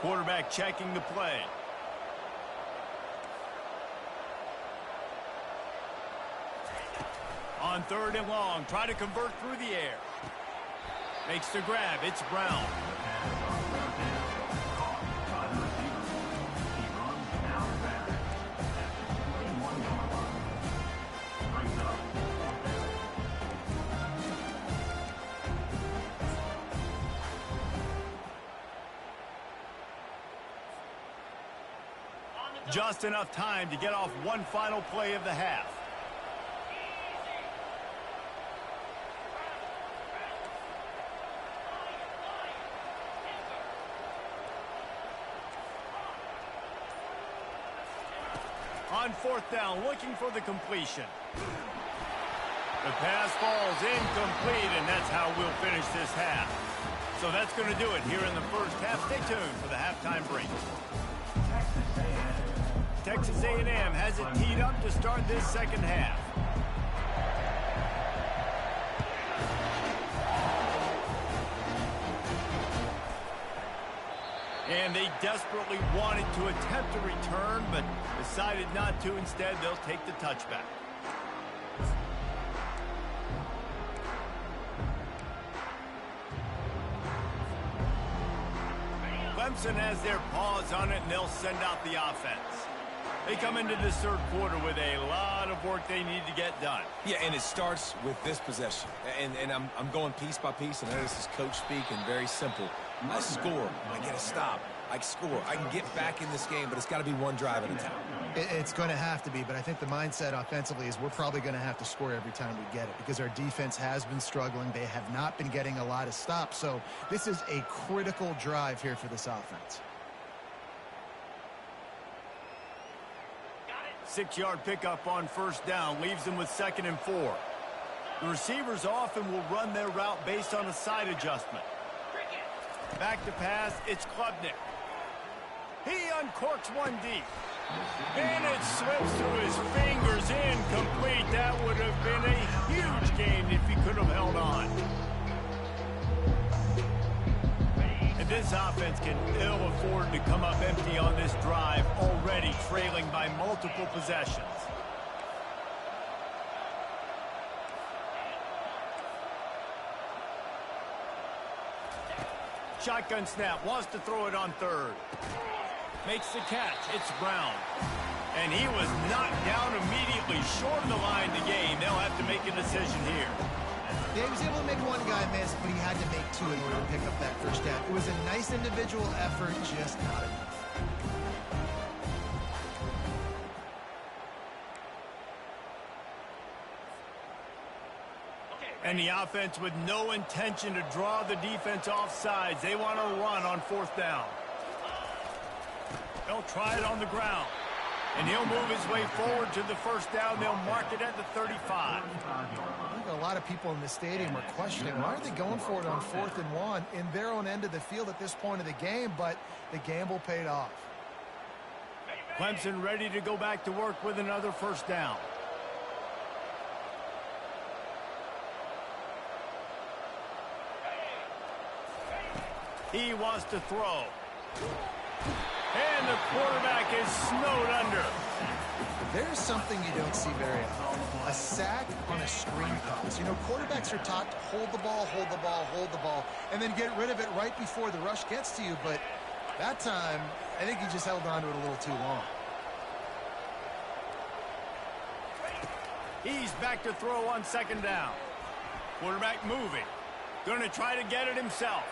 Quarterback checking the play. On 3rd and long, try to convert through the air. Makes the grab, it's Brown. Just enough time to get off one final play of the half. On 4th down, looking for the completion. The pass falls incomplete, and that's how we'll finish this half. So that's going to do it here in the first half. Stay tuned for the halftime break. Texas A&M has it teed up to start this second half. And they desperately wanted to attempt a return, but decided not to. Instead, they'll take the touchback. Clemson has their paws on it, and they'll send out the offense. They come into this 3rd quarter with a lot of work they need to get done.
Yeah, and it starts with this possession. And I'm going piece by piece, and I know this is coach speak and very simple. I score, I get a stop. I can score. I can get back in this game, but it's got to be one drive at a time.
It's going to have to be, but I think the mindset offensively is we're probably going to have to score every time we get it because our defense has been struggling. They have not been getting a lot of stops, so this is a critical drive here for this offense.
6-yard pickup on first down leaves them with 2nd and 4. The receivers often will run their route based on a side adjustment. Back to pass, it's Klubnik. He uncorks one deep. And it slips through his fingers, incomplete. That would have been a huge gain if he could have held on. And this offense can ill afford to come up empty on this drive, already trailing by multiple possessions. Shotgun snap, wants to throw it on 3rd. Makes the catch, it's Brown. And he was knocked down immediately short of the line to gain. They'll have to make a decision here.
Yeah, he was able to make one guy miss, but he had to make 2 in order to pick up that first down. It was a nice individual effort, just not enough.
And the offense with no intention to draw the defense off sides. They want to run on 4th down. They'll try it on the ground. And he'll move his way forward to the first down. They'll mark it at the 35.
I think a lot of people in the stadium are questioning, why are they going for it on 4th and 1 in their own end of the field at this point of the game, but the gamble paid off.
Clemson ready to go back to work with another first down. He wants to throw. And the quarterback is snowed under.
There's something you don't see very often. A sack on a screen pass. You know, quarterbacks are taught to hold the ball, hold the ball, hold the ball, and then get rid of it right before the rush gets to you. But that time, I think he just held on to it a little too long.
He's back to throw on 2nd down. Quarterback moving. Going to try to get it himself.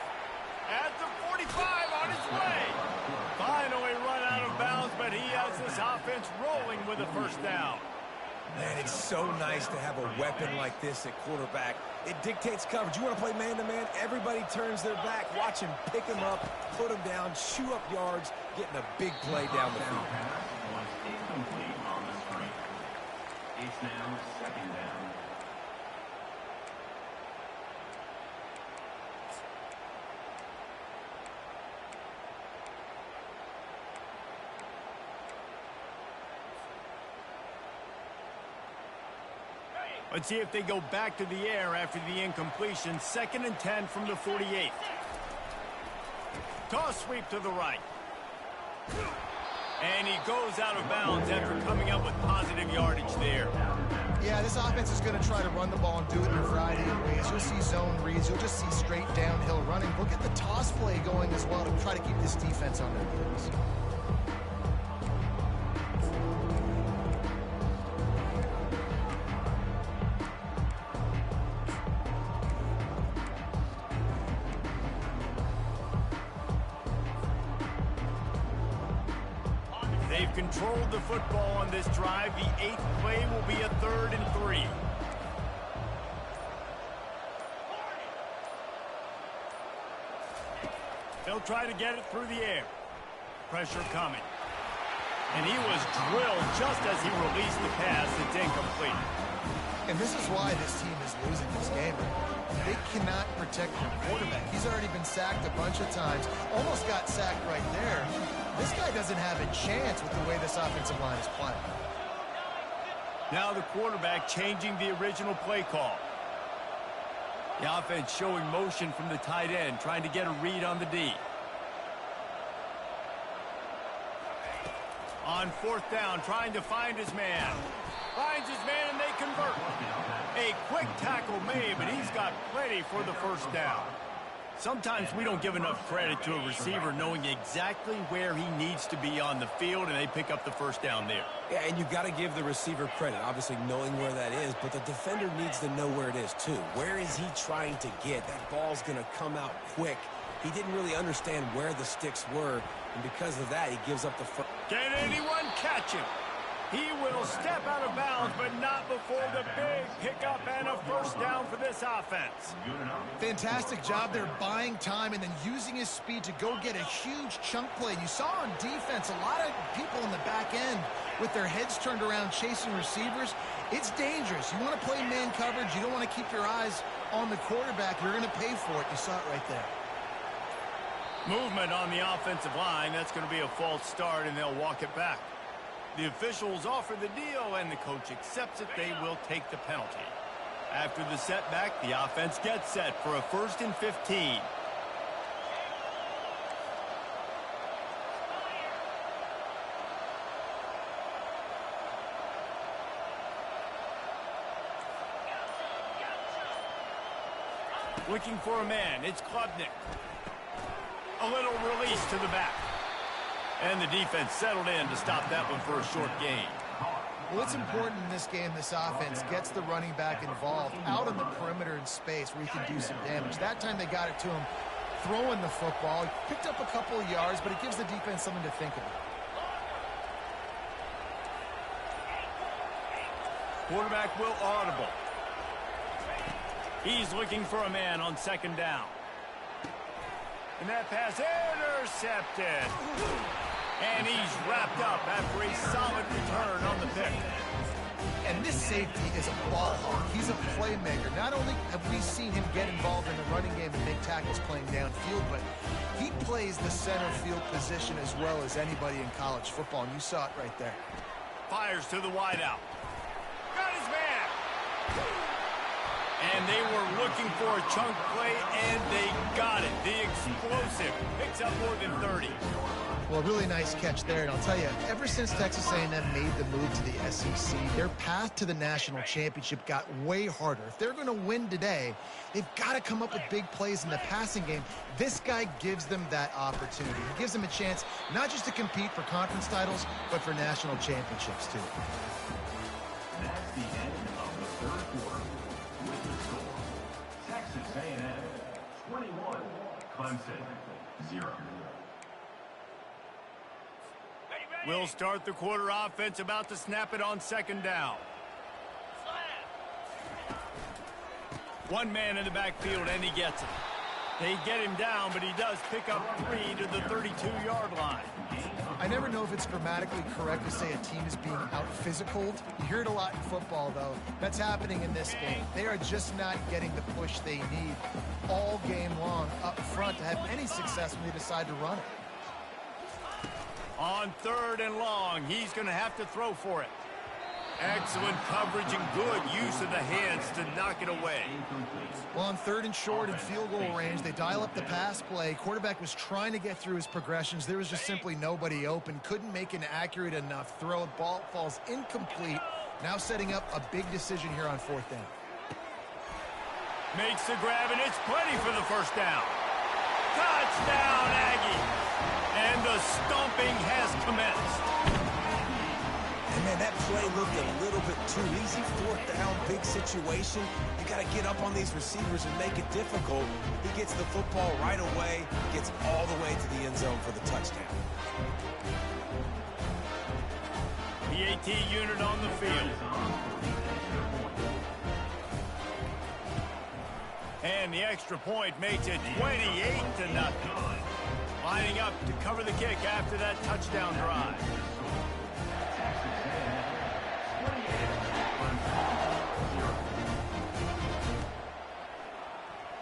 At the 45 on his way. Finally run out of bounds, but he has this offense rolling with a first down.
Man, it's so nice to have a weapon like this at quarterback. It dictates coverage. You want to play man-to-man? Everybody turns their back. Watch him pick him up, put him down, chew up yards, getting a big play down the field.
Was incomplete on the screen. It's now 2nd down.
Let's see if they go back to the air after the incompletion. 2nd and 10 from the 48. Toss sweep to the right. And he goes out of bounds after coming up with positive yardage there.
Yeah, this offense is going to try to run the ball and do it in a variety of ways. You'll see zone reads. You'll just see straight downhill running. Look at the toss play going as well to try to keep this defense on their heels.
They've controlled the football on this drive. The 8th play will be a 3rd and 3. They'll try to get it through the air. Pressure coming. And he was drilled just as he released the pass. It's incomplete.
And this is why this team is losing this game. They cannot protect their quarterback. He's already been sacked a bunch of times. Almost got sacked right there. This guy doesn't have a chance with the way this offensive line is playing.
Now the quarterback changing the original play call. The offense showing motion from the tight end, trying to get a read on the D. On 4th down, trying to find his man. Finds his man and they convert. A quick tackle made, but he's got plenty for the first down. Sometimes we don't give enough credit to a receiver knowing exactly where he needs to be on the field, and they pick up the first down there.
Yeah, and you've got to give the receiver credit, obviously knowing where that is, but the defender needs to know where it is too. Where is he trying to get? That ball's going to come out quick. He didn't really understand where the sticks were, and because of that, he gives up the first.
Can anyone catch him? He will step out of bounds, but not before the big pickup and a first down for this offense.
Fantastic job there buying time and then using his speed to go get a huge chunk play. You saw on defense a lot of people in the back end with their heads turned around chasing receivers. It's dangerous. You want to play man coverage. You don't want to keep your eyes on the quarterback. You're going to pay for it. You saw it right there.
Movement on the offensive line. That's going to be a false start, and they'll walk it back. The officials offer the deal, and the coach accepts it. They will take the penalty. After the setback, the offense gets set for a 1st and 15. Looking for a man. It's Klubnik. A little release to the back. And the defense settled in to stop that one for a short gain.
Well, it's important in this game this offense gets the running back involved out on the perimeter in space where he can do some damage. That time they got it to him throwing the football. He picked up a couple of yards, but it gives the defense something to think about.
Quarterback will audible. He's looking for a man on 2nd down. And that pass intercepted. And he's wrapped up after a solid return on the pick.
And this safety is a ball hawk. He's a playmaker. Not only have we seen him get involved in the running game and make tackles playing downfield, but he plays the center field position as well as anybody in college football, and you saw it right there.
Fires to the wideout. Got his man. And they were looking for a chunk play, and they got it. The explosive picks up more than 30.
Well, a really nice catch there, and I'll tell you, ever since Texas A&M made the move to the SEC, their path to the national championship got way harder. If they're going to win today, they've got to come up with big plays in the passing game. This guy gives them that opportunity. He gives them a chance not just to compete for conference titles, but for national championships, too.
That's the end of the 3rd quarter. With the score, Texas A&M 21, Clemson 0.
We'll start the quarter offense, about to snap it on 2nd down. One man in the backfield, and he gets it. They get him down, but he does pick up 3 to the 32-yard line.
I never know if it's grammatically correct to say a team is being out-physicaled. You hear it a lot in football, though. That's happening in this game. They are just not getting the push they need all game long up front to have any success when they decide to run it.
On 3rd and long, he's going to have to throw for it. Excellent coverage and good use of the hands to knock it away.
Well, on 3rd and short and field goal range, they dial up the pass play. Quarterback was trying to get through his progressions. There was just simply nobody open. Couldn't make an accurate enough throw. Ball falls incomplete. Now setting up a big decision here on 4th down.
Makes the grab, and it's plenty for the first down. Touchdown, Aggie. And the stomping has commenced.
And man, that play looked a little bit too easy. 4th down, big situation. You got to get up on these receivers and make it difficult. He gets the football right away, gets all the way to the end zone for the touchdown.
The AT unit on the field. And the extra point makes it 28-0. Lining up to cover the kick after that touchdown drive.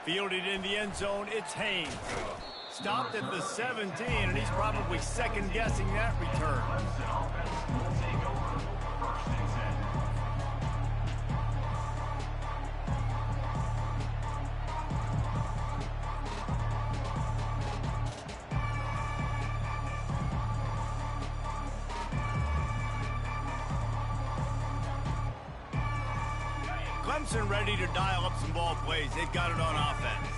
Fielded in the end zone, it's Haynes. Stopped at the 17, and he's probably second-guessing that return. Clemson ready to dial up some ball plays. They've got it on offense.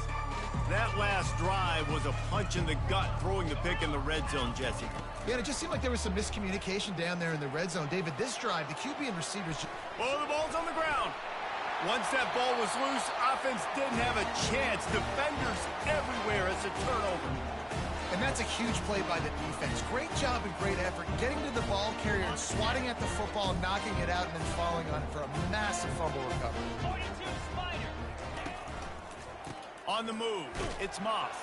That last drive was a punch in the gut, throwing the pick in the red zone, Jesse.
Yeah, it just seemed like there was some miscommunication down there in the red zone. David, this drive, the QB and receivers...
Oh, the ball's on the ground. Once that ball was loose, offense didn't have a chance. Defenders everywhere. It's a turnover.
And that's a huge play by the defense. Great job and great effort getting to the ball carrier and swatting at the football, knocking it out, and then falling on it for a massive fumble recovery.
42 Spider. On the move, it's Moss.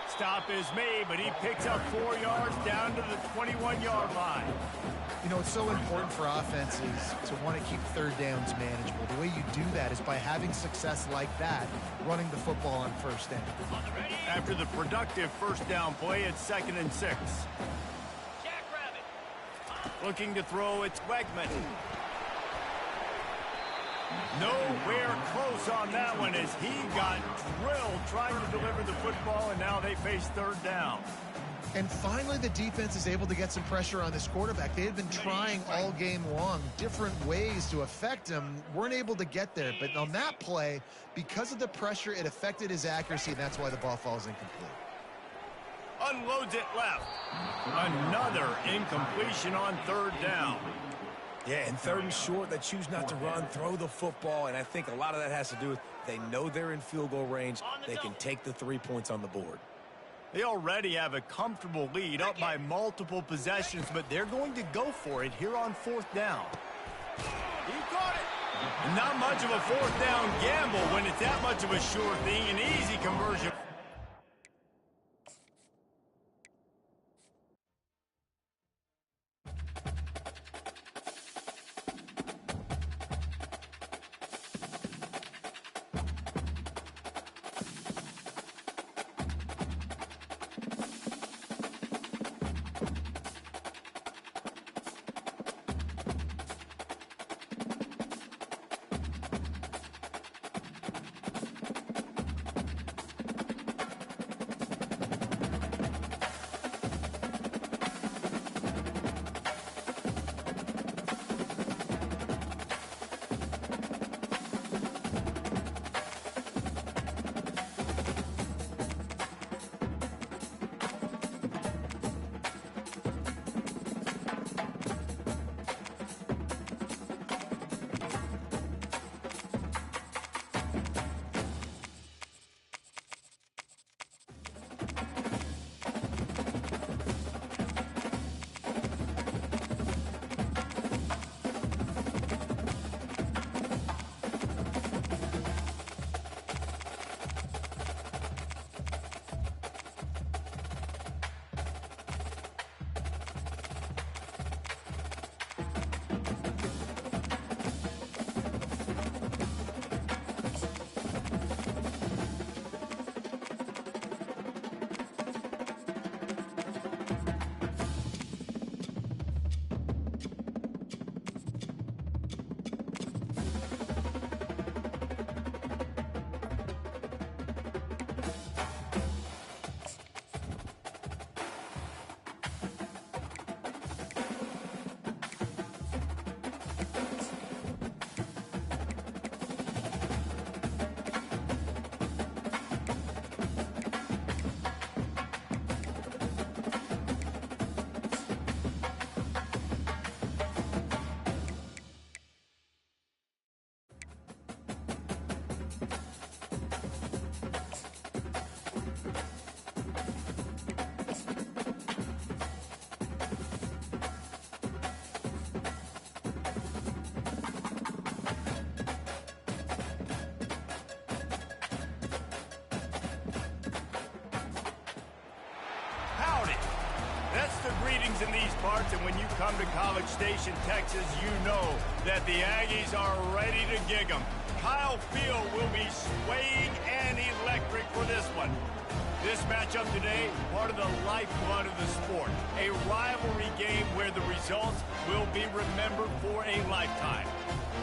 Stop is made, but he picks up 4 yards down to the 21-yard line.
You know, it's so important for offenses to want to keep third downs manageable. The way you do that is by having success like that, running the football on first down.
After the productive first down play, it's 2nd and 6. Looking to throw, it's Wegman. Nowhere close on that one as he got drilled trying to deliver the football, and now they face third down.
And finally, the defense is able to get some pressure on this quarterback. They had been trying all game long different ways to affect him, weren't able to get there. But on that play, because of the pressure, it affected his accuracy, and that's why the ball falls incomplete.
Unloads it left. Another incompletion on third down.
Yeah, and 3rd and short, they choose not to run, throw the football, and I think a lot of that has to do with they know they're in field goal range. They can take the 3 points on the board.
They already have a comfortable lead up by multiple possessions, but they're going to go for it here on 4th down. He caught it. Not much of a 4th down gamble when it's that much of a sure thing, an easy conversion. That's the greetings in these parts, and when you come to College Station, Texas, you know that the Aggies are ready to gig 'em. Kyle Field will be swaying and electric for this one. This matchup today, part of the lifeblood of the sport. A rivalry game where the results will be remembered for a lifetime.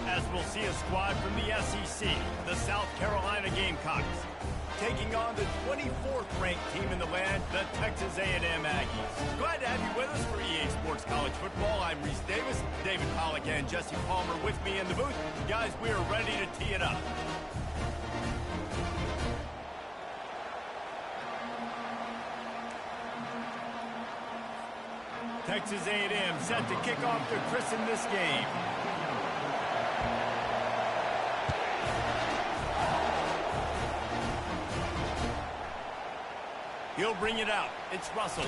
As we'll see a squad from the SEC, the South Carolina Gamecocks, taking on the 24th ranked team in the land, the Texas A&M Aggies. Glad to have you with us for EA Sports College Football. I'm Reese Davis, David Pollack and Jesse Palmer with me in the booth. Guys, we are ready to tee it up. Texas A&M set to kick off to christen this game. He'll bring it out. It's Russell.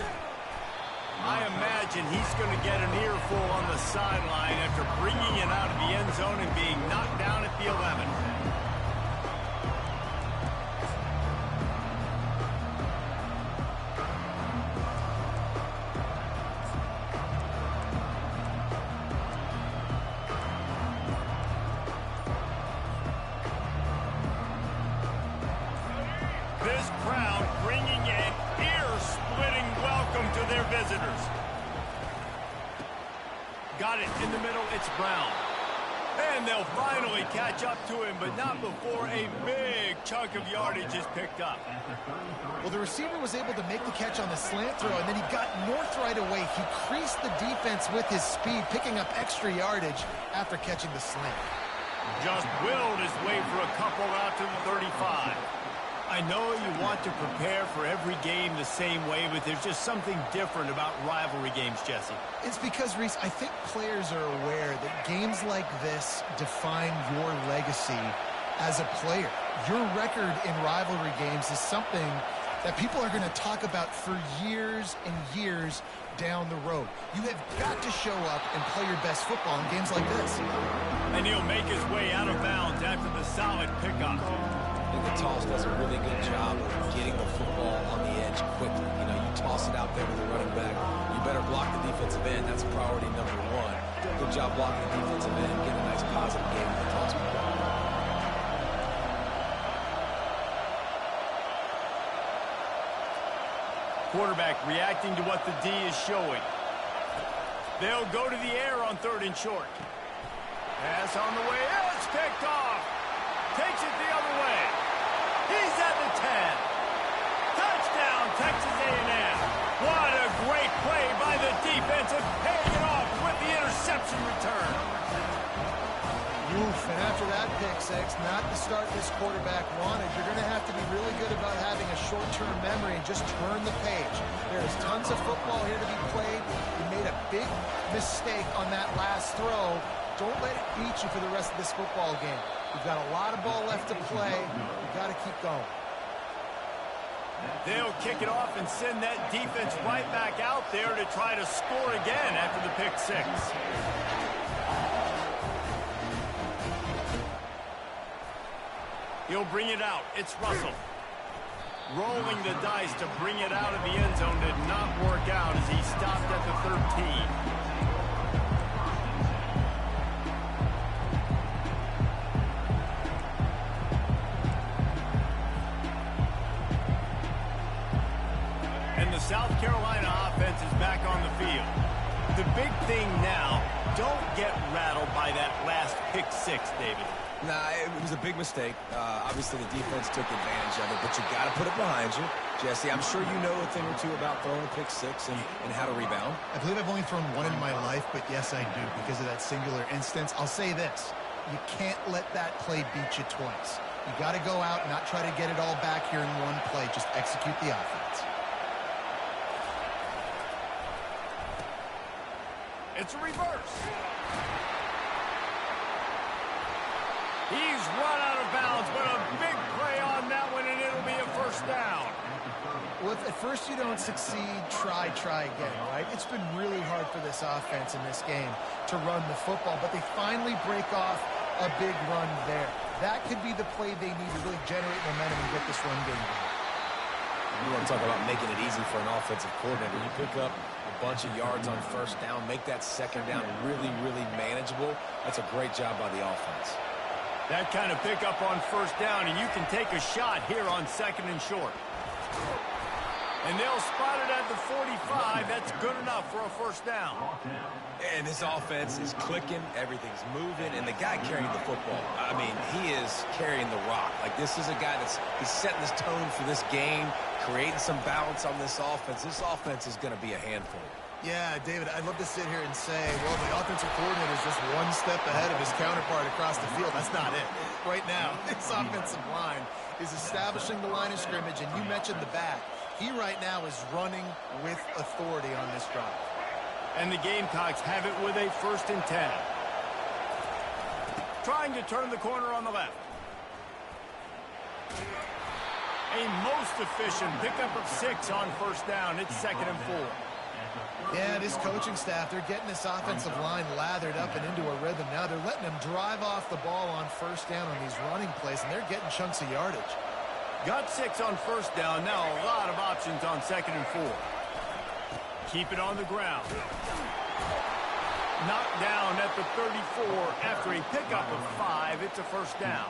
I imagine he's going to get an earful on the sideline after bringing it out of the end zone and being knocked down at the 11. This crowd bringing an ear-splitting welcome to their visitors. Got it in the middle, it's Brown. And they'll finally catch up to him, but not before a big chunk of yardage is picked up.
Well, the receiver was able to make the catch on the slant throw, and then he got north right away. He creased the defense with his speed, picking up extra yardage after catching the slant.
Just willed his way for a couple out to the 35. I know you want to prepare for every game the same way, but there's just something different about rivalry games, Jesse.
It's because, Reese, I think players are aware that games like this define your legacy as a player. Your record in rivalry games is something that people are going to talk about for years and years down the road. You have got to show up and play your best football in games like this.
And he'll make his way out of bounds after the solid pickup.
I think the toss does a really good job of getting the football on the edge quickly. You know, you toss it out there with the running back. You better block the defensive end. That's priority number one. Good job blocking the defensive end. Get a nice positive game with the toss.
Quarterback reacting to what the D is showing. They'll go to the air on 3rd and short. Pass on the way. It's picked off. Takes it the other way. He's at the 10. Touchdown, Texas A&M. What a great play by the defensive, paying it off with the interception return.
Oof, and after that pick six, not the start this quarterback wanted. You're going to have to be really good about having a short-term memory and just turn the page. There's tons of football here to be played. You made a big mistake on that last throw. Don't let it beat you for the rest of this football game. You've got a lot of ball left to play. You've got to keep going.
They'll kick it off and send that defense right back out there to try to score again after the pick six. He'll bring it out. It's Russell. Rolling the dice to bring it out of the end zone did not work out as he stopped at the 13. South Carolina offense is back on the field. The big thing now, don't get rattled by that last pick six, David.
Nah, it was a big mistake. Obviously, the defense took advantage of it, but you got to put it behind you. Jesse, I'm sure you know a thing or two about throwing a pick six and how to rebound.
I believe I've only thrown one in my life, but yes, I do, because of that singular instance. I'll say this. You can't let that play beat you twice. You got to go out and not try to get it all back here in one play. Just execute the offense.
It's a reverse. He's run out of bounds, but a big play on that one, and it'll be a first down.
Well, if at first you don't succeed, try again, right? It's been really hard for this offense in this game to run the football, but they finally break off a big run there. That could be the play they need to really generate momentum and get this run game going.
You want to talk about making it easy for an offensive coordinator. You pick up a bunch of yards on first down, make that second down really, really manageable. That's a great job by the offense.
That kind of pickup on first down, and you can take a shot here on 2nd and short. And they'll spot it at the 45. That's good enough for a first down.
And this offense is clicking, everything's moving, and the guy carrying the football, I mean, he is carrying the rock. Like, this is a guy he's setting this tone for this game, creating some balance on this offense. This offense is going to be a handful.
Yeah, David, I'd love to sit here and say, well, the offensive coordinator is just one step ahead of his counterpart across the field. That's not it. Right now, this offensive line is establishing the line of scrimmage, and you mentioned the back. He right now is running with authority on this drive.
And the Gamecocks have it with a 1st and 10. Trying to turn the corner on the left. A most efficient pickup of 6 on first down. It's 2nd and 4.
Yeah, this coaching staff, they're getting this offensive line lathered up and into a rhythm. Now they're letting them drive off the ball on first down on these running plays, and they're getting chunks of yardage.
Got 6 on first down. Now a lot of options on 2nd and 4. Keep it on the ground. Knocked down at the 34 after a pickup of 5. It's a first down.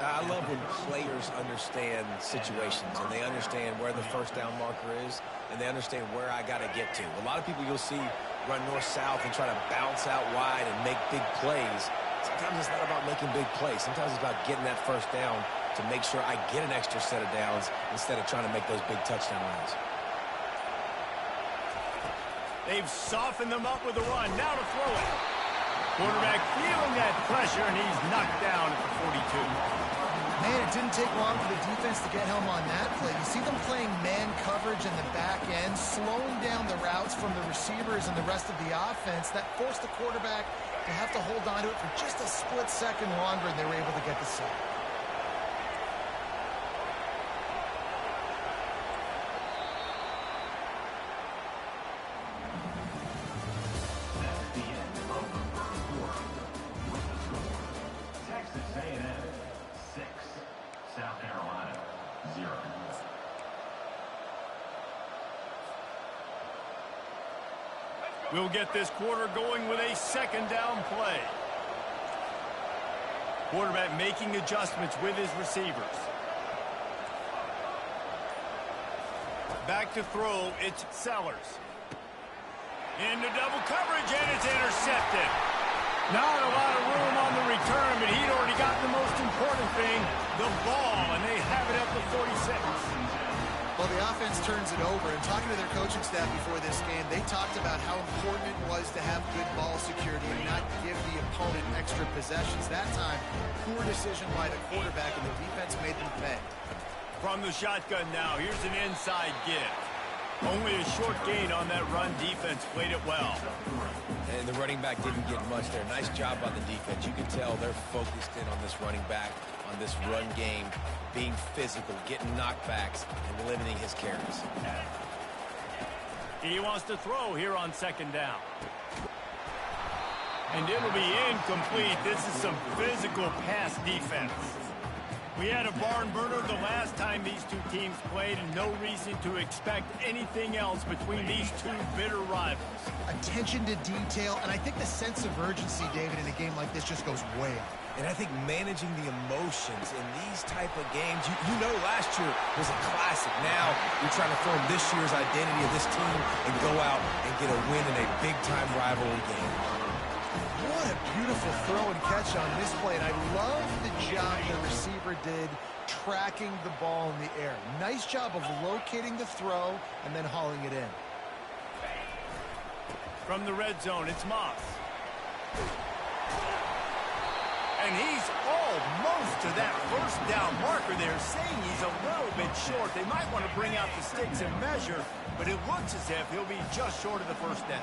I love when players understand situations and they understand where the first down marker is and they understand where I got to get to. A lot of people you'll see run north-south and try to bounce out wide and make big plays. Sometimes it's not about making big plays. Sometimes it's about getting that first down to make sure I get an extra set of downs instead of trying to make those big touchdown runs.
They've softened them up with a run. Now to throw it. Quarterback feeling that pressure, and he's knocked down at the 42.
Man, it didn't take long for the defense to get home on that play. You see them playing man coverage in the back end, slowing down the routes from the receivers and the rest of the offense. That forced the quarterback to have to hold on to it for just a split second longer, and they were able to get the sack.
We'll get this quarter going with a 2nd down play. Quarterback making adjustments with his receivers. Back to throw, it's Sellers. Into double coverage, and it's intercepted. Not a lot of room on the return, but he'd already got the most important thing, the ball, and they have it at the 46.
Well, the offense turns it over, and talking to their coaching staff before this game, they talked about how important it was to have good ball security and not give the opponent extra possessions. That time, poor decision by the quarterback, and the defense made them pay.
From the shotgun now, here's an inside give. Only a short gain on that run. Defense played it well.
And the running back didn't get much there. Nice job by the defense. You can tell they're focused in on this running back, on this run game, being physical, getting knockbacks, and limiting his carries.
He wants to throw here on 2nd down. And it'll be incomplete. This is some physical pass defense. We had a barn burner the last time these two teams played, and no reason to expect anything else between these two bitter rivals.
Attention to detail, and I think the sense of urgency, David, in a game like this just goes way up.
And I think managing the emotions in these type of games, you know last year was a classic. Now you're trying to form this year's identity of this team and go out and get a win in a big-time rivalry game.
What a beautiful throw and catch on this play, and I love the job the receiver did tracking the ball in the air. Nice job of locating the throw and then hauling it in.
From the red zone, it's Moss. And he's almost to that first down marker there, saying he's a little bit short. They might want to bring out the sticks and measure, but it looks as if he'll be just short of the first down.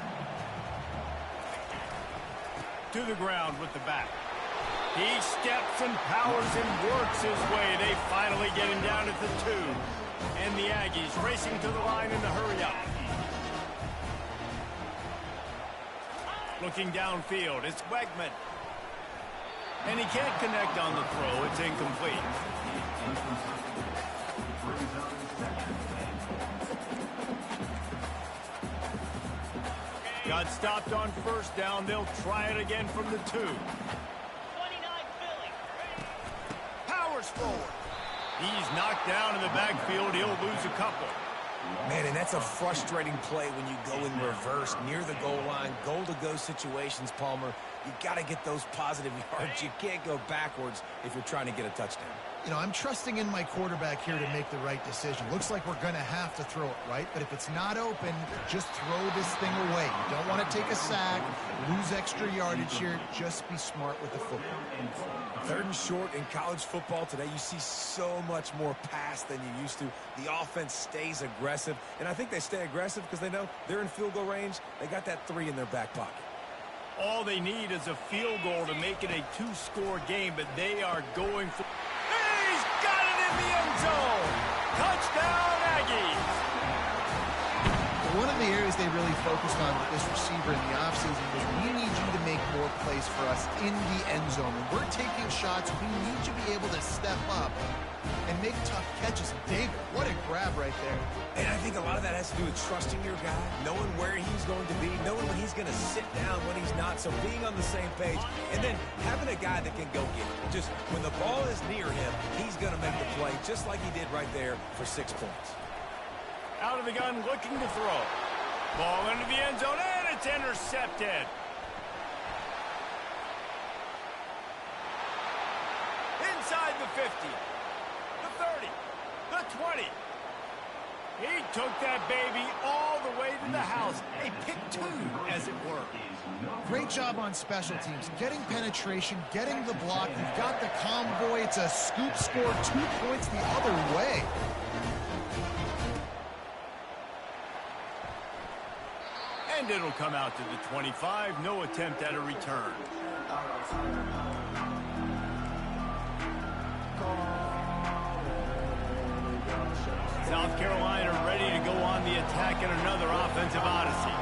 To the ground with the back. He steps and powers and works his way. They finally get him down at the 2. And the Aggies racing to the line in the hurry up. Looking downfield, it's Wegman. And he can't connect on the throw. It's incomplete. Got stopped on first down. They'll try it again from the 2. 29 Philly. Powers forward. He's knocked down in the backfield. He'll lose a couple.
Man, and that's a frustrating play when you go in reverse near the goal line, goal-to-go situations, Palmer. You got to get those positive yards. You can't go backwards if you're trying to get a touchdown.
You know, I'm trusting in my quarterback here to make the right decision. Looks like we're going to have to throw it, right? But if it's not open, just throw this thing away. You don't want to take a sack, lose extra yardage here. Just be smart with the football.
3rd and short in college football today, you see so much more pass than you used to. The offense stays aggressive, and I think they stay aggressive because they know they're in field goal range. They got that 3 in their back pocket.
All they need is a field goal to make it a 2-score game, but they are going for... He's got it in the end zone! Touchdown, Aggies!
One of the areas they really focused on with this receiver in the offseason was we need you to make more plays for us in the end zone. When we're taking shots, we need you to be able to step up and make tough catches. And David, what a grab right there.
And I think a lot of that has to do with trusting your guy, knowing where he's going to be, knowing when he's going to sit down, when he's not, so being on the same page, and then having a guy that can go get it. Just when the ball is near him, he's going to make the play, just like he did right there for 6 points.
Out of the gun, looking to throw. Ball into the end zone, and it's intercepted. Inside the 50, the 30, the 20. He took that baby all the way to the house. A pick 2, as it were.
Great job on special teams. Getting penetration, getting the block. You've got the convoy. It's a scoop score, 2 points the other way.
And it'll come out to the 25. No attempt at a return. South Carolina ready to go on the attack in another offensive odyssey.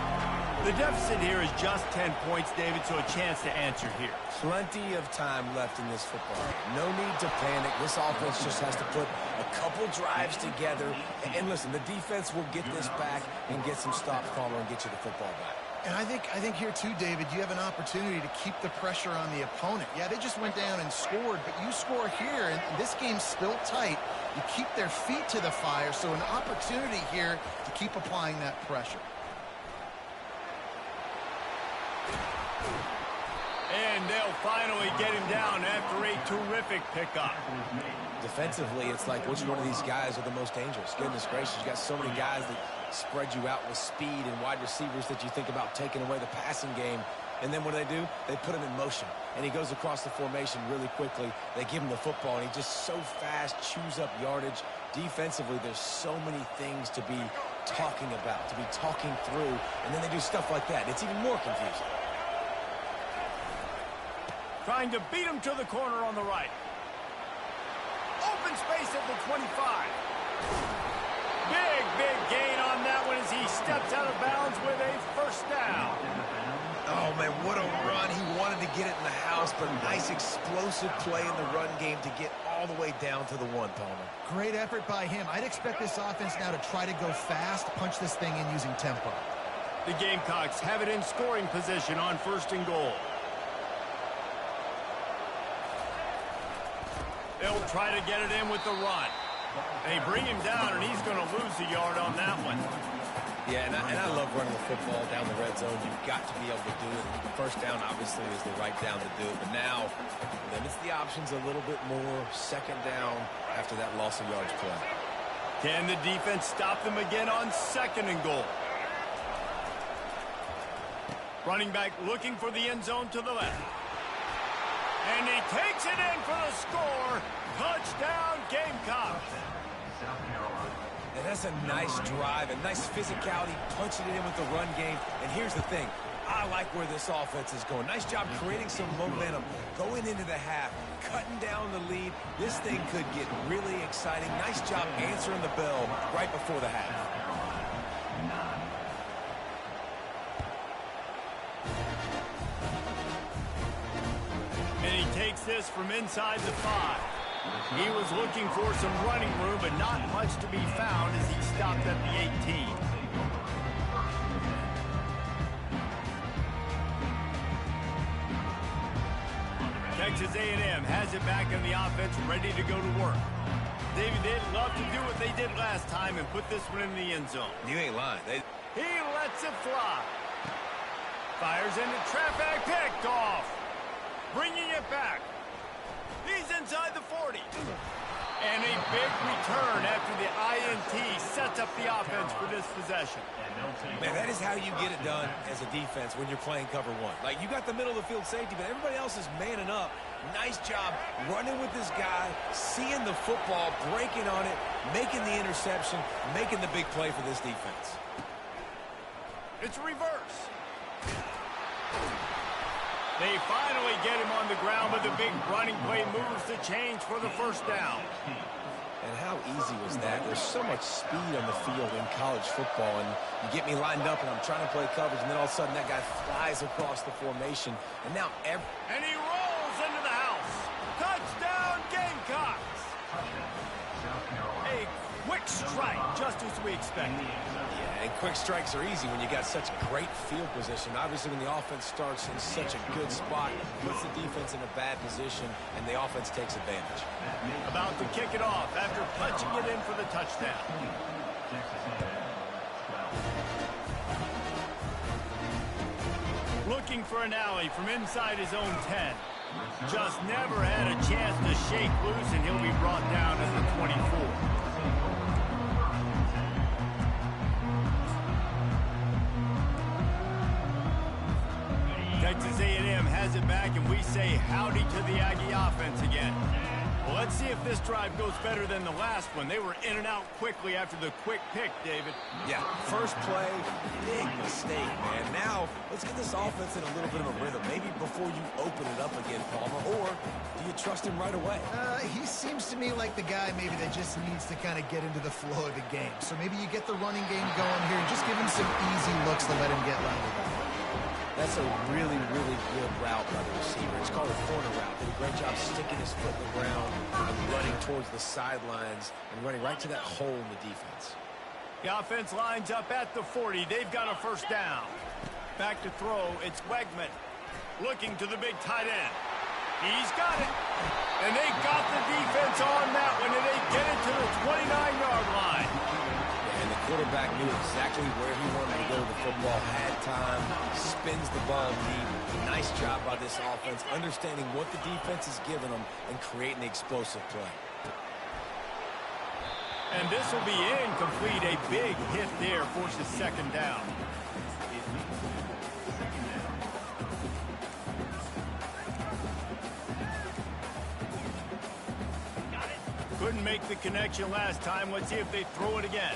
The deficit here is just 10 points, David, so a chance to answer here.
Plenty of time left in this football game. No need to panic. This offense just has to put a couple drives together. And listen, the defense will get this back and get some stops calling and get you the football back.
And I think here too, David, you have an opportunity to keep the pressure on the opponent. Yeah, they just went down and scored, but you score here, and this game's still tight. You keep their feet to the fire, so an opportunity here to keep applying that pressure.
And they'll finally get him down after a terrific pickup.
Defensively, it's like which one of these guys are the most dangerous? Goodness gracious, you got so many guys that spread you out with speed and wide receivers that you think about taking away the passing game. And then what do? They put him in motion. And he goes across the formation really quickly. They give him the football, and he just so fast chews up yardage. Defensively, there's so many things to be talking about, to be talking through. And then they do stuff like that. It's even more confusing.
Trying to beat him to the corner on the right. Open space at the 25. Big gain on that one as he steps out of bounds with a first down.
Oh, man, what a run. He wanted to get it in the house, but nice explosive play in the run game to get all the way down to the 1, Palmer.
Great effort by him. I'd expect this offense now to try to go fast, punch this thing in using tempo.
The Gamecocks have it in scoring position on 1st and goal. They'll try to get it in with the run. They bring him down, and he's going to lose a yard on that one.
Yeah, and I love running the football down the red zone. You've got to be able to do it. First down, obviously, is the right down to do it. But now, limits the options a little bit more. 2nd down after that loss of yards play.
Can the defense stop them again on 2nd and goal? Running back looking for the end zone to the left. And he takes it in for the score. Touchdown, Gamecocks.
And that's a nice drive, a nice physicality, punching it in with the run game. And here's the thing. I like where this offense is going. Nice job creating some momentum, going into the half, cutting down the lead. This thing could get really exciting. Nice job answering the bell right before the half.
And he takes this from inside the 5. He was looking for some running room, but not much to be found as he stopped at the 18. Texas A&M has it back in the offense, ready to go to work. David, they'd love to do what they did last time and put this one in the end zone.
You ain't lying.
He lets it fly. Fires into traffic, picked off. Bringing it back. He's inside the 40. And a big return after the INT sets up the offense for this possession.
Man, that is how you get it done as a defense when you're playing cover 1. Like, you got the middle of the field safety, but everybody else is manning up. Nice job running with this guy, seeing the football, breaking on it, making the interception, making the big play for this defense.
It's reverse. They finally get him on the ground, but the big running play moves the change for the first down.
And how easy was that? There's so much speed on the field in college football, and you get me lined up, and I'm trying to play coverage, and then all of a sudden that guy flies across the formation, and now
And he rolls into the house. Touchdown, Gamecocks! A quick strike, just as we expected.
Yeah, and quick strikes are easy when you got such great field position. Obviously, when the offense starts in such a good spot, it puts the defense in a bad position, and the offense takes advantage.
About to kick it off after punching it in for the touchdown. Looking for an alley from inside his own 10. Just never had a chance to shake loose, and he'll be brought down at the 24. Texas A&M has it back, and we say howdy to the Aggie offense again. Well, let's see if this drive goes better than the last one. They were in and out quickly after the quick pick, David.
Yeah, first play, big mistake, man. Now, let's get this offense in a little bit of a rhythm. Maybe before you open it up again, Palmer, or do you trust him right away?
He seems to me like the guy maybe that just needs to kind of get into the flow of the game. So maybe you get the running game going here and just give him some easy looks to let him get landed.
That's a really, really good route by the receiver. It's called a corner route. Did a great job sticking his foot in the ground and running towards the sidelines and running right to that hole in the defense.
The offense lines up at the 40. They've got a first down. Back to throw. It's Wegman looking to the big tight end. He's got it. And they got the defense on that one, and they get it to the 29-yard line.
And the quarterback knew exactly where he wanted to go. The football had time, spins the ball deep. Nice job by this offense, understanding what the defense is giving them and creating the explosive play.
And this will be incomplete. A big hit there forces second down. Couldn't make the connection last time. Let's see if they throw it again.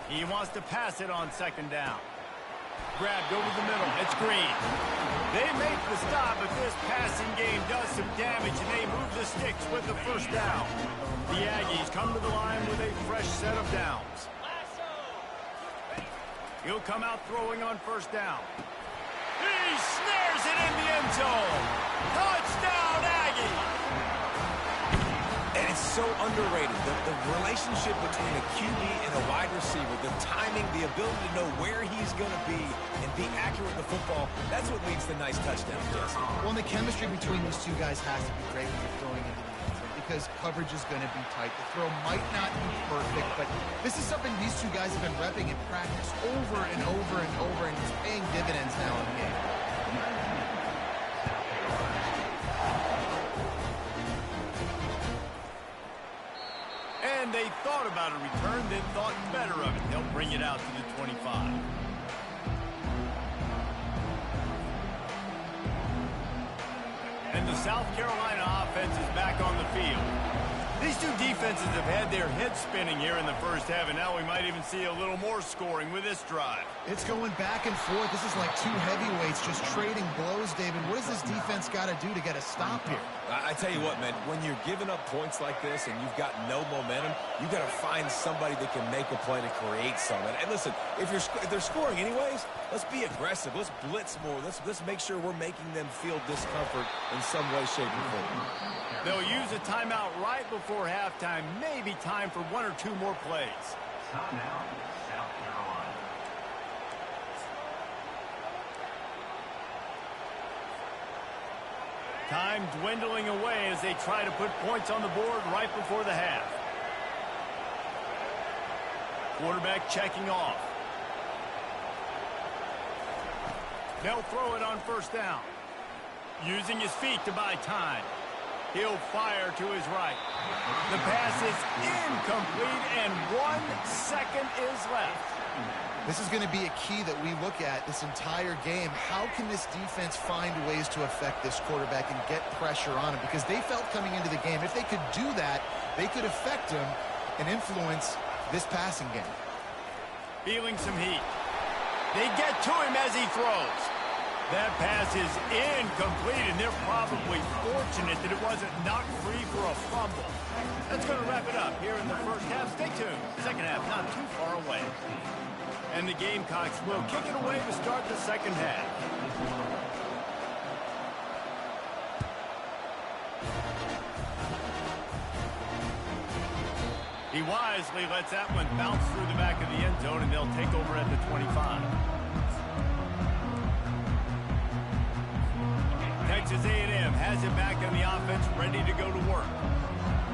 He wants to pass it on second down. Grabbed over the middle. It's Green. They make the stop, but this passing game does some damage, and they move the sticks with the first down. The Aggies come to the line with a fresh set of downs. He'll come out throwing on first down. He snares it in the end zone. Touchdown, Aggie!
And it's so underrated. The relationship between a QB and a wide receiver, the timing, the ability to know where he's going to be and be accurate with the football, that's what leads to nice touchdowns, Jesse.
Well, and the chemistry between these two guys has to be great when you're throwing into the end zone because coverage is going to be tight. The throw might not be perfect, but this is something these two guys have been repping in practice over and over and over, and it's paying dividends now in the game.
And they thought about a return, then thought better of it. They'll bring it out to the 25. And the South Carolina offense is back on the field. These two defenses have had their heads spinning here in the first half, and now we might even see a little more scoring with this drive.
It's going back and forth. This is like two heavyweights just trading blows, David. What does this defense got to do to get a stop here?
I tell you what, man, when you're giving up points like this and you've got no momentum, you've got to find somebody that can make a play to create something. And listen, if they're scoring anyways, let's be aggressive. Let's blitz more. Let's make sure we're making them feel discomfort in some way, shape, or form.
They'll use a timeout right before halftime. Maybe time for one or two more plays.
Timeout, South Carolina.
Time dwindling away as they try to put points on the board right before the half. Quarterback checking off. They'll throw it on first down. Using his feet to buy time. He'll fire to his right. The pass is incomplete, and 1 second is left.
This is going to be a key that we look at this entire game. How can this defense find ways to affect this quarterback and get pressure on him? Because they felt coming into the game, if they could do that, they could affect him and influence this passing game.
Feeling some heat. They get to him as he throws. That pass is incomplete, and they're probably fortunate that it wasn't knocked free for a fumble. That's going to wrap it up here in the first half. Stay tuned. Second half not too far away. And the Gamecocks will kick it away to start the second half. He wisely lets that one bounce through the back of the end zone, and they'll take over at the 25. Texas A&M has it back on the offense, ready to go to work.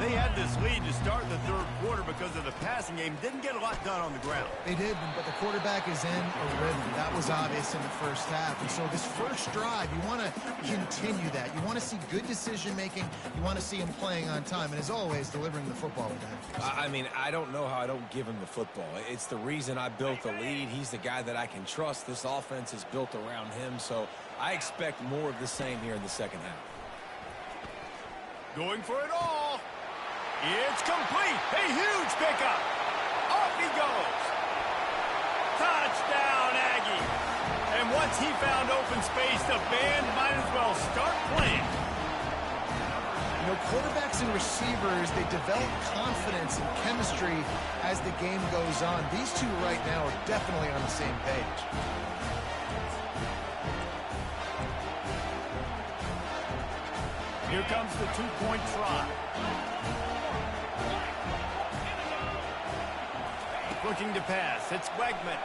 They had this lead to start the third quarter because of the passing game. Didn't get a lot done on the ground.
They did, but the quarterback is in a rhythm. That was obvious in the first half. And so this first drive, you want to continue that. You want to see good decision-making. You want to see him playing on time. And as always, delivering the football with that.
I mean, I don't know how I don't give him the football. It's the reason I built the lead. He's the guy that I can trust. This offense is built around him. So I expect more of the same here in the second half.
Going for it all. It's complete. A huge pickup. Off he goes. Touchdown, Aggie. And once he found open space, the band might as well start playing.
You know, quarterbacks and receivers, they develop confidence and chemistry as the game goes on. These two right now are definitely on the same page.
Here comes the two-point try. Looking to pass. It's Wegman.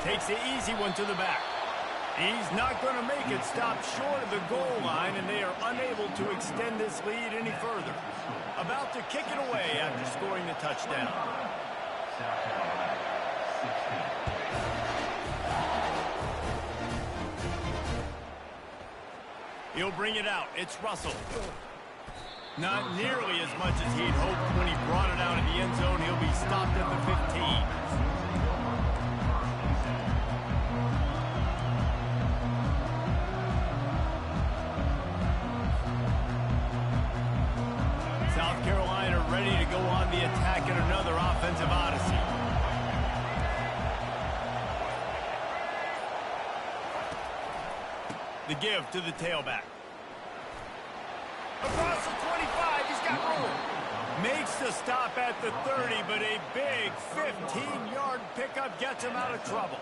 Takes the easy one to the back. He's not going to make it. Stop short of the goal line, and they are unable to extend this lead any further. About to kick it away after scoring the touchdown. He'll bring it out. It's Russell. Not nearly as much as he'd hoped when he brought it out of the end zone. He'll be stopped at the 15. South Carolina ready to go on the attack in another offensive odyssey. The give to the tailback. Across the 25, he's got room. Makes the stop at the 30, but a big 15-yard pickup gets him out of trouble.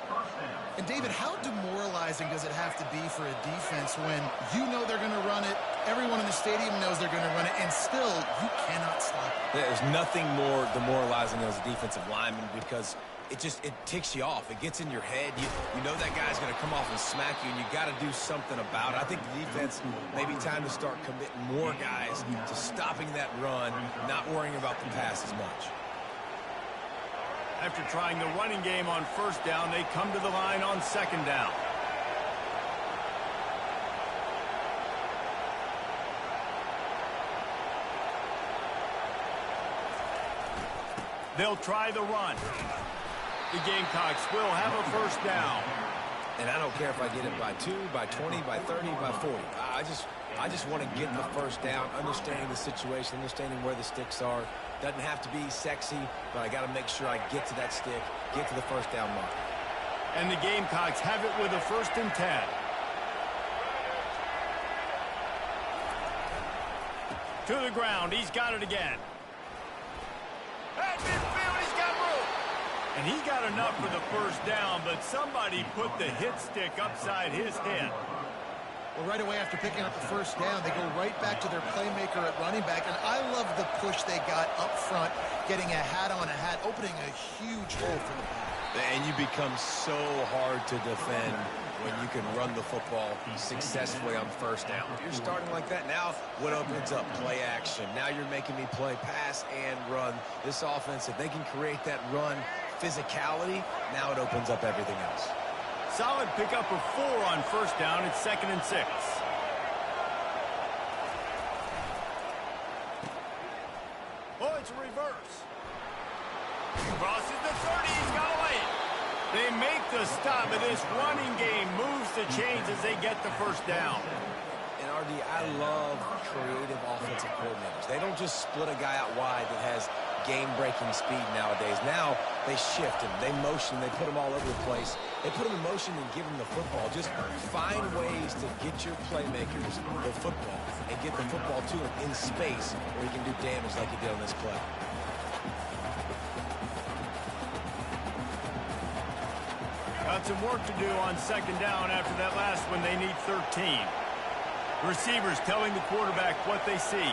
And David, how demoralizing does it have to be for a defense when you know they're going to run it, everyone in the stadium knows they're going to run it, and still you cannot stop it?
There's nothing more demoralizing as a defensive lineman because it ticks you off. It gets in your head. You know that guy's going to come off and smack you, and you got to do something about it. I think the defense may be time to start committing more guys to stopping that run, not worrying about the pass as much.
After trying the running game on first down, they come to the line on second down. They'll try the run. The Gamecocks will have a first down.
And I don't care if I get it by 2, by 20, by 30, by 40. I just want to get the first down, understanding the situation, understanding where the sticks are. Doesn't have to be sexy, but I got to make sure I get to that stick, get to the first down mark.
And the Gamecocks have it with a 1st and 10. To the ground. He's got it again. At midfield, he's got room. And he got enough for the first down, but somebody put the hit stick upside his head.
Well, right away after picking up the first down, they go right back to their playmaker at running back. And I love the push they got up front, getting a hat on a hat, opening a huge hole for the back.
And you become so hard to defend when you can run the football successfully on first down. If you're starting like that, now what opens up? Play action. Now you're making me play pass and run. This offense, if they can create that run physicality, now it opens up everything else.
Solid pickup of 4 on first down. It's 2nd and 6. Oh, it's a reverse. Crosses the 30. He's got away. They make the stop, but this running game moves the chains as they get the first down.
And RD, I love creative offensive coordinators. They don't just split a guy out wide that has game-breaking speed nowadays. Now they shift him, they motion, they put him all over the place. They put him in motion and give him the football. Just find ways to get your playmakers the football and get the football to him in space where he can do damage like he did on this play.
Got some work to do on second down after that last one. They need 13. Receivers telling the quarterback what they see.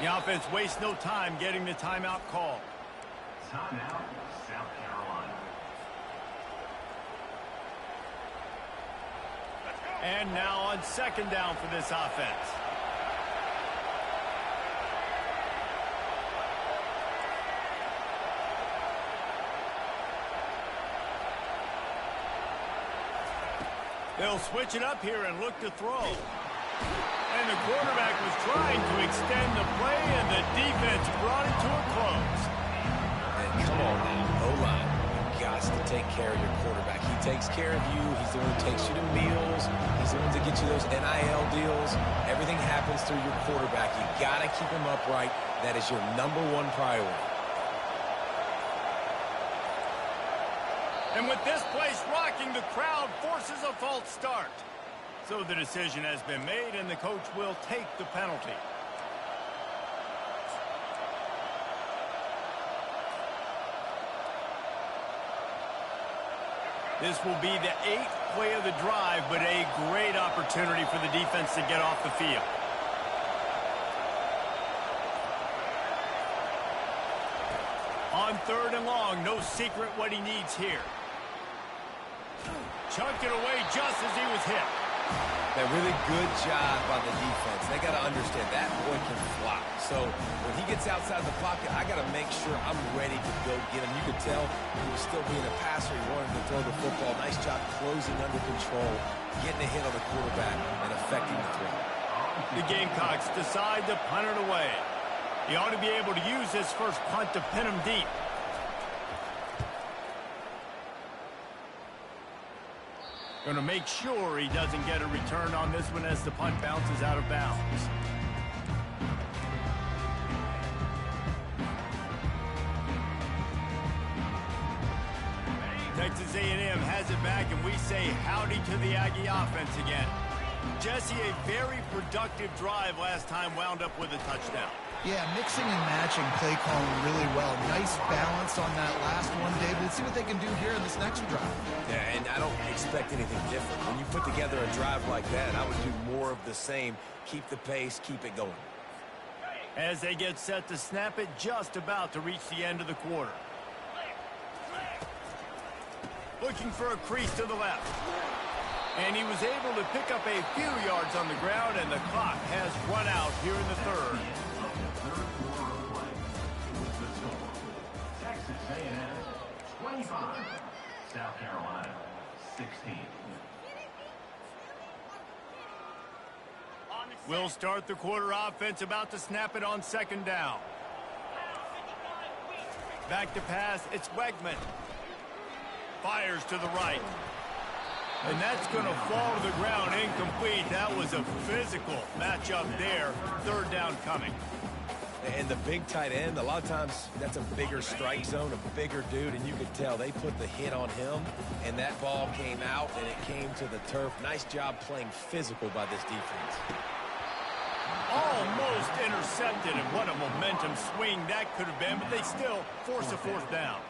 The offense wastes no time getting the timeout call.
Timeout, South Carolina.
And now on second down for this offense. They'll switch it up here and look to throw. And the quarterback was trying to extend the play, and the defense brought it to a close.
And come on now, O-line. You got to take care of your quarterback. He takes care of you. He's the one who takes you to meals. He's the one to get you those NIL deals. Everything happens through your quarterback. You got to keep him upright. That is your #1 priority.
And with this place rocking, the crowd forces a false start. So the decision has been made, and the coach will take the penalty. This will be the 8th play of the drive, but a great opportunity for the defense to get off the field. On 3rd and long, no secret what he needs here. Chunked it away just as he was hit.
A really good job by the defense. They got to understand that boy can fly. So when he gets outside the pocket, I got to make sure I'm ready to go get him. You could tell he was still being a passer. He wanted to throw the football. Nice job closing under control, getting a hit on the quarterback, and affecting the throw.
The Gamecocks decide to punt it away. He ought to be able to use this first punt to pin him deep. Going to make sure he doesn't get a return on this one as the punt bounces out of bounds. Texas A&M has it back, and we say howdy to the Aggie offense again. Jesse, a very productive drive last time wound up with a touchdown.
Yeah, mixing and matching play calling really well. Nice balance on that last one, Dave. Let's see what they can do here in this next drive.
Yeah, and I don't expect anything different. When you put together a drive like that, I would do more of the same. Keep the pace, keep it going.
As they get set to snap it, just about to reach the end of the quarter. Looking for a crease to the left. And he was able to pick up a few yards on the ground, and the clock has run out here in the 3rd.
Texas A&M 25, South Carolina 16.
We'll start the quarter offense, about to snap it on second down. Back to pass, it's Wegman. Fires to the right. And that's going to fall to the ground incomplete. That was a physical matchup there. 3rd down coming.
And the big tight end, a lot of times that's a bigger strike zone, a bigger dude, and you could tell they put the hit on him, and that ball came out, and it came to the turf. Nice job playing physical by this defense.
Almost intercepted, and what a momentum swing that could have been, but they still force a 4th down.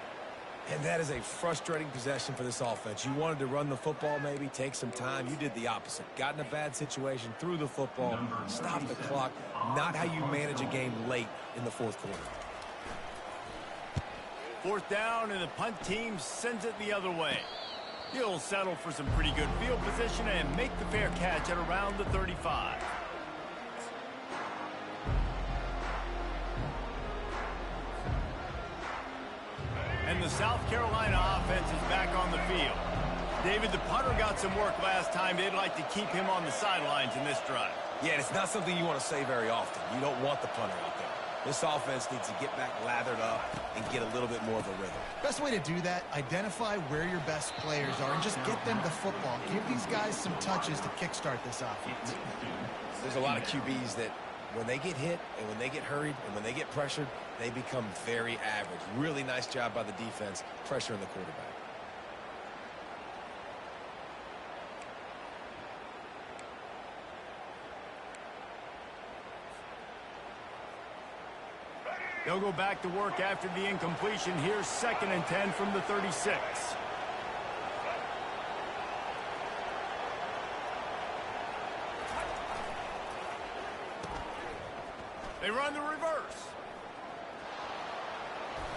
And that is a frustrating possession for this offense. You wanted to run the football maybe, take some time. You did the opposite. Got in a bad situation, threw the football, stopped the clock. Not how you manage a game late in the 4th quarter.
4th down, and the punt team sends it the other way. He'll settle for some pretty good field position and make the fair catch at around the 35. And the South Carolina offense is back on the field. David, the punter got some work last time. They'd like to keep him on the sidelines in this drive.
Yeah, it's not something you want to say very often. You don't want the punter out there. This offense needs to get back lathered up and get a little bit more of a rhythm.
Best way to do that, identify where your best players are and just get them the football. Give these guys some touches to kickstart this offense.
There's a lot of QBs that when they get hit and when they get hurried and when they get pressured, they become very average. Really nice job by the defense pressuring the quarterback.
They'll go back to work after the incompletion. Here's 2nd and 10 from the 36. They run the reverse.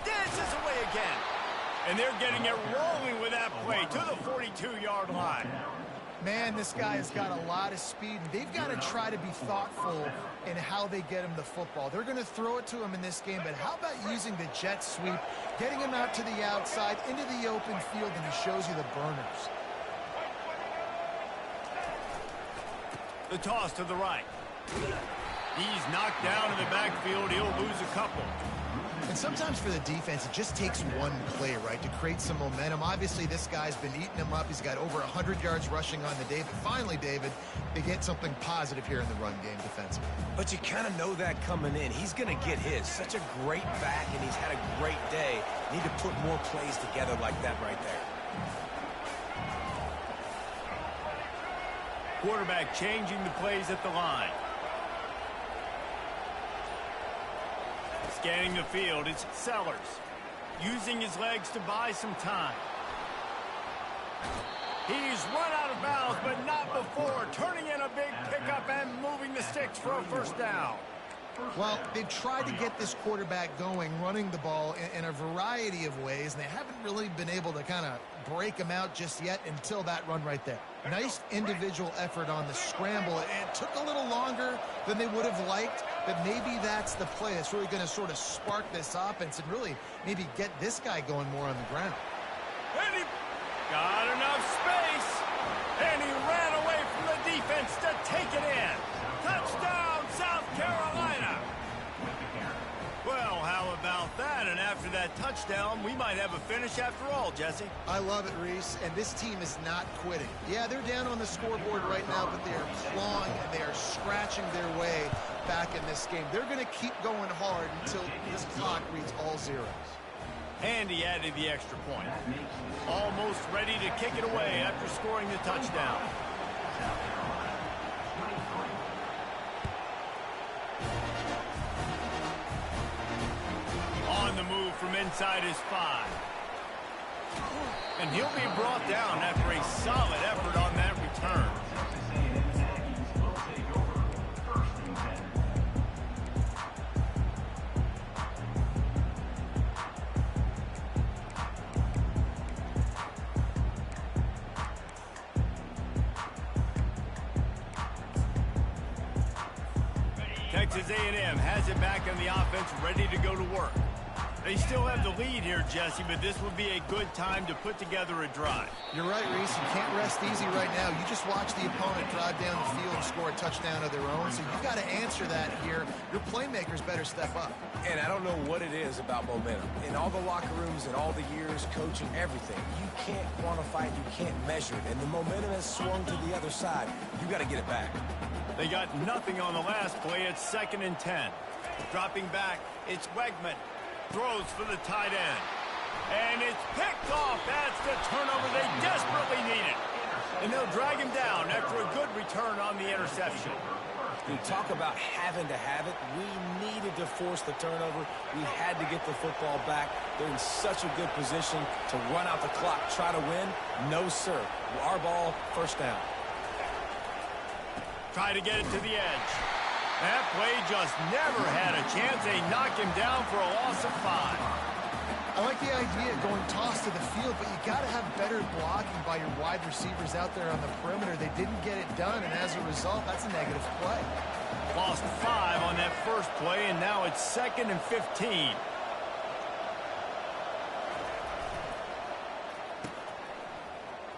Dances away again. And they're getting it rolling with that play to the 42-yard line.
Man, this guy has got a lot of speed. They've got to try to be thoughtful in how they get him the football. They're going to throw it to him in this game, but how about using the jet sweep, getting him out to the outside, into the open field, and he shows you the burners.
The toss to the right. He's knocked down in the backfield. He'll lose a couple.
And sometimes for the defense, it just takes one play, right, to create some momentum. Obviously, this guy's been eating him up. He's got over 100 yards rushing on the day. But finally, David, they get something positive here in the run game defensively.
But you kind of know that coming in. He's going to get his. Such a great back, and he's had a great day. Need to put more plays together like that right there.
Quarterback changing the plays at the line. Scanning the field, it's Sellers. Using his legs to buy some time. He's run out of bounds, but not before. Turning in a big pickup and moving the sticks for a first down.
Well, they've tried to get this quarterback going, running the ball in a variety of ways, and they haven't really been able to kind of break him out just yet until that run right there. Nice individual effort on the scramble. It took a little longer than they would have liked, but maybe that's the play that's really going to sort of spark this offense and really maybe get this guy going more on the ground.
And he got enough space, and he ran away from the defense to take it in. Touchdown, South Carolina. Well, how about that? And after that touchdown, we might have a finish after all, Jesse.
I love it, Reese, and this team is not quitting. Yeah, they're down on the scoreboard right now, but they are clawing and they are scratching their way back in this game. They're going to keep going hard until this clock reads all zeros.
And he added the extra point. Almost ready to kick it away after scoring the touchdown. On the move from inside his 5. And he'll be brought down after a solid effort on that return. Texas A&M has it back on the offense, ready to go to work. They still have the lead here, Jesse, but this would be a good time to put together a drive.
You're right, Reese. You can't rest easy right now. You just watch the opponent drive down the field and score a touchdown of their own, so you've got to answer that here. Your playmakers better step up.
And I don't know what it is about momentum. In all the locker rooms and all the years, coaching, everything, you can't quantify it, you can't measure it. And the momentum has swung to the other side. You got to get it back.
They got nothing on the last play. It's 2nd and 10. Dropping back, it's Wegman. Throws for the tight end. And it's picked off. That's the turnover they desperately needed. And they'll drag him down after a good return on the interception.
You talk about having to have it. We needed to force the turnover. We had to get the football back. They're in such a good position to run out the clock, try to win. No, sir. Our ball, first down.
Try to get it to the edge. That play just never had a chance. They knock him down for a loss of 5.
I like the idea of going toss to the field, but you got to have better blocking by your wide receivers out there on the perimeter. They didn't get it done, and as a result, that's a negative play.
Lost 5 on that first play, and now it's 2nd and 15.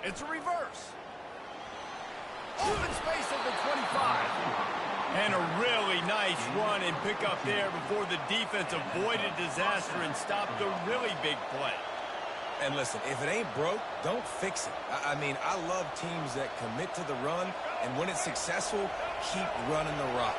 It's a reverse. Open space at the 25. And a really nice run and pick up there before the defense avoided disaster and stopped a really big play.
And listen, if it ain't broke, don't fix it. I mean, I love teams that commit to the run, and when it's successful, keep running the rock.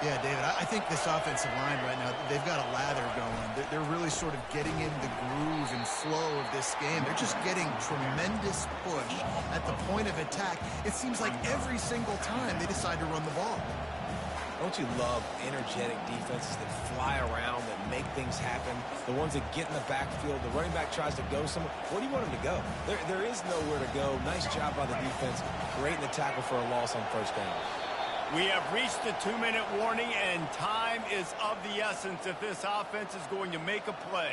Yeah, David, I think this offensive line right now, they've got a lather going. They're really sort of getting in the groove and flow of this game. They're just getting tremendous push at the point of attack. It seems like every single time they decide to run the ball.
Don't you love energetic defenses that fly around, that make things happen? The ones that get in the backfield, the running back tries to go somewhere. Where do you want him to go? There is nowhere to go. Nice job by the defense. Great in the tackle for a loss on first down.
We have reached the 2-minute warning, and time is of the essence if this offense is going to make a play.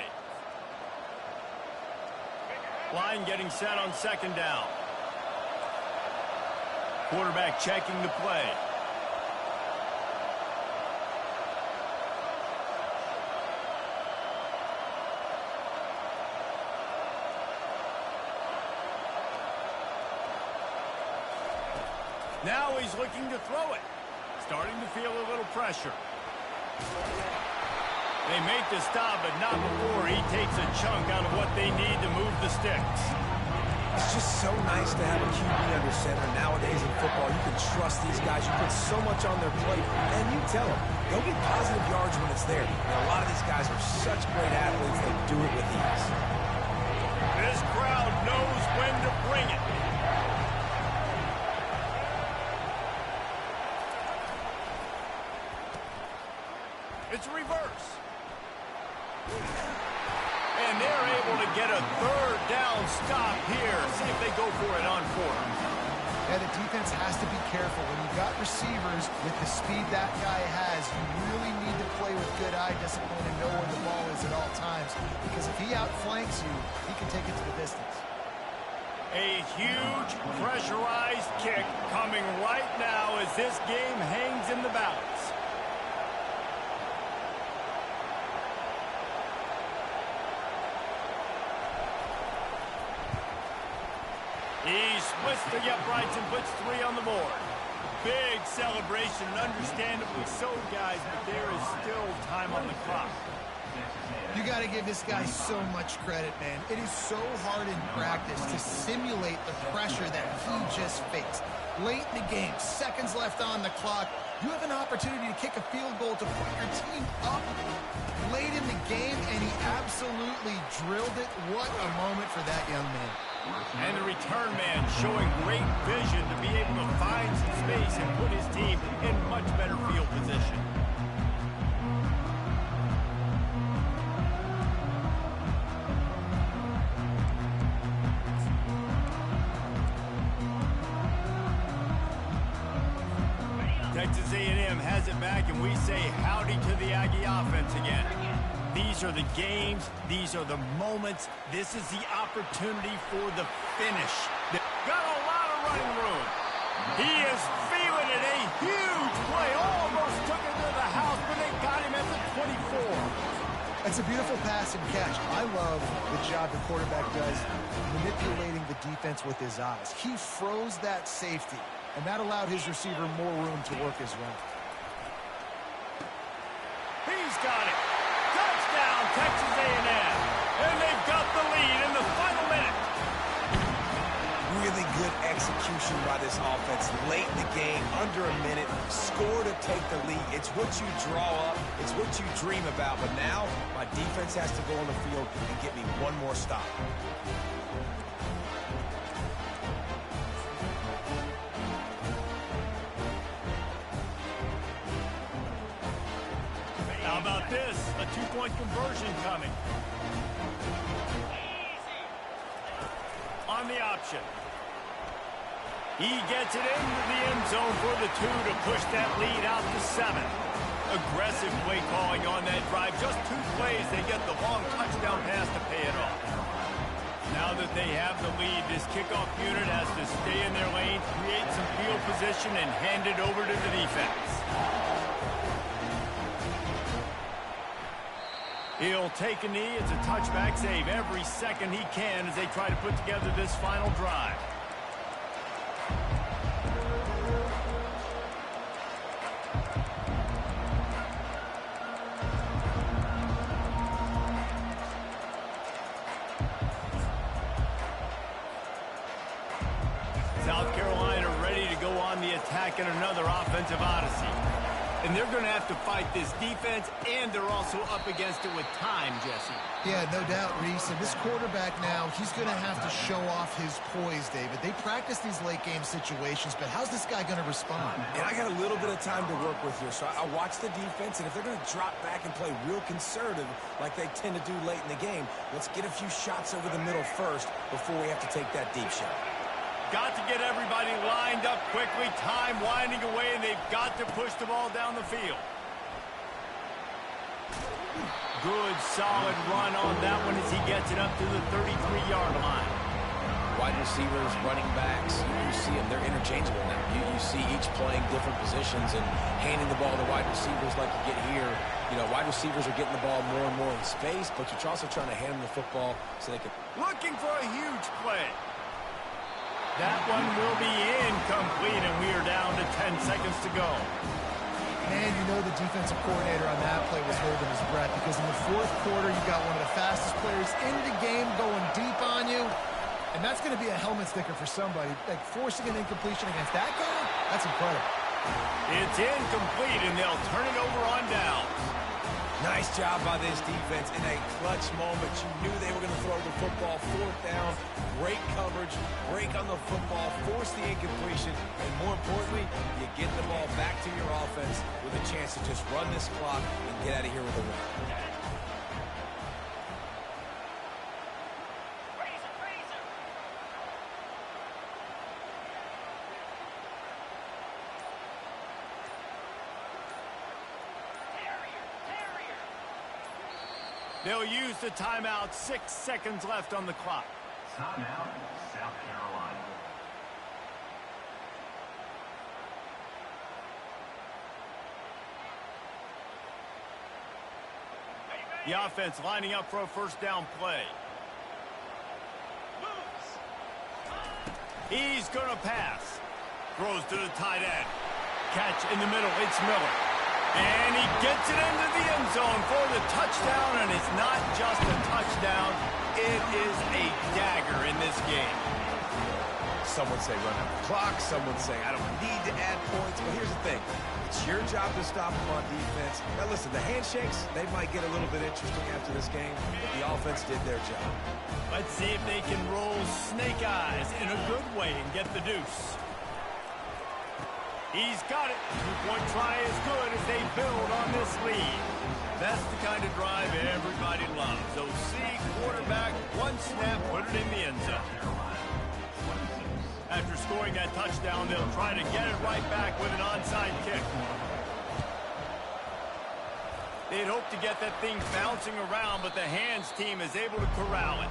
Line getting set on second down. Quarterback checking the play. Now he's looking to throw it. Starting to feel a little pressure. They make the stop, but not before he takes a chunk out of what they need to move the sticks.
It's just so nice to have a QB under center. Nowadays in football, you can trust these guys. You put so much on their plate, and you tell them, go get positive yards when it's there. And a lot of these guys are such great athletes, they do it with ease.
This crowd knows when to bring it. It's reverse. And they're able to get a third down stop here. See if they go for it on fourth.
Yeah, the defense has to be careful. When you've got receivers with the speed that guy has, you really need to play with good eye discipline and know where the ball is at all times. Because if he outflanks you, he can take it to the distance.
A huge pressurized kick coming right now as this game hangs in the balance. He splits the uprights and puts 3 on the board. Big celebration, and understandably so, guys, but there is still time on the clock.
You got to give this guy so much credit, man. It is so hard in practice to simulate the pressure that he just faced. Late in the game, seconds left on the clock, you have an opportunity to kick a field goal to put your team up late in the game, and he absolutely drilled it. What a moment for that young man.
And the return man showing great vision to be able to find some space and put his team in much better field position. Texas A&M has it back, and we say howdy to the Aggie offense again. These are the games. These are the moments. This is the opportunity for the finish. They've got a lot of running room. He is feeling it. A huge play. Almost took it to the house, but they got him at the 24.
It's a beautiful pass and catch. I love the job the quarterback does manipulating the defense with his eyes. He froze that safety, and that allowed his receiver more room to work his route.
He's got it. Touchdown, Texas A&M. And they've got the lead in the final minute.
Really good execution by this offense. Late in the game, under a minute, score to take the lead. It's what you draw up. It's what you dream about. But now, my defense has to go on the field and get me one more stop.
How about this? A 2-point conversion coming. On the option. He gets it into the end zone for the 2 to push that lead out to 7. Aggressive play calling on that drive. Just 2 plays, they get the long touchdown pass to pay it off. Now that they have the lead, this kickoff unit has to stay in their lane, create some field position, and hand it over to the defense. He'll take a knee. It's a touchback save every second he can as they try to put together this final drive. South Carolina ready to go on the attack in another offensive odyssey. And they're going to have to fight this defense, and they're also up against it with time, Jesse.
Yeah, no doubt, Reese. And this quarterback now, he's going to have to show off his poise, David. They practice these late-game situations, but how's this guy going to respond?
And I got a little bit of time to work with here, so I watch the defense, and if they're going to drop back and play real conservative like they tend to do late in the game, let's get a few shots over the middle first before we have to take that deep shot.
Got to get everybody lined up quickly. Time winding away, and they've got to push the ball down the field. Good, solid run on that one as he gets it up to the 33-yard line.
Wide receivers, running backs, you see them. They're interchangeable now. You see each playing different positions and handing the ball to wide receivers like you get here. You know, wide receivers are getting the ball more and more in space, but you're also trying to hand them the football so they can...
Looking for a huge play. That one will be incomplete, and we are down to 10 seconds to go.
Man, you know the defensive coordinator on that play was holding his breath because in the fourth quarter, you got one of the fastest players in the game going deep on you, and that's going to be a helmet sticker for somebody. Like, forcing an incompletion against that guy, that's incredible.
It's incomplete, and they'll turn it over on downs.
Nice job by this defense in a clutch moment. You knew they were going to throw the football. Fourth down, great coverage, break on the football, force the incompletion, and more importantly, you get the ball back to your offense with a chance to just run this clock and get out of here with a win.
They'll use the timeout. 6 seconds left on the clock.
Timeout, South Carolina.
The offense lining up for a first down play. He's going to pass. Throws to the tight end. Catch in the middle. It's Miller. And he gets it into the end zone for the touchdown, and it's not just a touchdown, it is a dagger in this game.
Some would say run out the clock, some would say I don't need to add points, but here's the thing. It's your job to stop them on defense. Now listen, the handshakes, they might get a little bit interesting after this game, but the offense did their job.
Let's see if they can roll snake eyes in a good way and get the deuce. He's got it. Two-point try is good as they build on this lead. That's the kind of drive everybody loves. OC, quarterback, one snap, put it in the end zone. After scoring that touchdown, they'll try to get it right back with an onside kick. They'd hope to get that thing bouncing around, but the hands team is able to corral it.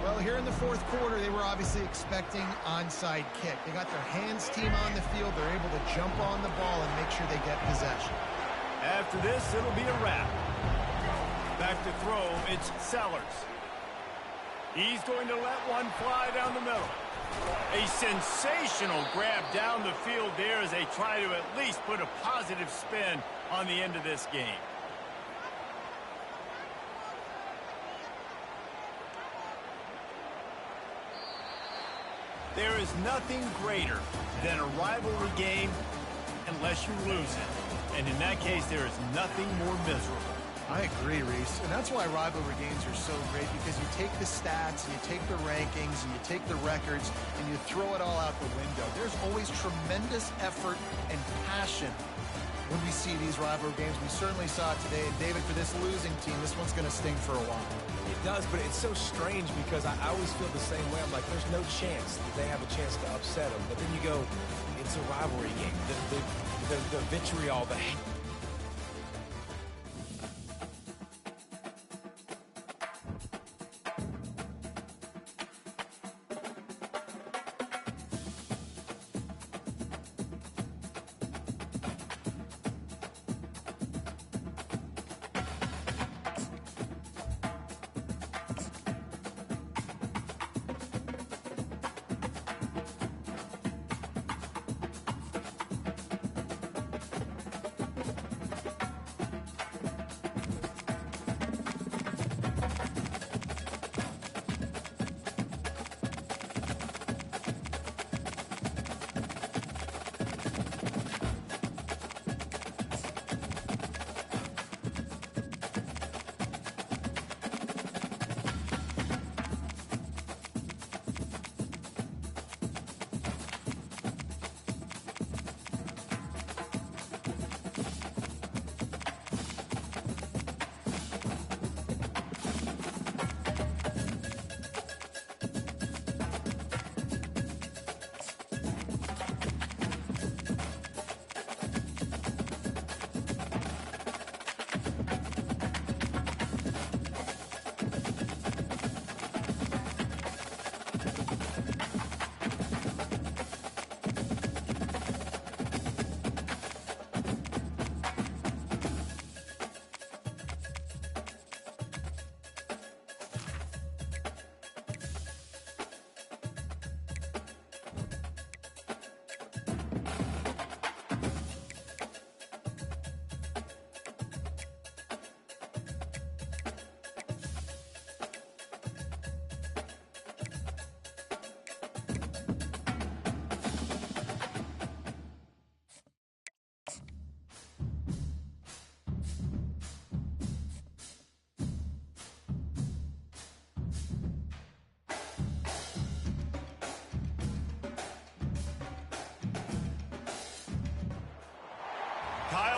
Well, here in the fourth quarter, they were obviously expecting onside kick. They got their hands team on the field. They're able to jump on the ball and make sure they get possession.
After this, it'll be a wrap. Back to throw, it's Sellers. He's going to let one fly down the middle. A sensational grab down the field there as they try to at least put a positive spin on the end of this game. There is nothing greater than a rivalry game unless you lose it. And in that case, there is nothing more miserable.
I agree, Reese. And that's why rivalry games are so great, because you take the stats, and you take the rankings, and you take the records, and you throw it all out the window. There's always tremendous effort and passion when we see these rivalry games. We certainly saw it today. And David, for this losing team, this one's going to sting for a while.
It does, but it's so strange because I always feel the same way. I'm like, there's no chance that they have a chance to upset them. But then you go, it's a rivalry game. The vitriol, the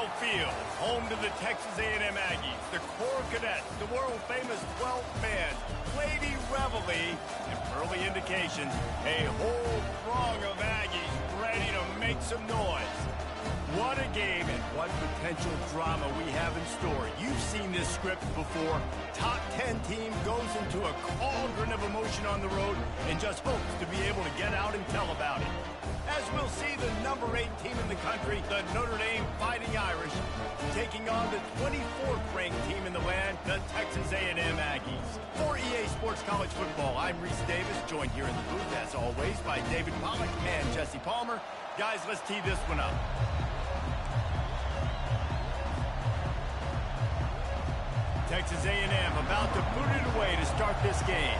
Kyle Field, home to the Texas A&M Aggies, the Corps Cadets, the world-famous 12th man, Lady Reveille, and early indications, a whole throng of Aggies ready to make some noise. What a game and what potential drama we have in store. You've seen this script before. Top 10 team goes into a cauldron of emotion on the road and just hopes to be able to get out and tell about it. As we'll see the number 8 team in the country, the Notre Dame Fighting Irish, taking on the 24th ranked team in the land, the Texas A&M Aggies. For EA Sports College Football, I'm Reese Davis, joined here in the booth, as always, by David Pollack and Jesse Palmer. Guys, let's tee this one up. Texas A&M about to put it away to start this game.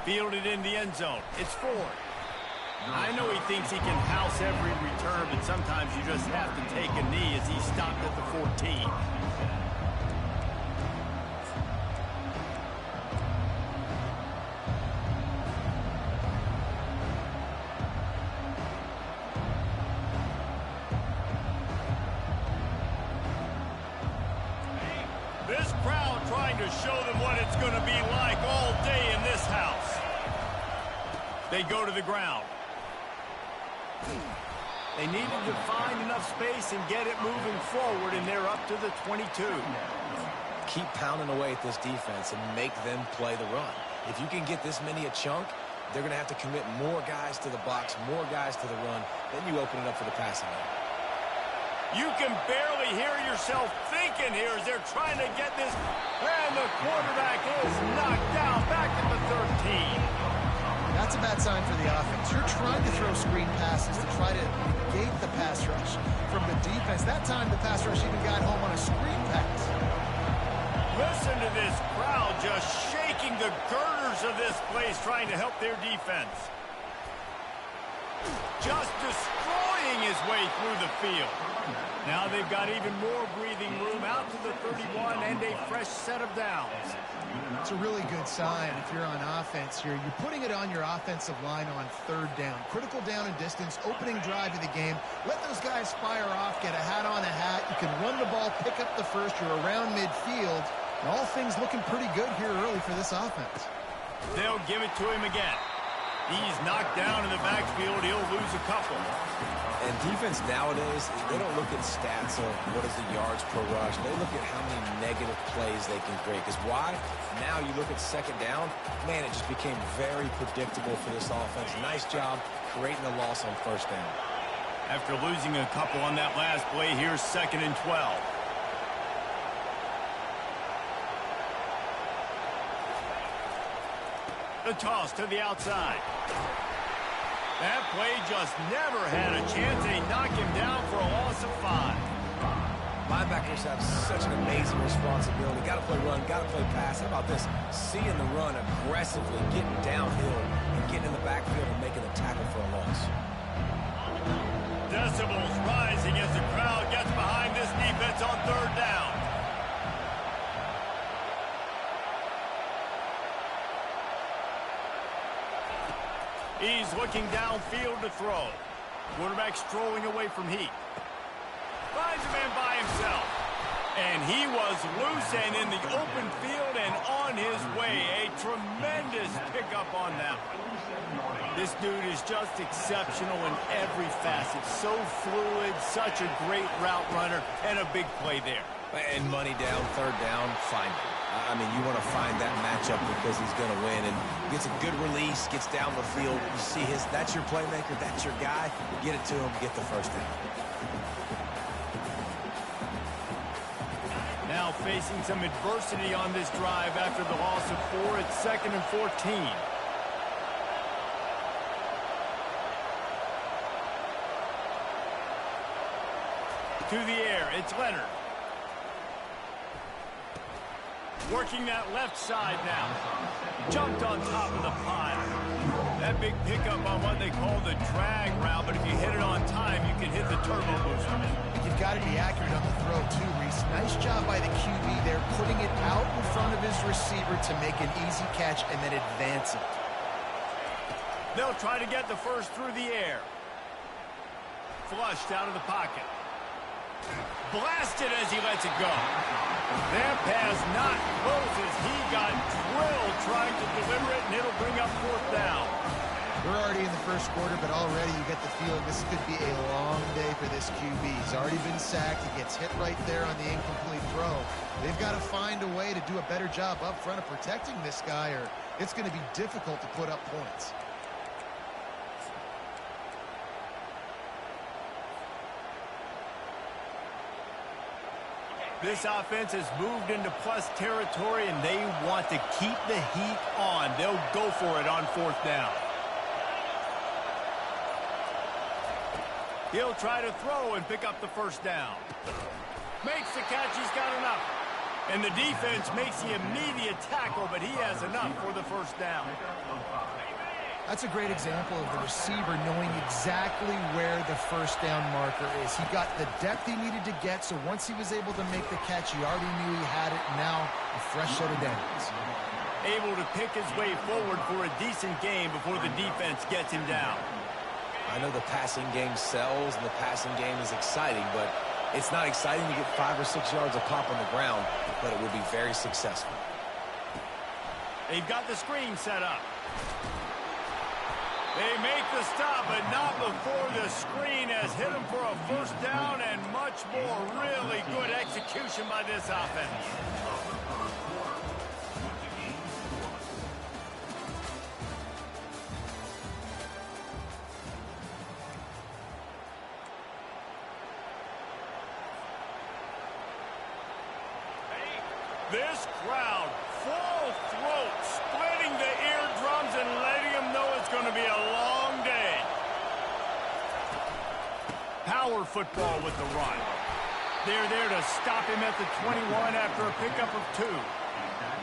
Fielded in the end zone. It's Ford. I know he thinks he can house every return, but sometimes you just have to take a knee as he stopped at the 14. This crowd trying to show them what it's going to be like all day in this house. They go to the ground. They needed to find enough space and get it moving forward, and they're up to the 22.
Keep pounding away at this defense and make them play the run. If you can get this many a chunk, they're going to have to commit more guys to the box, more guys to the run. Then you open it up for the passing game.
You can barely hear yourself thinking here as they're trying to get this. And the quarterback is knocked down back at the 13.
That's a bad sign for the offense. You're trying to throw screen passes to try to negate the pass rush from the defense. That time, the pass rush even got home on a screen pass.
Listen to this crowd just shaking the girders of this place, trying to help their defense. Just destroying his way through the field. Now they've got even more breathing room out to the 31 and a fresh set of downs.
It's a really good sign if you're on offense here. You're putting it on your offensive line on third down. Critical down and distance, opening drive of the game. Let those guys fire off, get a hat on a hat. You can run the ball, pick up the first. You're around midfield. And all things looking pretty good here early for this offense.
They'll give it to him again. He's knocked down in the backfield. He'll lose a couple.
And defense nowadays, they don't look at stats of what is the yards per rush. They look at how many negative plays they can create. Because why? Now you look at second down, man, it just became very predictable for this offense. Nice job creating a loss on first down.
After losing a couple on that last play, here's 2nd and 12. The toss to the outside. That play just never had a chance. They knock him down for a loss of 5.
Linebackers have such an amazing responsibility. Got to play run, got to play pass. How about this? Seeing the run aggressively, getting downhill, and getting in the backfield and making a tackle for a loss.
Decibels rising as the crowd gets behind this defense on third down. He's looking downfield to throw. Quarterback strolling away from Heath. Finds a man by himself. And he was loose and in the open field and on his way. A tremendous pickup on that one. This dude is just exceptional in every facet. So fluid, such a great route runner, and a big play there.
And money down, third down, find him. I mean, you want to find that matchup because he's going to win. And gets a good release, gets down the field. You see that's your playmaker, that's your guy. Get it to him, get the first down.
Now facing some adversity on this drive after the loss of 4. It's 2nd and 14. To the air, it's Leonard. Working that left side now. Jumped on top of the pile. That big pickup on what they call the drag route, but if you hit it on time, you can hit the turbo booster.
You've got to be accurate on the throw, too, Reese. Nice job by the QB there, putting it out in front of his receiver to make an easy catch and then advance it.
They'll try to get the first through the air. Flushed out of the pocket. Blasted as he lets it go. That pass not close as he got drilled trying to deliver it, and it'll bring up fourth down.
We're already in the first quarter, but already you get the feeling this could be a long day for this QB. He's already been sacked. He gets hit right there on the incomplete throw. They've got to find a way to do a better job up front of protecting this guy, or it's going to be difficult to put up points.
This offense has moved into plus territory, and they want to keep the heat on. They'll go for it on fourth down. He'll try to throw and pick up the first down. Makes the catch. He's got enough. And the defense makes the immediate tackle, but he has enough for the first down.
That's a great example of the receiver knowing exactly where the first down marker is. He got the depth he needed to get, so once he was able to make the catch, he already knew he had it. Now, a fresh set of downs.
Able to pick his way forward for a decent game before the defense gets him down.
I know the passing game sells and the passing game is exciting, but it's not exciting to get 5 or 6 yards a pop on the ground, but it will be very successful.
They've got the screen set up. They make the stop, but not before the screen has hit them for a first down and much more. Really good execution by this offense. This crowd, full throat, splitting the eardrums and letting them know it's going to be a long day. Power football with the run. They're there to stop him at the 21 after a pickup of 2.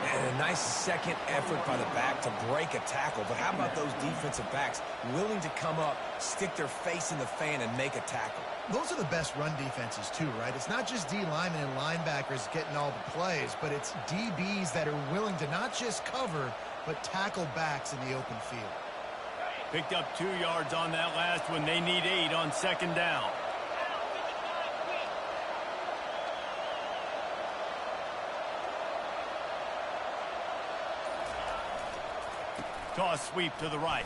And a nice second effort by the back to break a tackle. But how about those defensive backs willing to come up, stick their face in the fan, and make a tackle?
Those are the best run defenses, too, right? It's not just D linemen and linebackers getting all the plays, but it's DBs that are willing to not just cover, but tackle backs in the open field.
Picked up 2 yards on that last one. They need 8 on second down. Toss sweep to the right.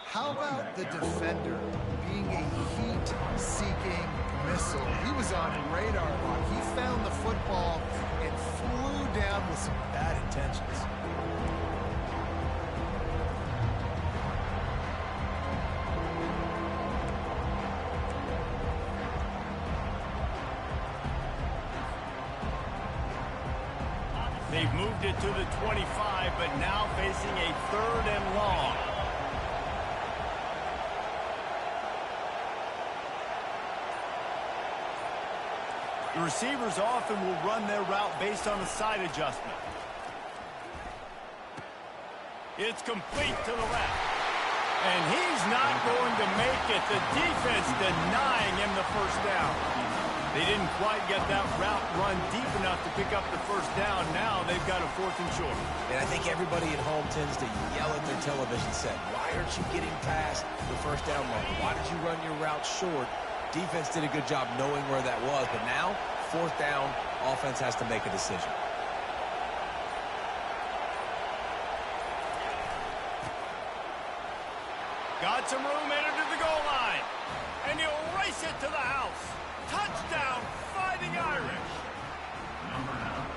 How about the defender being a heat-seeking missile? He was on radar lock. He found the football and flew down with some bad intentions.
They've moved it to the 25, but now facing a 3rd and long. The receivers often will run their route based on a side adjustment. It's complete to the left. And he's not going to make it. The defense denying him the first down. They didn't quite get that route run deep enough to pick up the first down. Now they've got a 4th and short.
And I think everybody at home tends to yell at their television set, why aren't you getting past the first down marker? Why did you run your route short? Defense did a good job knowing where that was, but now, 4th down, offense has to make a decision.
Got some room, entered to the goal line. And he'll race it to the house. Touchdown, Fighting Irish.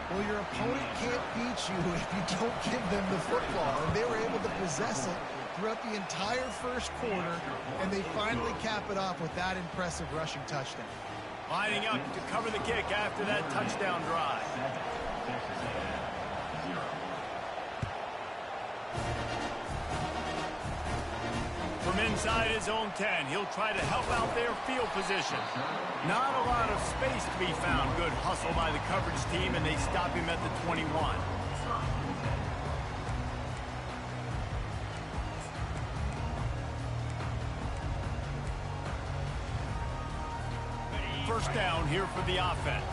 Well, your opponent can't beat you if you don't give them the football. And they were able to possess it throughout the entire first quarter, and they finally cap it off with that impressive rushing touchdown.
Lining up to cover the kick after that touchdown drive. From inside his own 10, he'll try to help out their field position. Not a lot of space to be found. Good hustle by the coverage team, and they stop him at the 21. first down here for the offense.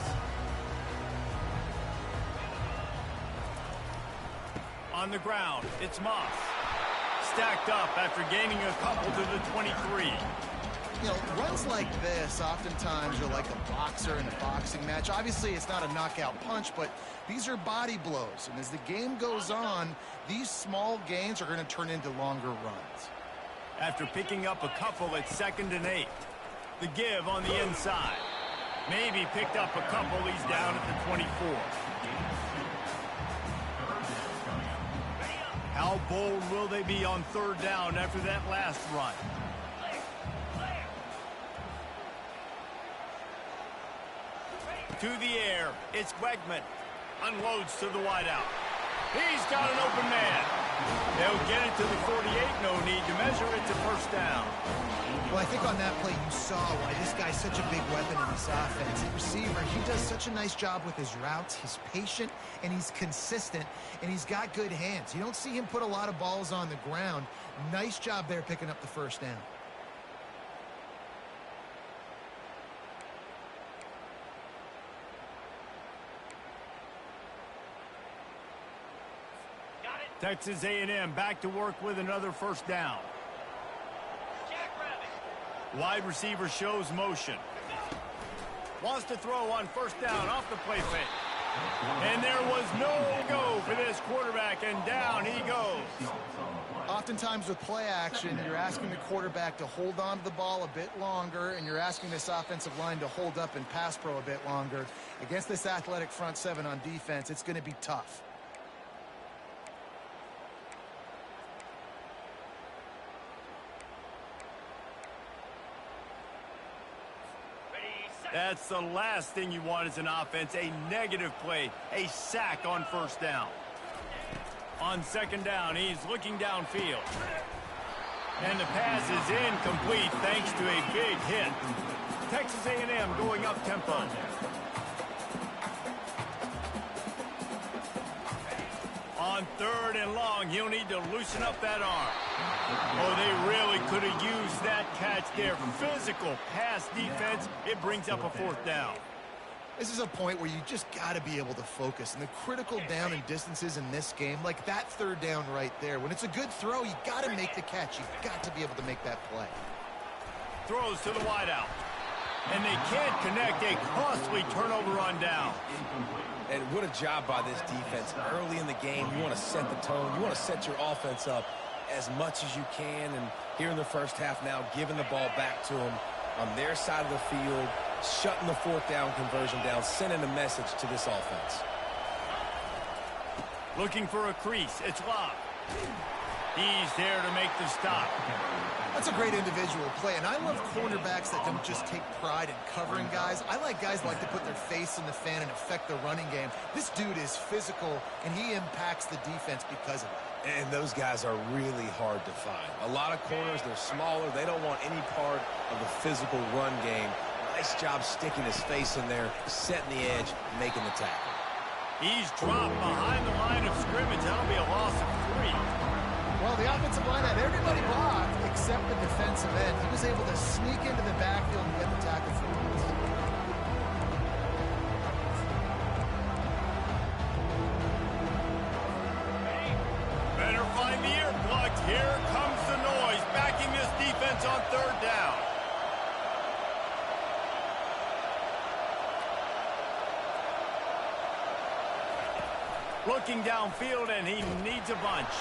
On the ground, it's Moss. Stacked up after gaining a couple to the 23.
You know, runs like this oftentimes are like a boxer in a boxing match. Obviously, it's not a knockout punch, but these are body blows. And as the game goes on, these small gains are going to turn into longer runs.
After picking up a couple at 2nd and 8. The give on the inside. Maybe picked up a couple. He's down at the 24. How bold will they be on 3rd down after that last run? To the air, it's Wegman. Unloads to the wideout. He's got an open man. They'll get it to the 48. No need to measure it to first down.
Well, I think on that play you saw why this guy's such a big weapon in this offense. The receiver, he does such a nice job with his routes. He's patient, and he's consistent, and he's got good hands. You don't see him put a lot of balls on the ground. Nice job there picking up the first down.
Texas A&M back to work with another first down. Wide receiver shows motion. Wants to throw on first down off the play fake. And there was no go for this quarterback, and down he goes.
Oftentimes with play action, you're asking the quarterback to hold on to the ball a bit longer, and you're asking this offensive line to hold up in pass pro a bit longer. Against this athletic front seven on defense, it's going to be tough.
That's the last thing you want as an offense, a negative play, a sack on first down. On 2nd down, he's looking downfield. And the pass is incomplete thanks to a big hit. Texas A&M going up tempo. On 3rd and long, he'll need to loosen up that arm. Oh, they really could have used that catch there. Physical pass defense. It brings up a 4th down.
This is a point where you just got to be able to focus. And the critical down and distances in this game, like that 3rd down right there, when it's a good throw, you got to make the catch. You've got to be able to make that play.
Throws to the wideout. And they can't connect. A costly turnover on down.
And what a job by this defense. Early in the game, you want to set the tone. You want to set your offense up as much as you can. And here in the first half now, giving the ball back to them on their side of the field, shutting the 4th down conversion down, sending a message to this offense.
Looking for a crease. It's Locke. He's there to make the stop.
That's a great individual play, and I love cornerbacks that don't just take pride in covering guys. I like guys that like to put their face in the fan and affect the running game. This dude is physical, and he impacts the defense because of it.
And those guys are really hard to find. A lot of corners, they're smaller. They don't want any part of the physical run game. Nice job sticking his face in there, setting the edge, making the tackle.
He's dropped behind the line of scrimmage. That'll be a loss of 3.
Well, the offensive line had everybody blocked except the defensive end. He was able to sneak into the backfield and get the tackle for him.
Better find the earplugs. Here comes the noise, backing this defense on 3rd down. Looking downfield, and he needs a bunch.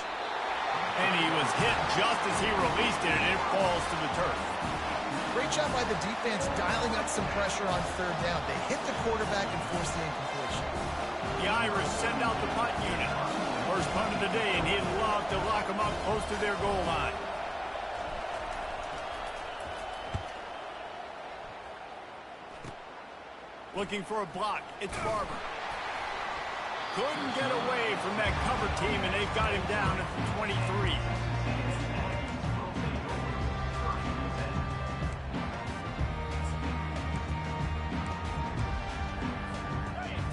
And he was hit just as he released it, and it falls to the turf.
Great job by the defense dialing up some pressure on 3rd down. They hit the quarterback and forced the incompletion.
The Irish send out the punt unit. First punt of the day, and he'd love to lock them up close to their goal line. Looking for a block. It's Barber. Couldn't get away from that cover team, and they've got him down at the 23.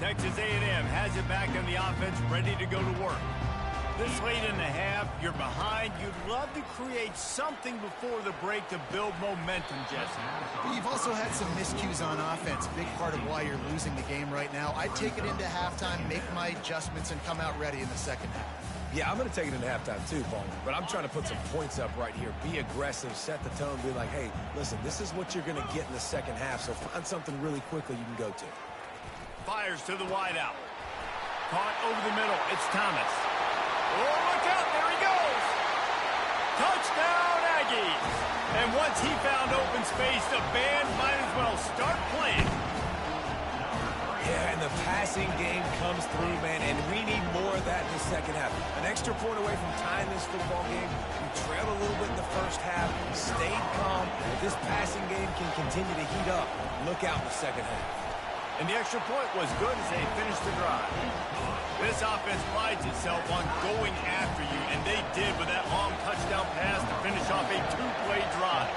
Texas A&M has it back in the offense, ready to go to work. This late in the half, you're behind. You'd love to create something before the break to build momentum, Jesse.
You've also had some miscues on offense. Big part of why you're losing the game right now. I'd take it into halftime, make my adjustments, and come out ready in the second half.
Yeah, I'm going to take it into halftime too, Bowman. But I'm trying to put some points up right here. Be aggressive, set the tone, be like, hey, listen, this is what you're going to get in the second half, so find something really quickly you can go to.
Fires to the wideout. Caught over the middle. It's Thomas. Oh, look out. There he goes. Touchdown, Aggies. And once he found open space, the band might as well start playing.
Yeah, and the passing game comes through, man, and we need more of that in the second half. An extra point away from tying this football game. We trailed a little bit in the first half, stayed calm. If this passing game can continue to heat up, look out in the second half.
And the extra point was good as they finished the drive. This offense prides itself on going after you, and they did with that long touchdown pass to finish off a two-play drive.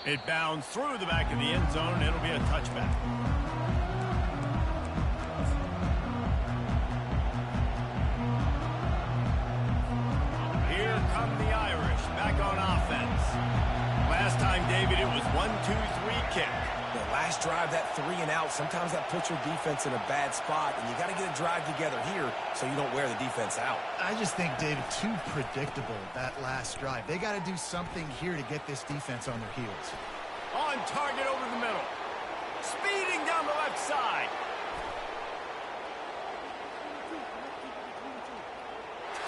It bounds through the back of the end zone, and it'll be a touchback. Here come the Irish back on offense. Last time, David, it was 1-2-3 kick.
The last drive, that 3 and out, sometimes that puts your defense in a bad spot, and you got to get a drive together here so you don't wear the defense out.
I just think, David, too predictable, that last drive. They got to do something here to get this defense on their heels.
On target over the middle. Speeding down the left side.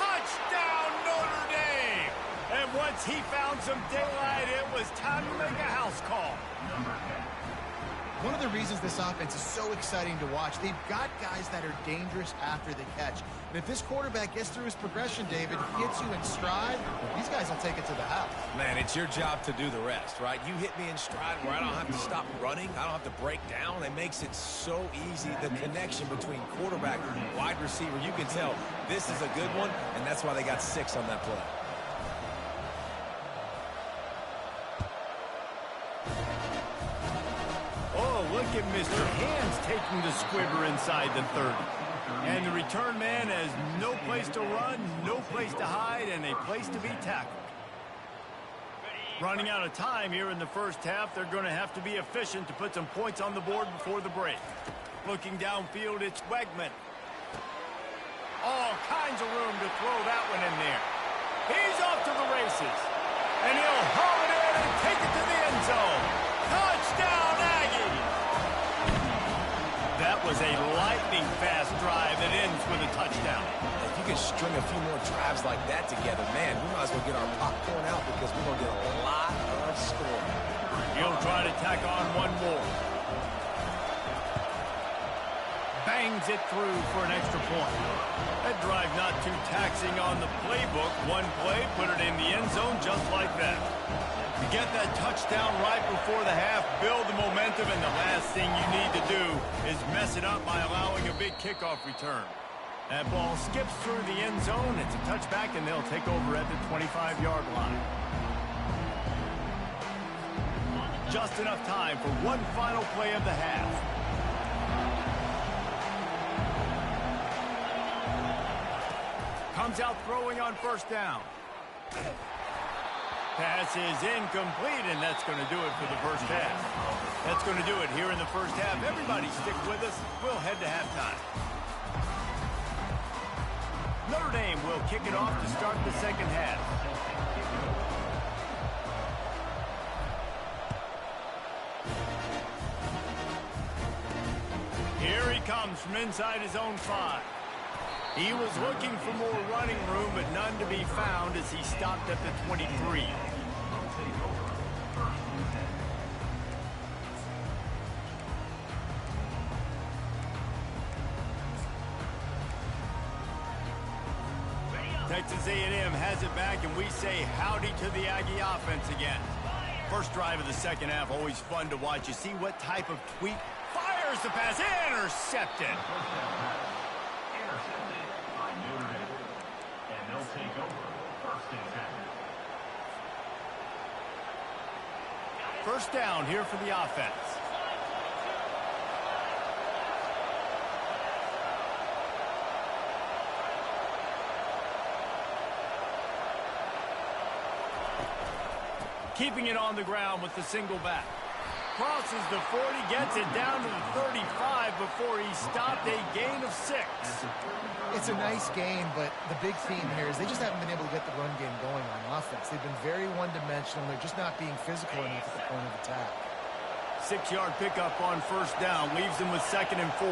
Touchdown, Notre Dame! And once he found some daylight, it was time to make a house call.
One of the reasons this offense is so exciting to watch, they've got guys that are dangerous after the catch. And if this quarterback gets through his progression, David, hits you in stride, these guys will take it to the house.
Man, it's your job to do the rest, right? You hit me in stride where I don't have to stop running. I don't have to break down. It makes it so easy. The connection between quarterback and wide receiver, you can tell this is a good one, and that's why they got 6 on that play.
Look at Mr. Hands taking the squibber inside the 30. And the return man has no place to run, no place to hide, and a place to be tackled. Running out of time here in the first half, they're going to have to be efficient to put some points on the board before the break. Looking downfield, it's Wegman. All kinds of room to throw that one in there. He's off to the races. And he'll haul it in and take it to the end zone. Touchdown, Aggies! That was a lightning-fast drive that ends with a touchdown.
If you can string a few more drives like that together, man, we might as well get our popcorn out because we're going to get a lot of scoring.
He'll try to tack on one more. Bangs it through for an extra point. That drive not too taxing on the playbook. One play, put it in the end zone just like that. To get that touchdown right before the half, build the momentum, and the last thing you need to do is mess it up by allowing a big kickoff return. That ball skips through the end zone. It's a touchback, and they'll take over at the 25-yard line. Just enough time for one final play of the half. Comes out throwing on first down. Pass is incomplete, and that's going to do it for the first half. That's going to do it here in the first half. Everybody stick with us. We'll head to halftime. Notre Dame will kick it off to start the second half. Here he comes from inside his own 5. He was looking for more running room, but none to be found as he stopped at the 23. Texas A&M has it back, and we say howdy to the Aggie offense again. First drive of the second half, always fun to watch. You see what type of tweak. Fires the pass, intercepted.
Intercepted by Notre Dame. And they'll take over first and 10.
First down here for the offense. keeping it on the ground with the single back. Crosses the 40, gets it down to the 35 before he stopped, a gain of 6.
It's a nice game, but the big theme here is they just haven't been able to get the run game going on offense. They've been very one-dimensional. They're just not being physical enough at the point of attack.
6-yard pickup on first down leaves them with 2nd and 4.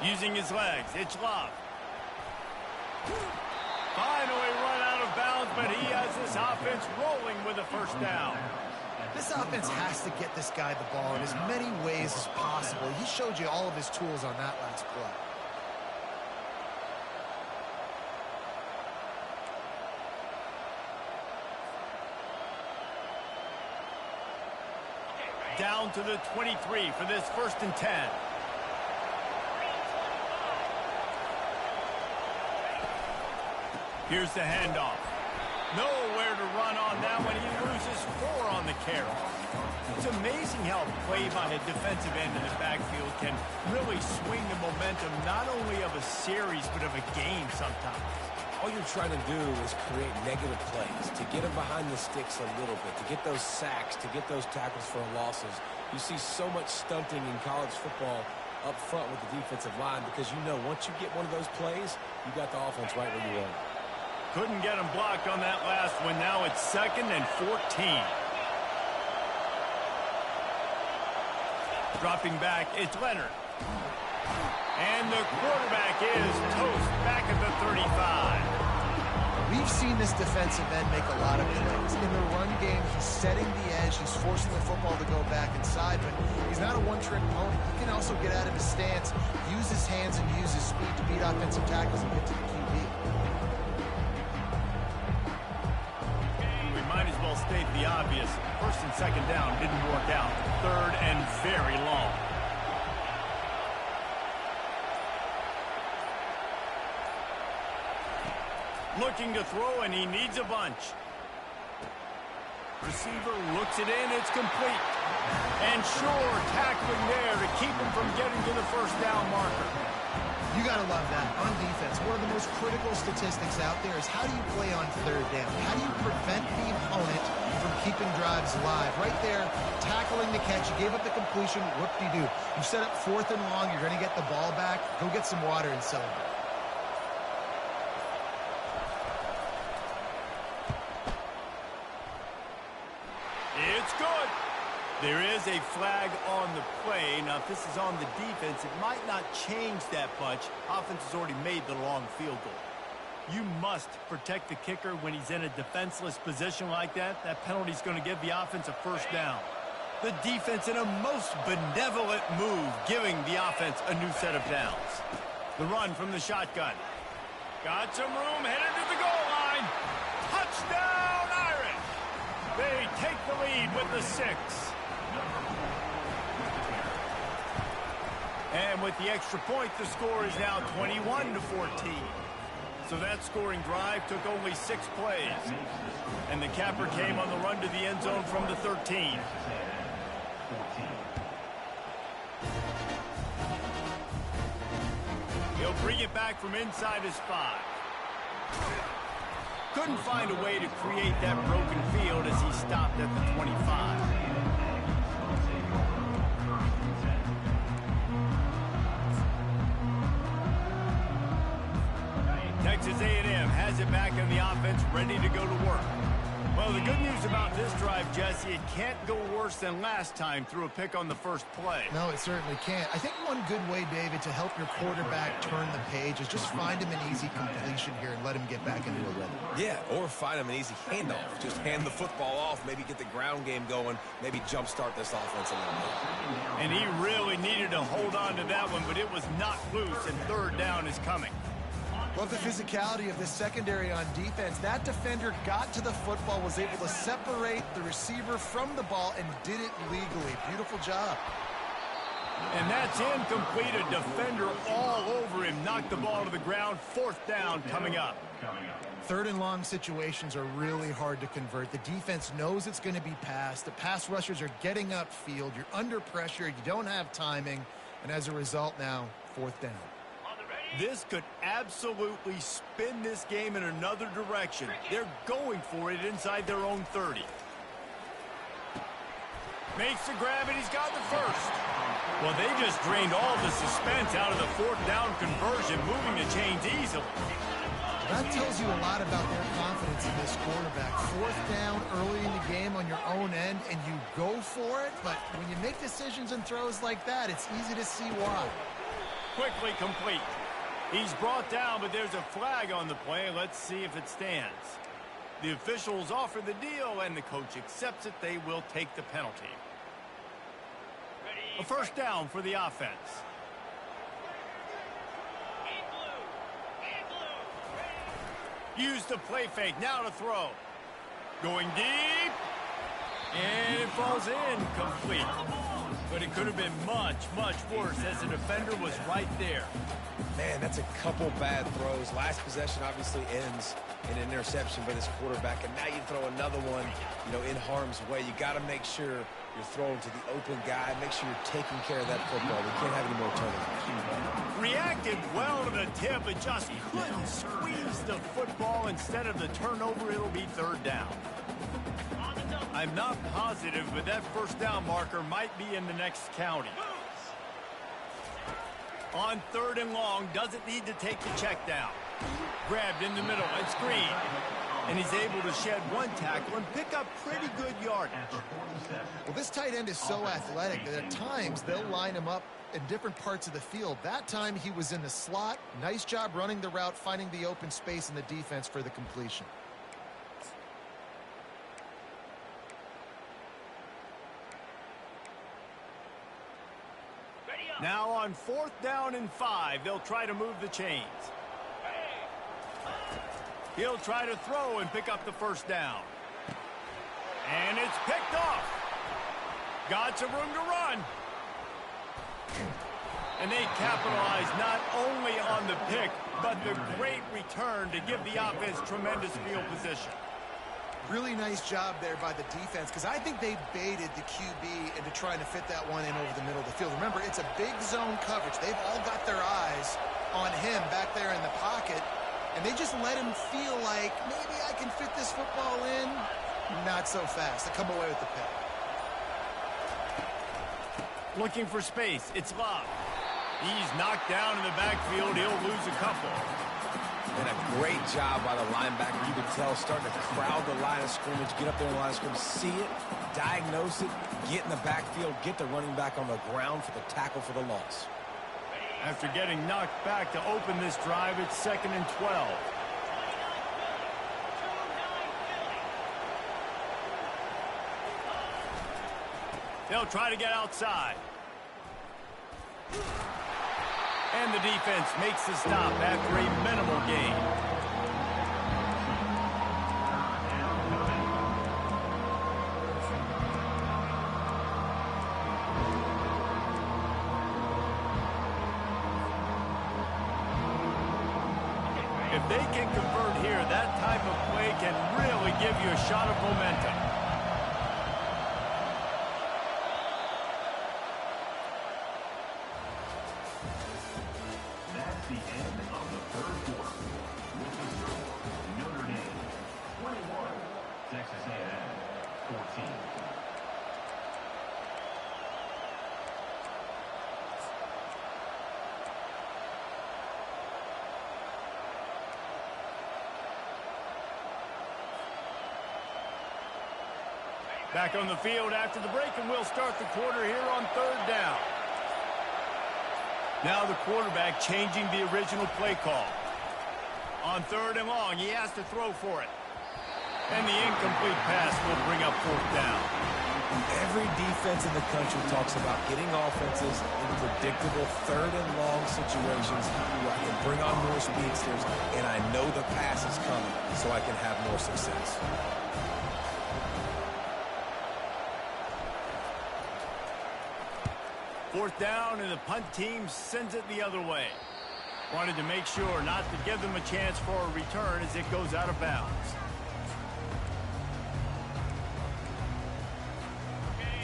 Using his legs, it's Love. Finally run out of bounds, but he has this offense rolling with a first down.
This offense has to get this guy the ball in as many ways as possible. He showed you all of his tools on that last play.
Down to the 23 for this 1st and 10. Here's the handoff. Nowhere to run on that one. He loses 4 on the carry. It's amazing how play by a defensive end in the backfield can really swing the momentum not only of a series but of a game sometimes.
All you're trying to do is create negative plays, to get them behind the sticks a little bit, to get those sacks, to get those tackles for losses. You see so much stunting in college football up front with the defensive line because you know once you get one of those plays, you got the offense right where you want it.
Couldn't get him blocked on that last one. Now it's 2nd and 14. Dropping back, it's Leonard. And the quarterback is toast back at the 35.
We've seen this defensive end make a lot of plays. In the run game, he's setting the edge. He's forcing the football to go back inside, but he's not a one-trick pony. He can also get out of his stance, use his hands, and use his speed to beat offensive tackles and get to the QB.
We might as well state the obvious. 1st and 2nd down didn't work out. 3rd and very long. Looking to throw, and he needs a bunch. Receiver looks it in, it's complete. And sure, tackling there to keep him from getting to the 1st down marker.
You got to love that. On defense, one of the most critical statistics out there is how do you play on 3rd down? How do you prevent the opponent from keeping drives alive? Right there, tackling the catch. You gave up the completion. Whoop-de-doo. You set up 4th and long. You're going to get the ball back. Go get some water and celebrate.
It's good. There is a flag on the play. Now, if this is on the defense, it might not change that much. Offense has already made the long field goal. You must protect the kicker when he's in a defenseless position like that. That penalty is going to give the offense a 1st down. The defense in a most benevolent move, giving the offense a new set of downs. The run from the shotgun. Got some room, headed to the goal line. Touchdown, Irish! They take the lead with the 6. And with the extra point, the score is now 21-14. So that scoring drive took only 6 plays. And the capper came on the run to the end zone from the 13. He'll bring it back from inside his 5. Couldn't find a way to create that broken field as he stopped at the 25. Texas A&M has it back in the offense, ready to go to work. Well, the good news about this drive, Jesse, it can't go worse than last time through a pick on the first play.
No, it certainly can't. I think one good way, David, to help your quarterback turn the page is just find him an easy completion here and let him get back into a rhythm.
Yeah, or find him an easy handoff. Just hand the football off, maybe get the ground game going, maybe jumpstart this offense a little bit.
And he really needed to hold on to that one, but it was knocked loose, and 3rd down is coming.
Love the physicality of this secondary on defense. That defender got to the football, was able to separate the receiver from the ball, and did it legally. Beautiful job.
And that's incomplete. A defender all over him. Knocked the ball to the ground. 4th down coming up.
3rd and long situations are really hard to convert. The defense knows it's going to be passed. The pass rushers are getting upfield. You're under pressure. You don't have timing. And as a result now, 4th down.
This could absolutely spin this game in another direction. They're going for it inside their own 30. Makes the grab, and he's got the first. Well, they just drained all the suspense out of the fourth down conversion, moving the chains easily.
That tells you a lot about their confidence in this quarterback. Fourth down early in the game on your own end, and you go for it. But when you make decisions and throws like that, it's easy to see why.
Quickly complete. He's brought down, but there's a flag on the play. Let's see if it stands. The officials offer the deal, and the coach accepts it. They will take the penalty. A first down for the offense. Use the play fake. Now to throw. Going deep. And it falls incomplete. But it could have been much, much worse as the defender was right there.
Man, that's a couple bad throws. Last possession obviously ends in an interception by this quarterback, and now you throw another one, in harm's way. You got to make sure you're throwing to the open guy. Make sure you're taking care of that football. We can't have any more turnovers.
Reacted well to the tip, but just couldn't squeeze the football. Instead of the turnover, it'll be third down. I'm not positive, but that first down marker might be in the next county. On third and long, doesn't need to take the check down. Grabbed in the middle and screen. And he's able to shed one tackle and pick up pretty good yardage.
Well, this tight end is so athletic that at times they'll line him up in different parts of the field. That time he was in the slot. Nice job running the route, finding the open space in the defense for the completion.
Now on fourth down and 5, they'll try to move the chains. He'll try to throw and pick up the first down. And it's picked off. Got some room to run. And they capitalize not only on the pick, but the great return to give the offense tremendous field position.
Really nice job there by the defense, because I think they baited the QB into trying to fit that one in over the middle of the field. Remember, it's a big zone coverage. They've all got their eyes on him back there in the pocket, and they just let him feel like, maybe I can fit this football in. Not so fast. They come away with the pick.
Looking for space. It's Love. He's knocked down in the backfield. He'll lose a couple.
And a great job by the linebacker. You can tell, starting to crowd the line of scrimmage, get up there in the line of scrimmage, see it, diagnose it, get in the backfield, get the running back on the ground for the tackle for the loss.
After getting knocked back to open this drive, it's 2nd and 12. They'll try to get outside. And the defense makes the stop after a minimal gain. If they can convert here, that type of play can really give you a shot of momentum.
That's the end of the third quarter. With the score, Notre Dame 21, Texas A&M 14.
Back on the field after the break, and we'll start the quarter here on third down. Now the quarterback changing the original play call. On third and long, he has to throw for it. And the incomplete pass will bring up fourth down.
Every defense in the country talks about getting offenses in predictable third and long situations where I can bring on more speedsters, and I know the pass is coming, so I can have more success.
Fourth down, and the punt team sends it the other way. Wanted to make sure not to give them a chance for a return as it goes out of bounds.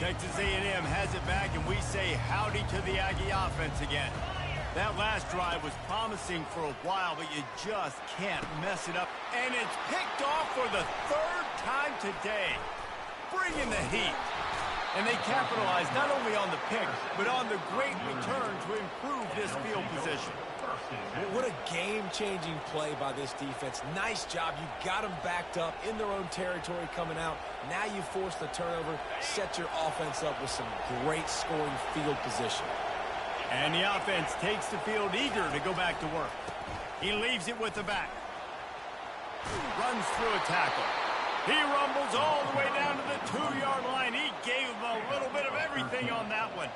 Texas A&M has it back, and we say howdy to the Aggie offense again. That last drive was promising for a while, but you just can't mess it up. And it's picked off for the third time today. Bring in the heat. And they capitalize not only on the pick, but on the great return to improve this field position.
What a game-changing play by this defense. Nice job. You got them backed up in their own territory coming out. Now you force the turnover, set your offense up with some great scoring field position.
And the offense takes the field eager to go back to work. He leaves it with the back. Runs through a tackle. He rumbles all the way down to the 2-yard line. He gave him a little bit of everything on that one.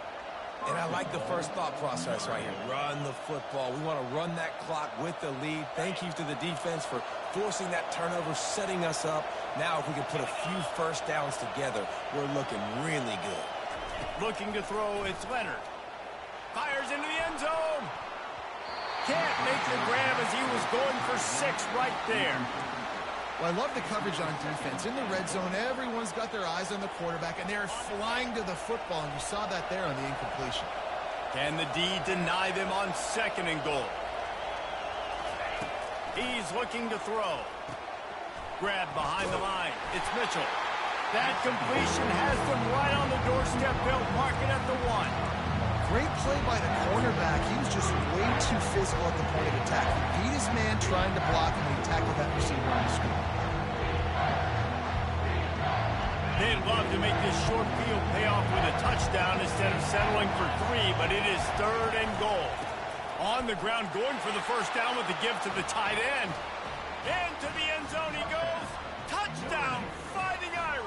And I like the first thought process right here. Run the football. We want to run that clock with the lead. Thank you to the defense for forcing that turnover, setting us up. Now if we can put a few first downs together, we're looking really good.
Looking to throw, it's Leonard. Fires into the end zone. Can't make the grab as he was going for 6 right there.
Well, I love the coverage on defense. In the red zone, everyone's got their eyes on the quarterback, and they're flying to the football, and you saw that there on the incompletion.
Can the D deny them on 2nd and goal? He's looking to throw. Grab behind the line. It's Mitchell. That completion has them right on the doorstep. They'll mark it at the 1.
Great play by the cornerback. He was just way too physical at the point of attack. He beat his man trying to block him, and he tackled that receiver on the screen.
They'd love to make this short field pay off with a touchdown instead of settling for 3, but it is 3rd and goal. On the ground, going for the first down with the give to the tight end. Into the end zone he goes. Touchdown, Fighting Irish.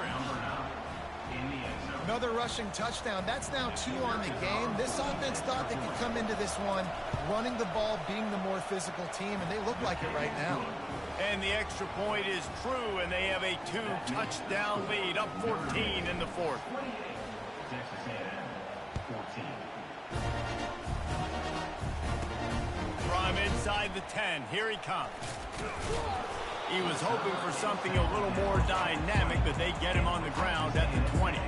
Another rushing touchdown. That's now 2 on the game. This offense thought they could come into this one running the ball, being the more physical team, and they look like it right now.
And the extra point is true, and they have a 2-touchdown lead, up 14 in the 4th.
Texas A&M, 14.
From inside the 10, here he comes. He was hoping for something a little more dynamic, but they get him on the ground at the 20.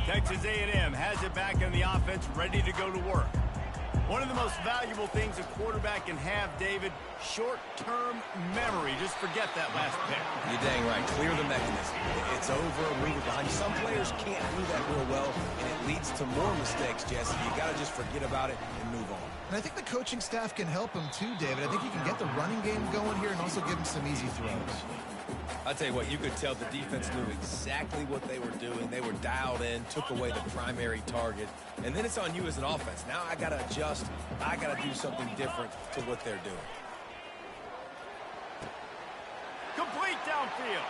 Texas A&M has it back in the offense, ready to go to work. One of the most valuable things a quarterback can have, David, short-term memory. Just forget that last pick.
You're dang right. Clear the mechanism. It's over, move it behind you. Some players can't do that real well, and it leads to more mistakes, Jesse. You got to just forget about it and move on.
And I think the coaching staff can help him too, David. I think you can get the running game going here and also give him some easy throws.
I'll tell you what, you could tell the defense knew exactly what they were doing. They were dialed in, took away the primary target. And then it's on you as an offense. Now I got to adjust. I got to do something different to what they're doing.
Complete downfield.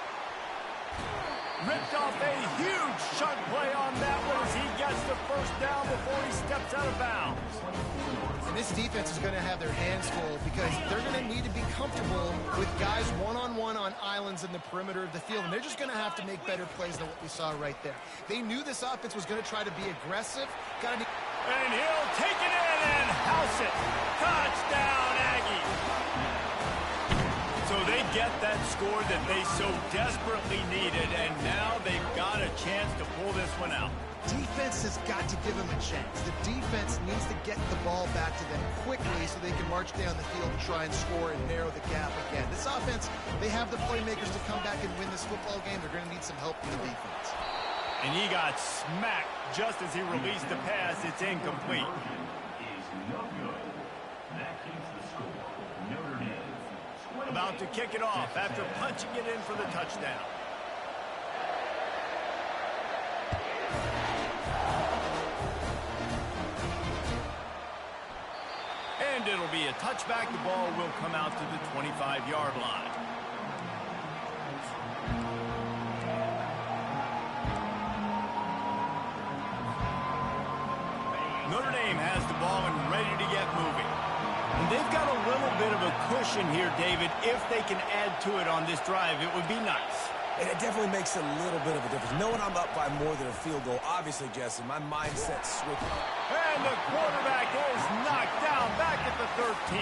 Ripped off a huge chunk play on that one as he gets the first down before he steps out of bounds.
And this defense is going to have their hands full because they're going to need to be comfortable with guys one-on-one on islands in the perimeter of the field. And they're just going to have to make better plays than what we saw right there. They knew this offense was going to try to be aggressive.
And he'll take it in and house it. Touchdown, Aggies. So they get that score that they so desperately needed, and now they've got a chance to pull this one out.
Defense has got to give them a chance. The defense needs to get the ball back to them quickly so they can march down the field and try and score and narrow the gap again. This offense, they have the playmakers to come back and win this football game. They're going to need some help from the defense.
And he got smacked just as he released the pass. It's incomplete.
Is no good. That keeps the score. Notre Dame.
About to kick it off after punching it in for the touchdown. And it'll be a touchback. The ball will come out to the 25-yard line. Notre Dame has the ball and ready to get moving. And they've got a little bit of a cushion here, David. If they can add to it on this drive, it would be nice.
And it definitely makes a little bit of a difference. Knowing I'm up by more than a field goal, obviously, Jesse, my mindset's switching.
And the quarterback is knocked down back at the 13.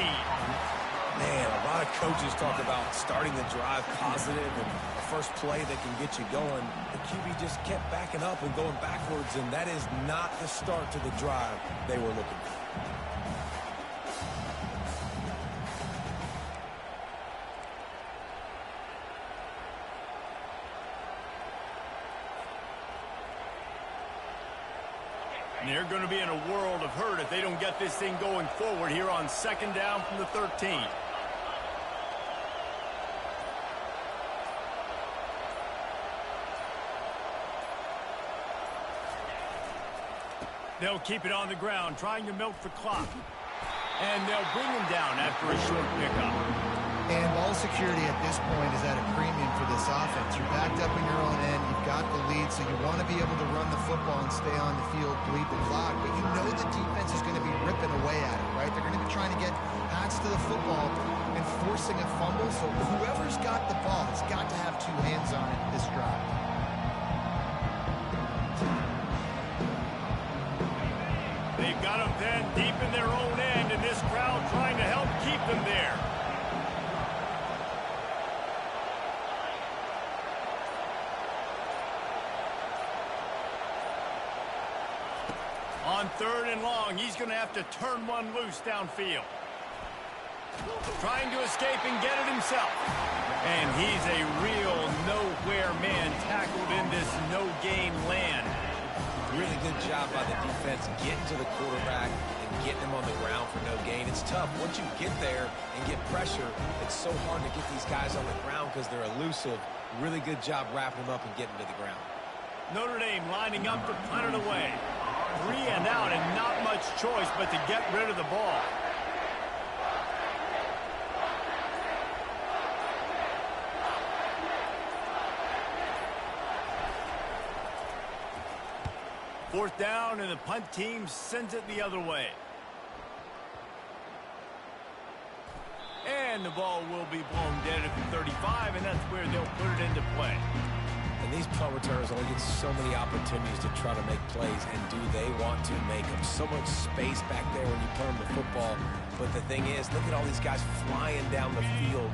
Man, a lot of coaches talk about starting the drive positive and the first play that can get you going. The QB just kept backing up and going backwards, and that is not the start to the drive they were looking for.
And they're going to be in a world of hurt if they don't get this thing going forward here on second down from the 13. They'll keep it on the ground, trying to milk the clock. And they'll bring him down after a short pickup.
And ball security at this point is at a premium for this offense. You're backed up in your own end. You've got the lead, so you want to be able to run the football and stay on the field, bleed the clock. But you know the defense is going to be ripping away at it, right? They're going to be trying to get Pats to the football and forcing a fumble. So whoever's got the ball has got to have two hands on it this drive.
They've got them then deep in their own end, and this crowd trying to help keep them there. On third and long, he's going to have to turn one loose downfield. Trying to escape and get it himself. And he's a real nowhere man tackled in this no-gain land.
Really good job by the defense getting to the quarterback and getting him on the ground for no gain. It's tough. Once you get there and get pressure, it's so hard to get these guys on the ground because they're elusive. Really good job wrapping them up and getting to the ground.
Notre Dame lining up to punt it away. 3 and out and not much choice but to get rid of the ball. Fourth down, and the punt team sends it the other way. And the ball will be blown dead at the 35, and that's where they'll put it into play.
And these punt returners only get so many opportunities to try to make plays, and do they want to make them? So much space back there when you punt them the football. But the thing is, look at all these guys flying down the field,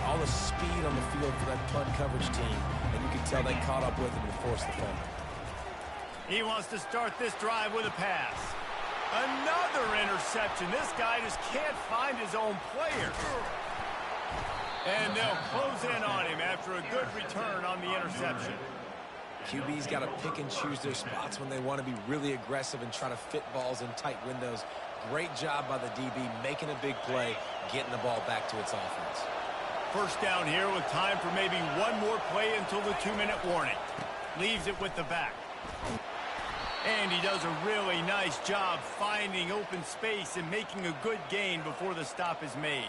all the speed on the field for that punt coverage team. And you can tell they caught up with him and forced the fumble.
He wants to start this drive with a pass. Another interception. This guy just can't find his own player. And they'll close in on him after a good return on the interception.
QB's got to pick and choose their spots when they want to be really aggressive and try to fit balls in tight windows. Great job by the DB making a big play, getting the ball back to its offense.
First down here with time for maybe one more play until the 2-minute warning. Leaves it with the back. And he does a really nice job finding open space and making a good gain before the stop is made.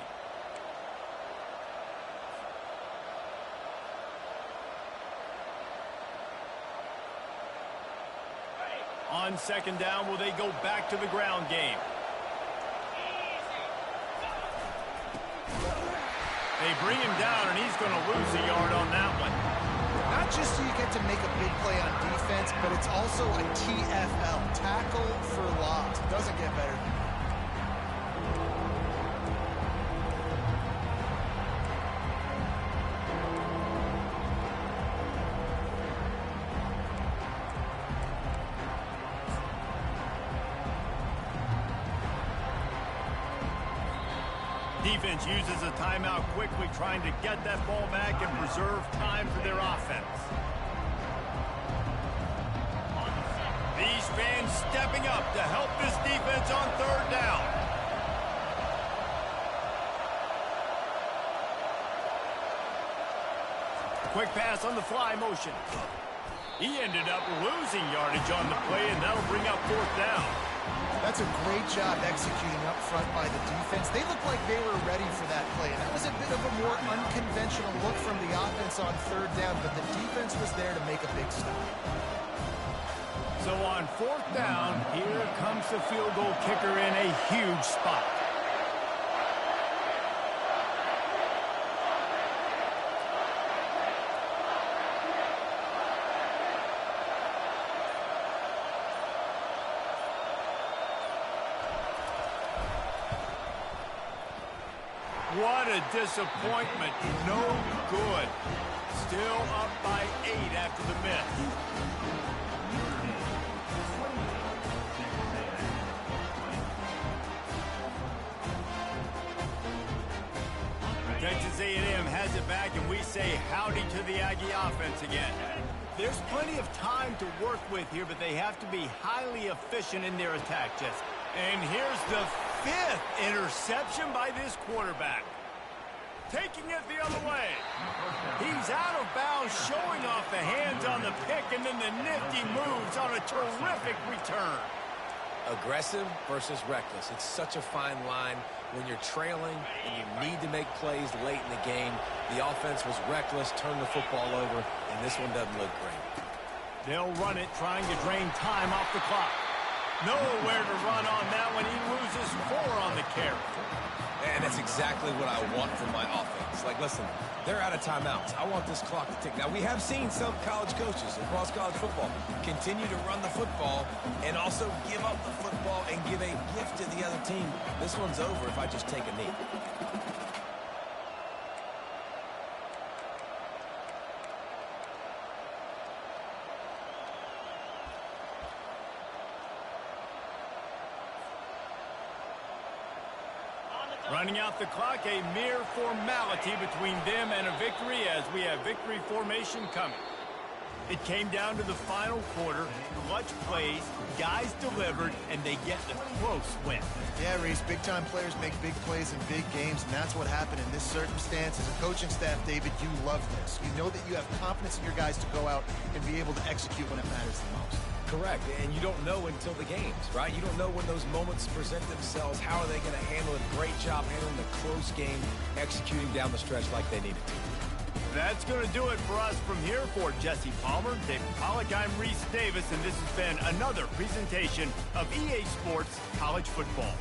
On second down, will they go back to the ground game? They bring him down, and he's going to lose a yard on that one.
Not just so you get to make a big play on defense, but it's also a TFL, tackle for loss. It doesn't get better than that.
Defense uses a timeout quickly, trying to get that ball back and preserve time for their offense. These fans stepping up to help this defense on third down. Quick pass on the fly motion. He ended up losing yardage on the play, and that'll bring up fourth down.
That's a great job executing up front by the defense. They looked like they were ready for that play. That was a bit of a more unconventional look from the offense on third down, but the defense was there to make a big stop.
So on fourth down, here comes the field goal kicker in a huge spot. What a disappointment. No good. Still up by 8 after the miss. Texas A&M has it back, and we say howdy to the Aggie offense again. There's plenty of time to work with here, but they have to be highly efficient in their attack, Jesse. And here's the 5th interception by this quarterback. Taking it the other way. He's out of bounds, showing off the hands on the pick, and then the nifty moves on a terrific return.
Aggressive versus reckless. It's such a fine line when you're trailing and you need to make plays late in the game. The offense was reckless, turned the football over, and this one doesn't look great.
They'll run it, trying to drain time off the clock. Nowhere to run on that one. He loses 4 on the carry.
And that's exactly what I want from my offense. Like, listen, they're out of timeouts. I want this clock to tick. Now, we have seen some college coaches across college football continue to run the football and also give up the football and give a gift to the other team. This one's over if I just take a knee.
Running out the clock, a mere formality between them and a victory as we have victory formation coming. It came down to the final quarter, clutch plays, guys delivered, and they get the close win.
Yeah, Reese, big-time players make big plays in big games, and that's what happened in this circumstance. As a coaching staff, David, you love this. You know that you have confidence in your guys to go out and be able to execute when it matters the most.
Correct, and you don't know until the games, right? You don't know when those moments present themselves. How are they going to handle it? Great job handling the close game, executing down the stretch like they needed to.
That's going to do it for us from here. For Jesse Palmer, David Pollack, I'm Reese Davis, and this has been another presentation of EA Sports College Football.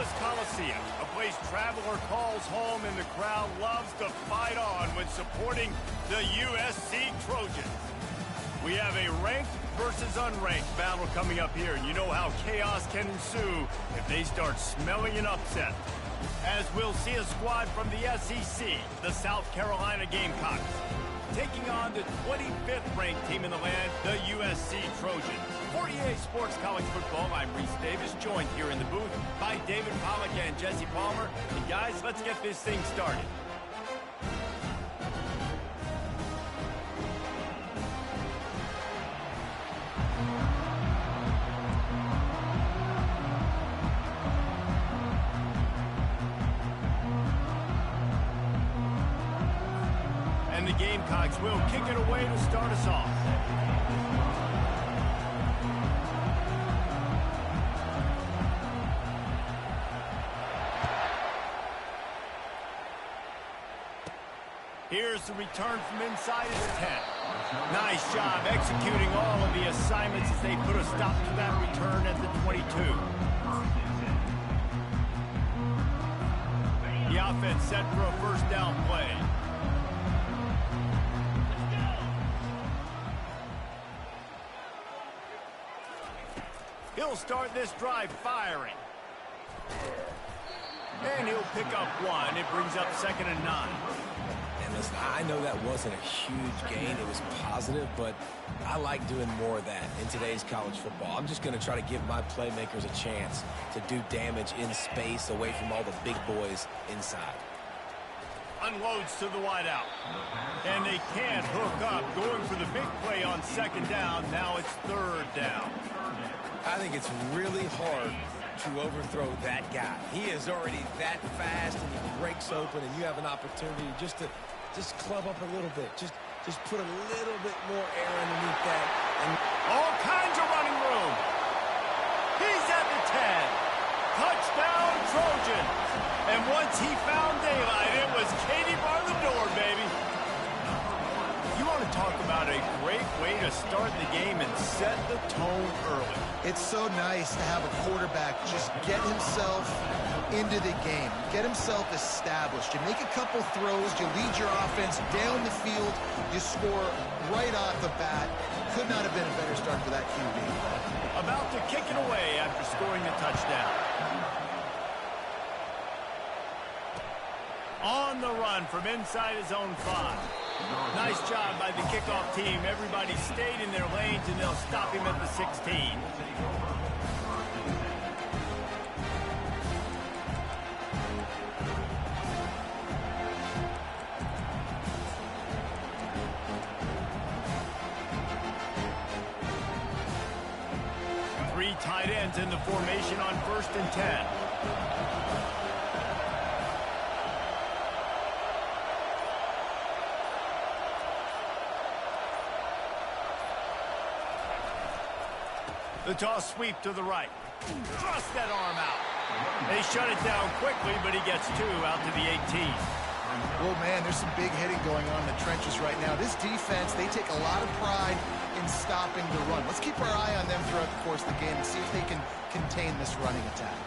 Indianapolis Coliseum, a place traveler calls home and the crowd loves to fight on when supporting the USC Trojans. We have a ranked versus unranked battle coming up here, and you know how chaos can ensue if they start smelling an upset. As we'll see a squad from the SEC, the South Carolina Gamecocks, taking on the 25th ranked team in the land, the USC Trojans. For EA Sports College Football, I'm Reese Davis, joined here in the booth by David Pollack and Jesse Palmer. And guys, let's get this thing started. And the Gamecocks will kick it away to start us off. Here's the return from inside his 10. Nice job executing all of the assignments as they put a stop to that return at the 22. The offense set for a first down play. He'll start this drive firing. And he'll pick up one. It brings up 2nd and 9.
And listen, I know that wasn't a huge gain. It was positive, but I like doing more of that in today's college football. I'm just going to try to give my playmakers a chance to do damage in space away from all the big boys inside.
Unloads to the wideout. And they can't hook up. Going for the big play on 2nd down. Now it's 3rd down.
I think it's really hard to overthrow that guy. He is already that fast, and he breaks open, and you have an opportunity just to club up a little bit. Just put a little bit more air underneath that. And
all kinds of running room. He's at the 10. Touchdown, Trojans. And once he found daylight, it was Katie bar the door, baby. You want to talk about a great way to start the game and set the tone early.
It's so nice to have a quarterback just get himself into the game, get himself established. You make a couple throws, you lead your offense down the field, you score right off the bat. Could not have been a better start for that QB.
About to kick it away after scoring the touchdown. On the run from inside his own 5. Nice job by the kickoff team. Everybody stayed in their lanes, and they'll stop him at the 16. Three tight ends in the formation on 1st and 10. The toss sweep to the right. Thrust that arm out. They shut it down quickly, but he gets 2 out to the 18.
Well, man, there's some big hitting going on in the trenches right now. This defense, they take a lot of pride in stopping the run. Let's keep our eye on them throughout the course of the game and see if they can contain this running attack.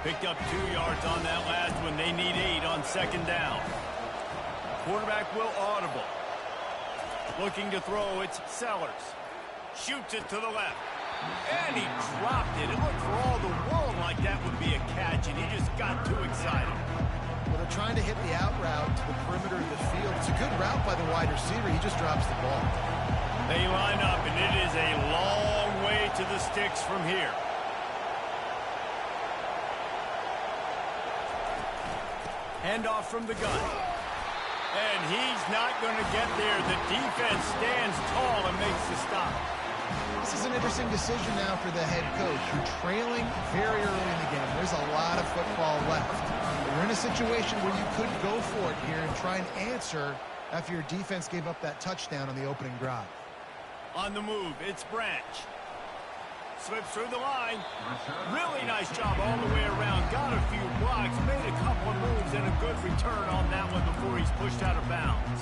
Picked up 2 yards on that last one. They need 8 on 2nd down. Quarterback will audible. Looking to throw, it's Sellers. Shoots it to the left. And he dropped it. It looked for all the world like that would be a catch, and he just got too excited.
Well, they're trying to hit the out route to the perimeter of the field. It's a good route by the wide receiver. He just drops the ball.
They line up, and it is a long way to the sticks from here. Handoff from the gun. And he's not going to get there. The defense stands tall and makes the stop.
This is an interesting decision now for the head coach. You're trailing very early in the game. There's a lot of football left. You're in a situation where you could go for it here and try and answer after your defense gave up that touchdown on the opening drive.
On the move, it's Branch. Slips through the line. Really nice job all the way around. Got a few blocks, made a couple of moves, moves and a good return on that one before he's pushed out of bounds.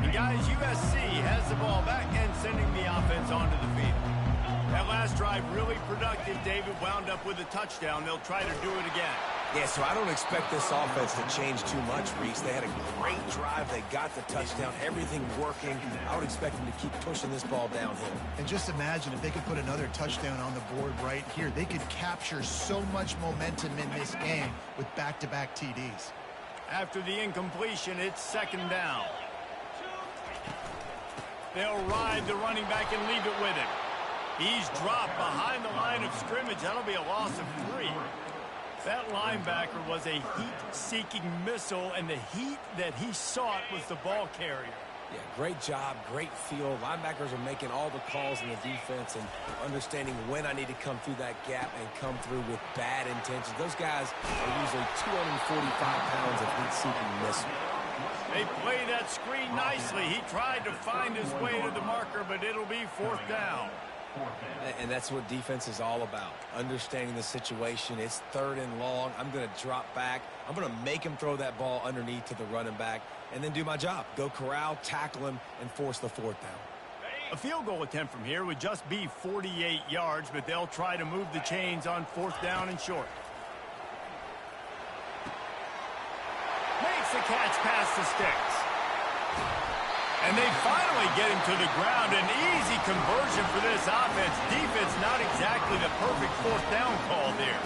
And guys, USC has the ball back and sending the offense onto the field. That last drive really productive. David wound up with a touchdown. They'll try to do it again.
Yeah, so I don't expect this offense to change too much, Reese. They had a great drive. They got the touchdown. Everything working. I would expect them to keep pushing this ball downhill.
And just imagine if they could put another touchdown on the board right here. They could capture so much momentum in this game with back-to-back TDs.
After the incompletion, it's second down. They'll ride the running back and leave it with him. He's dropped behind the line of scrimmage. That'll be a loss of 3. That linebacker was a heat-seeking missile, and the heat that he sought was the ball carrier.
Yeah, great job, great feel. Linebackers are making all the calls in the defense and understanding when I need to come through that gap and come through with bad intentions. Those guys are usually 245 pounds of heat-seeking missile.
They play that screen nicely. He tried to find his way to the marker, but it'll be fourth down.
And that's what defense is all about, understanding the situation. It's third and long. I'm going to drop back. I'm going to make him throw that ball underneath to the running back and then do my job. Go corral, tackle him, and force the fourth down.
A field goal attempt from here would just be 48 yards, but they'll try to move the chains on fourth down and short. Makes the catch past the sticks. And they finally get him to the ground. An easy conversion for this offense. Defense not exactly the perfect fourth down call there.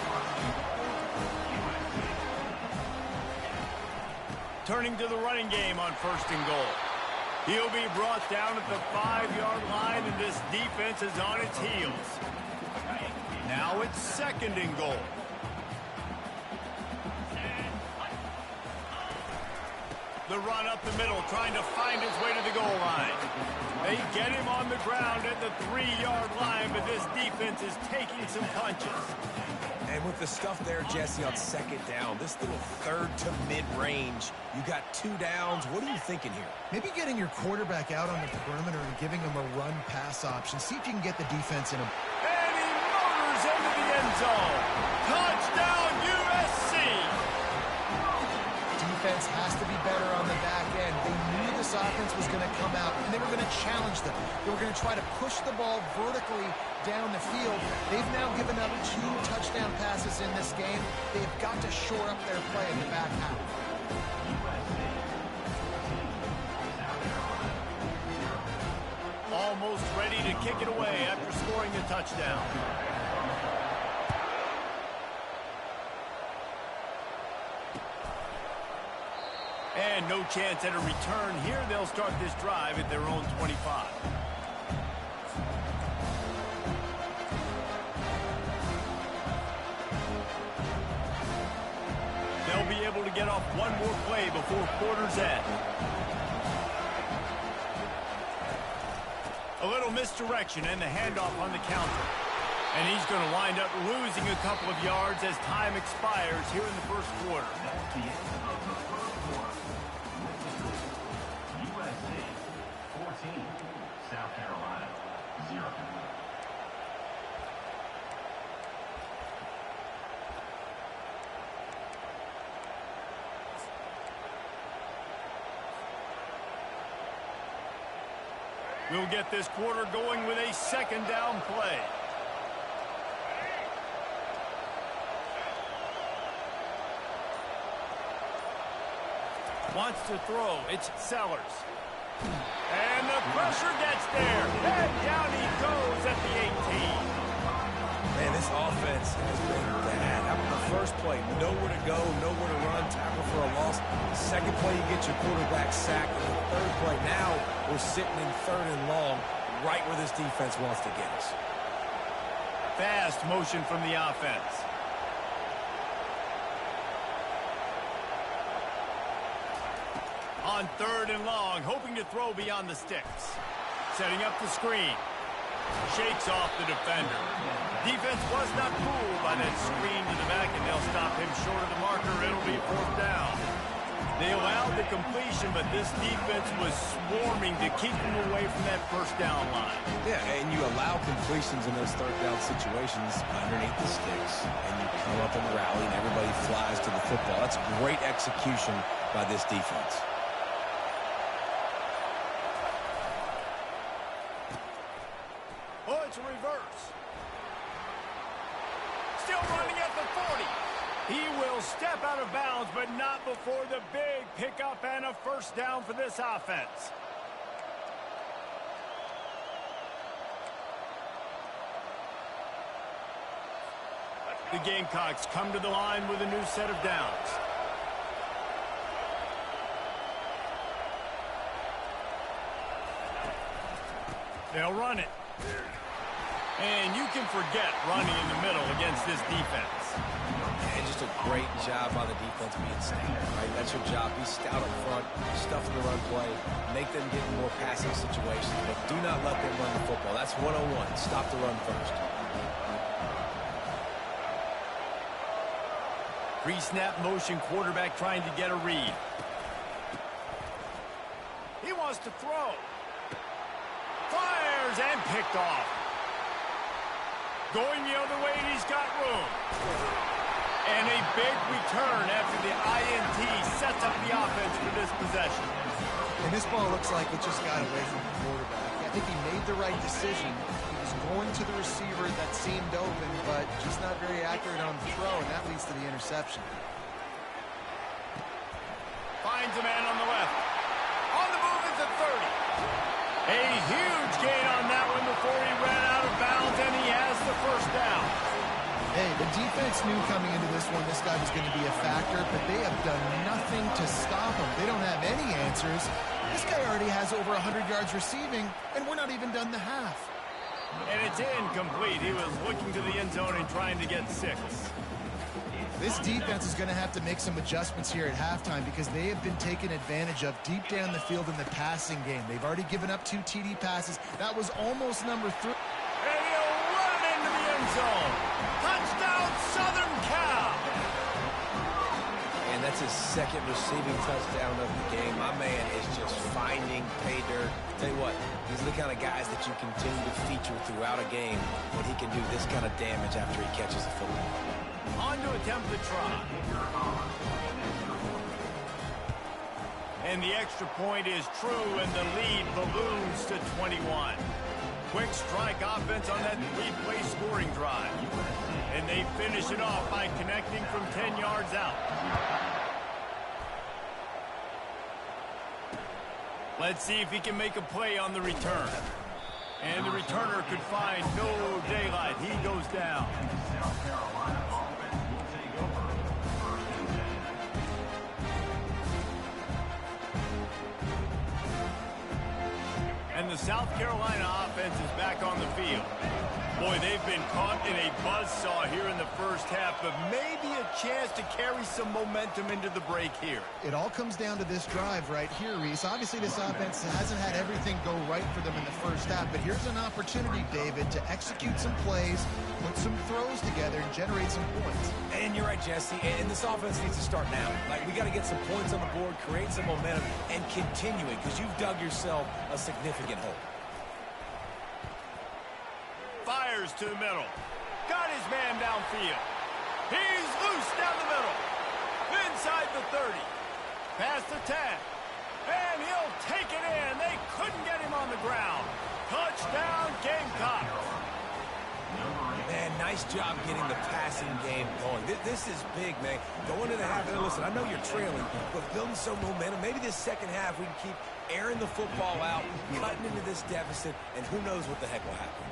Turning to the running game on first and goal. He'll be brought down at the 5-yard line, and this defense is on its heels. Now it's second and goal. The run up the middle, trying to find his way to the goal line. They get him on the ground at the 3-yard line, but this defense is taking some punches.
And with the stuff there, Jesse, on second down, this little third to mid-range, you got 2 downs. What are you thinking here?
Maybe getting your quarterback out on the perimeter and giving him a run-pass option. See if you can get the defense in a...
And he motors into the end zone. Touchdown, USC!
Defense has to be better on the back end. They knew this offense was going to come out, and they were going to challenge them. They were going to try to push the ball vertically down the field. They've now given up 2 touchdown passes in this game. They've got to shore up their play in the back half.
Almost ready to kick it away after scoring a touchdown. And no chance at a return here. They'll start this drive at their own 25. They'll be able to get off one more play before quarter's end. A little misdirection and the handoff on the counter. And he's going to wind up losing a couple of yards as time expires here in the first quarter.
That's the end of the first quarter. USC 14, South Carolina 0.
We'll get this quarter going with a second down play. Wants to throw. It's Sellers. And the pressure gets there. And down he goes at the 18.
Man, this offense has been bad. How about the first play? Nowhere to go, nowhere to run, tackle for a loss. Second play, you get your quarterback sacked. And the third play, now we're sitting in third and long, right where this defense wants to get us.
Fast motion from the offense. On third and long, hoping to throw beyond the sticks. Setting up the screen. Shakes off the defender. Defense was not fooled by that screen to the back, and they'll stop him short of the marker. It'll be fourth down. They allowed the completion, but this defense was swarming to keep them away from that first down line.
Yeah, and you allow completions in those third down situations underneath the sticks, and you come up in the rally, and everybody flies to the football. That's great execution by this defense.
Oh, it's a reverse. Still running at the 40. He will step out of bounds, but not before the big pickup and a first down for this offense. The Gamecocks come to the line with a new set of downs. They'll run it. And you can forget running in the middle against this defense.
And just a great job by the defense being stout, right? That's your job. Be stout up front, stuff in the run play, make them get in more passing situations, but do not let them run the football. That's 101. Stop the run first.
Pre-snap motion, quarterback trying to get a read. He wants to throw. Fires and picked off. Going the other way, and he's got room. And a big return after the INT sets up the offense for this possession.
And this ball looks like it just got away from the quarterback. I think he made the right decision. He was going to the receiver that seemed open, but just not very accurate on the throw, and that leads to the interception.
Finds a man on the left. On the move is a 30. A huge gain on that one before he ran out of bounds, and he has the first down.
Hey, the defense knew coming into this one this guy was going to be a factor, but they have done nothing to stop him. They don't have any answers. This guy already has over 100 yards receiving, and we're not even done the half.
And it's incomplete. He was looking to the end zone and trying to get 6.
This defense is going to have to make some adjustments here at halftime because they have been taken advantage of deep down the field in the passing game. They've already given up 2 TD passes. That was almost number 3.
And he'll run into the end zone. Touchdown, Southern Cal.
And that's his second receiving touchdown of the game. My man is just finding pay dirt. Tell you what, these are the kind of guys that you continue to feature throughout a game when he can do this kind of damage after he catches the football.
On to attempt the try. And the extra point is true, and the lead balloons to 21. Quick strike offense on that 3-play scoring drive. And they finish it off by connecting from 10 yards out. Let's see if he can make a play on the return. And the returner could find no daylight. He goes down.
South Carolina offense will take over. First and 10.
And the South Carolina offense is back on the field. Boy, they've been caught in a buzzsaw here in the first half, but maybe a chance to carry some momentum into the break here.
It all comes down to this drive right here, Reese. Obviously, this offense hasn't had everything go right for them in the first half, but here's an opportunity, David, to execute some plays, put some throws together, and generate some points.
And you're right, Jesse, and this offense needs to start now. Like, we got to get some points on the board, create some momentum, and continue it, because you've dug yourself a significant hole.
Fires to the middle. Got his man downfield. He's loose down the middle. Inside the 30. Past the 10. And he'll take it in. They couldn't get him on the ground. Touchdown, Gamecocks.
Man, nice job getting the passing game going. This is big, man. Going to the half, and listen, I know you're trailing, but building some momentum. Maybe this second half we can keep airing the football out, cutting into this deficit, and who knows what the heck will happen.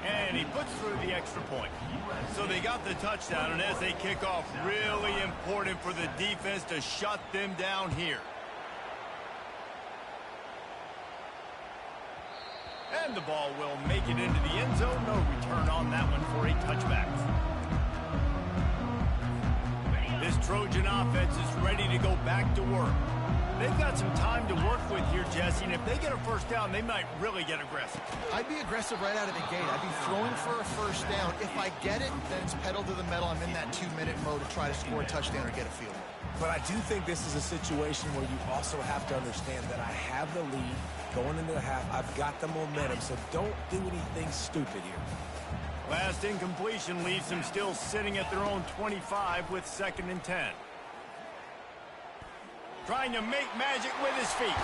And he puts through the extra point. So they got the touchdown, and as they kick off, really important for the defense to shut them down here. And the ball will make it into the end zone. No return on that one for a touchback. This Trojan offense is ready to go back to work. They've got some time to work with here, Jesse, and if they get a first down, they might really get aggressive.
I'd be aggressive right out of the gate. I'd be throwing for a first down. If I get it, then it's pedal to the metal. I'm in that 2-minute mode to try to score a touchdown or get a field goal.
But I do think this is a situation where you also have to understand that I have the lead going into the half. I've got the momentum, so don't do anything stupid here.
Last incompletion leaves them still sitting at their own 25 with 2nd and 10. Trying to make magic with his feet.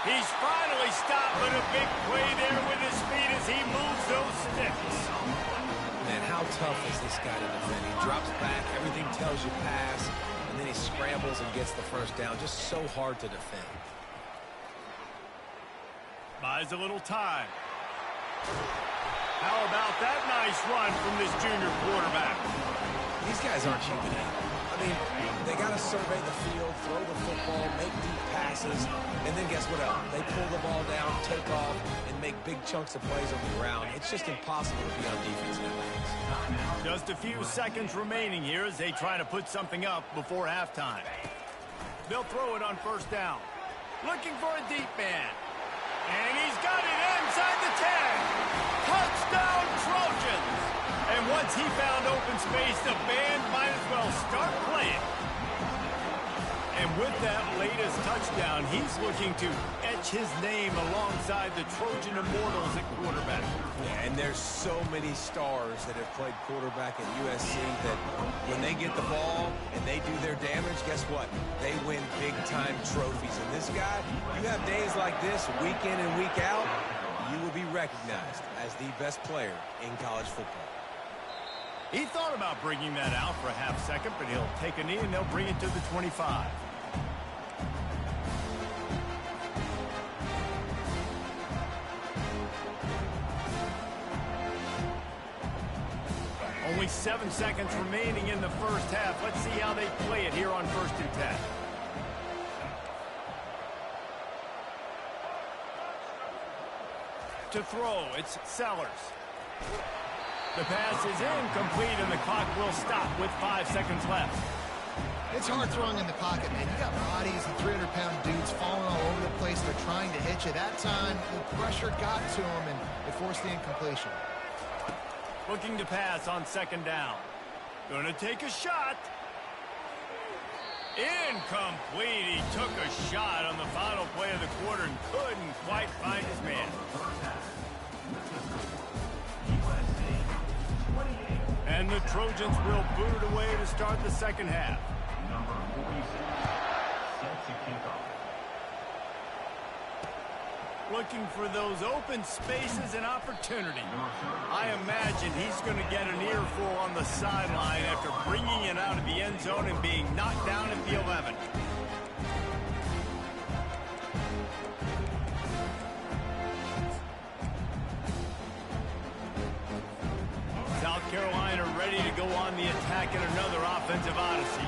He's finally stopped, but a big play there with his feet as he moves those sticks.
Man, how tough is this guy to defend? He drops back, everything tells you pass, and then he scrambles and gets the first down. Just so hard to defend.
Buys a little time. How about that nice run from this junior quarterback?
These guys aren't human. I mean, they got to survey the field, throw the football, make deep passes, and then guess what else? They pull the ball down, take off, and make big chunks of plays on the ground. It's just impossible to be on defense nowadays.
Just a few seconds remaining here as they try to put something up before halftime. They'll throw it on 1st down. Looking for a deep man. And he's got it inside the 10. Touchdown, Trojans! And once he found open space, the band might as well start playing. And with that latest touchdown, he's looking to etch his name alongside the Trojan Immortals at quarterback.
Yeah, and there's so many stars that have played quarterback at USC that when they get the ball and they do their damage, guess what? They win big-time trophies. And this guy, you have days like this, week in and week out, you will be recognized as the best player in college football.
He thought about bringing that out for a half second, but he'll take a knee and they'll bring it to the 25. Only 7 seconds remaining in the first half. Let's see how they play it here on 1st and 10. To throw, it's Sellers. The pass is incomplete, and the clock will stop with 5 seconds left.
It's hard throwing in the pocket, man. You got bodies and 300-pound dudes falling all over the place. They're trying to hit you. That time, the pressure got to them, and it forced the incompletion.
Looking to pass on 2nd down. Gonna take a shot. Incomplete. He took a shot on the final play of the quarter and couldn't quite find his man. And the Trojans will boot it away to start the 2nd half.
Number 46, set to kick off.
Looking for those open spaces and opportunity. I imagine he's going to get an earful on the sideline after bringing it out of the end zone and being knocked down at the 11. South Carolina ready to go on the attack in another offensive odyssey.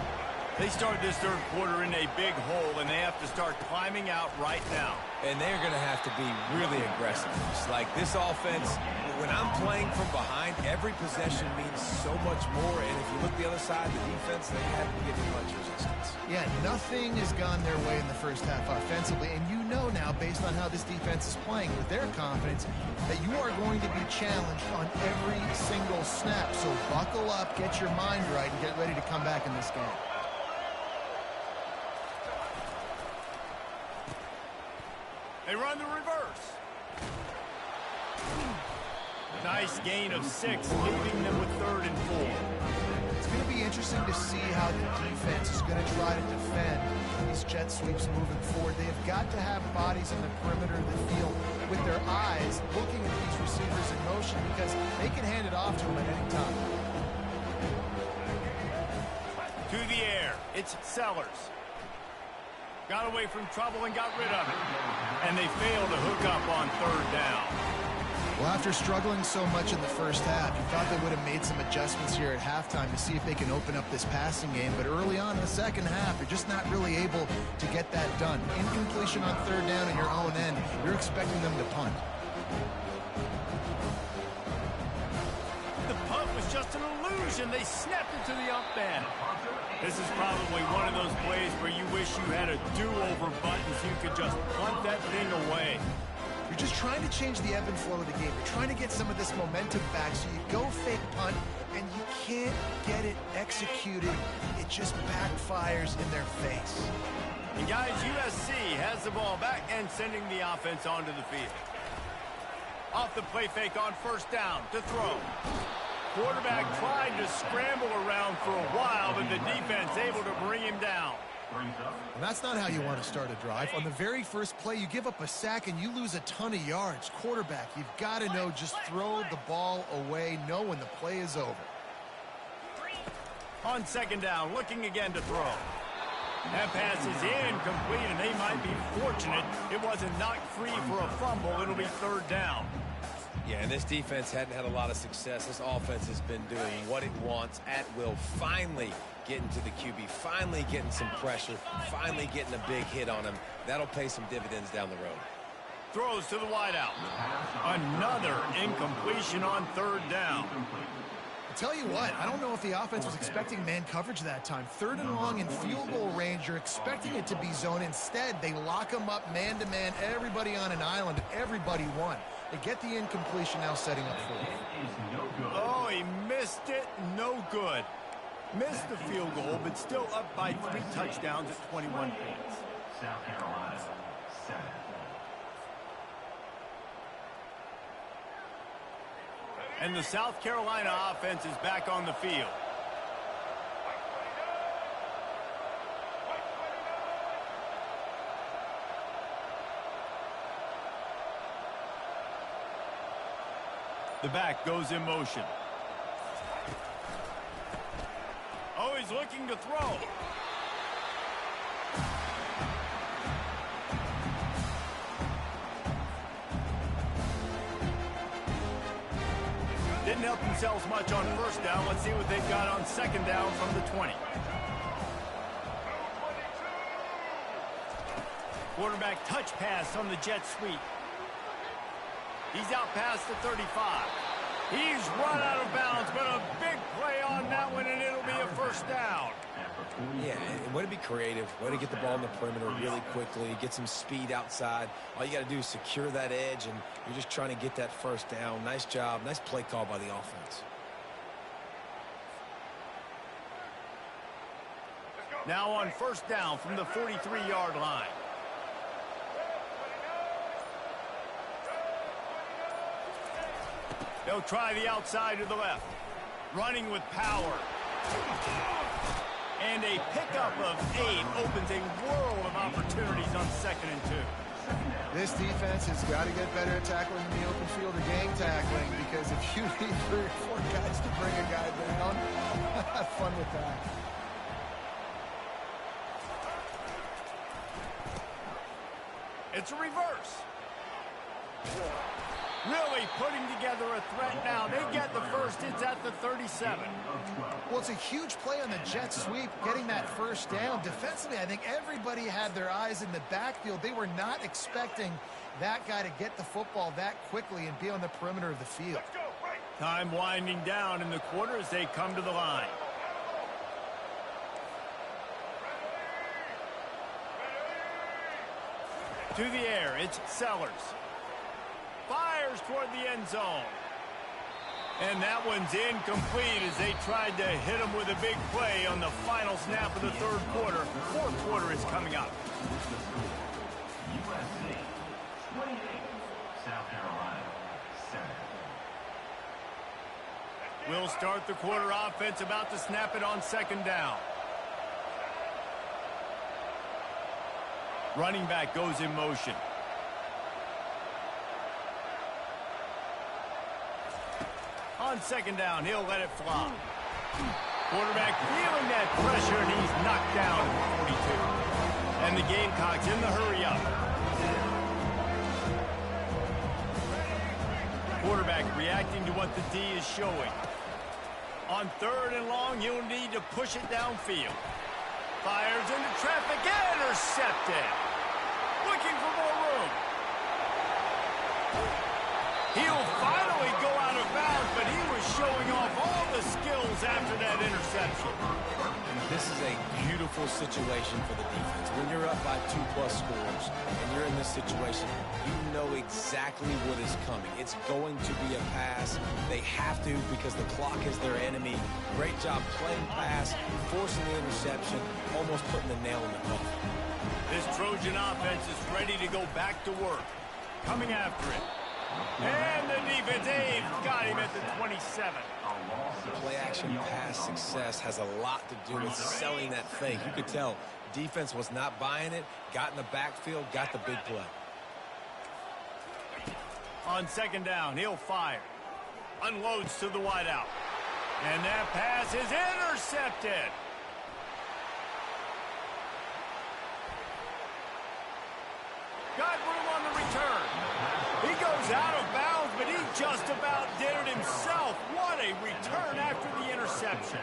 They start this 3rd quarter in a big hole, and they have to start climbing out right now.
And they're going to have to be really aggressive. It's like this offense, when I'm playing from behind, every possession means so much more. And if you look the other side, the defense, they haven't given much resistance.
Yeah, nothing has gone their way in the first half offensively. And you know now, based on how this defense is playing with their confidence, that you are going to be challenged on every single snap. So buckle up, get your mind right, and get ready to come back in this game.
They run the reverse. Nice gain of 6, leaving them with 3rd and 4.
It's going to be interesting to see how the defense is going to try to defend these jet sweeps moving forward. They have got to have bodies in the perimeter of the field with their eyes looking at these receivers in motion because they can hand it off to them at any time.
To the air, it's Sellers. Got away from trouble and got rid of it. And they failed to hook up on 3rd down.
Well, after struggling so much in the first half, you thought they would have made some adjustments here at halftime to see if they can open up this passing game. But early on in the second half, you're just not really able to get that done. Incompletion on 3rd down in your own end, you're expecting them to punt.
The punt was just an illusion. They snapped it to the up man. This is probably one of those plays where you wish you had a do-over button so you could just punt that thing away.
You're just trying to change the ebb and flow of the game. You're trying to get some of this momentum back, so you go fake punt, and you can't get it executed. It just backfires in their face.
And guys, USC has the ball back and sending the offense onto the field. Off the play fake on first down to throw. Quarterback tried to scramble around for a while, but the defense able to bring him down.
And that's not how you want to start a drive. On the very first play, you give up a sack and you lose a ton of yards. Quarterback, you've got to know, just throw the ball away, know when the play is over.
On second down, looking again to throw. That pass is incomplete, and they might be fortunate it wasn't knocked free for a fumble. It'll be third down.
Yeah, and this defense hadn't had a lot of success. This offense has been doing what it wants at will. Finally getting to the QB, finally getting some pressure, finally getting a big hit on him. That'll pay some dividends down the road.
Throws to the wideout. Another incompletion on third down.
I'll tell you what, I don't know if the offense was expecting man coverage that time. Third and long in field goal range, you're expecting it to be zone. Instead, they lock them up man-to-man, everybody on an island, everybody won. They get the incompletion, now setting up for it.
Oh, he missed it. No good. Missed the field goal, but still up by 3 touchdowns at 21 points.
South Carolina, 7.
And the South Carolina offense is back on the field. The back goes in motion. Oh, he's looking to throw. Didn't help themselves much on first down. Let's see what they've got on second down from the 20. Quarterback touch pass on the jet sweep. He's out past the 35. He's run out of bounds, but a big play on that one, and it'll be a first down.
Yeah, and way to be creative, way to get the ball in the perimeter really quickly, get some speed outside. All you got to do is secure that edge, and you're just trying to get that first down. Nice job, nice play call by the offense.
Now on first down from the 43-yard line. They'll try the outside to the left. Running with power. And a pickup of 8 opens a world of opportunities on 2nd and 2.
This defense has got to get better at tackling in the open field or gang tackling, because if you need 3 or 4 guys to bring a guy down, have fun with that.
It's a reverse. Really putting together a threat now. They get the first. It's at the 37.
Well, it's a huge play on the jet sweep, getting that first down. Defensively, I think everybody had their eyes in the backfield. They were not expecting that guy to get the football that quickly and be on the perimeter of the field.
Time winding down in the quarter as they come to the line. To the air, it's Sellers. Fires toward the end zone. And that one's incomplete as they tried to hit him with a big play on the final snap of the third quarter. Fourth quarter is coming up.
USC, 28. South Carolina, 7.
We'll start the quarter offense, about to snap it on second down. Running back goes in motion. On second down, he'll let it fly. Quarterback feeling that pressure, and he's knocked down at the 42. And the Gamecocks in the hurry up. Quarterback reacting to what the D is showing. On third and long, he'll need to push it downfield. Fires into traffic, intercepted. Looking for more room. He'll finally go out of bounds, but he was showing off all the skills after that interception.
This is a beautiful situation for the defense. When you're up by 2+ scores and you're in this situation, you know exactly what is coming. It's going to be a pass. They have to because the clock is their enemy. Great job playing pass, forcing the interception, almost putting the nail in the coffin.
This Trojan offense is ready to go back to work. Coming after it. And the defense aims. Got him at the 27.
Play-action pass success has a lot to do with selling that fake. You could tell defense was not buying it, got in the backfield, got the big play.
On second down, he'll fire. Unloads to the wideout. And that pass is intercepted. Got room on the return. He goes out of bounds, but he just about did it himself. What a return after the interception.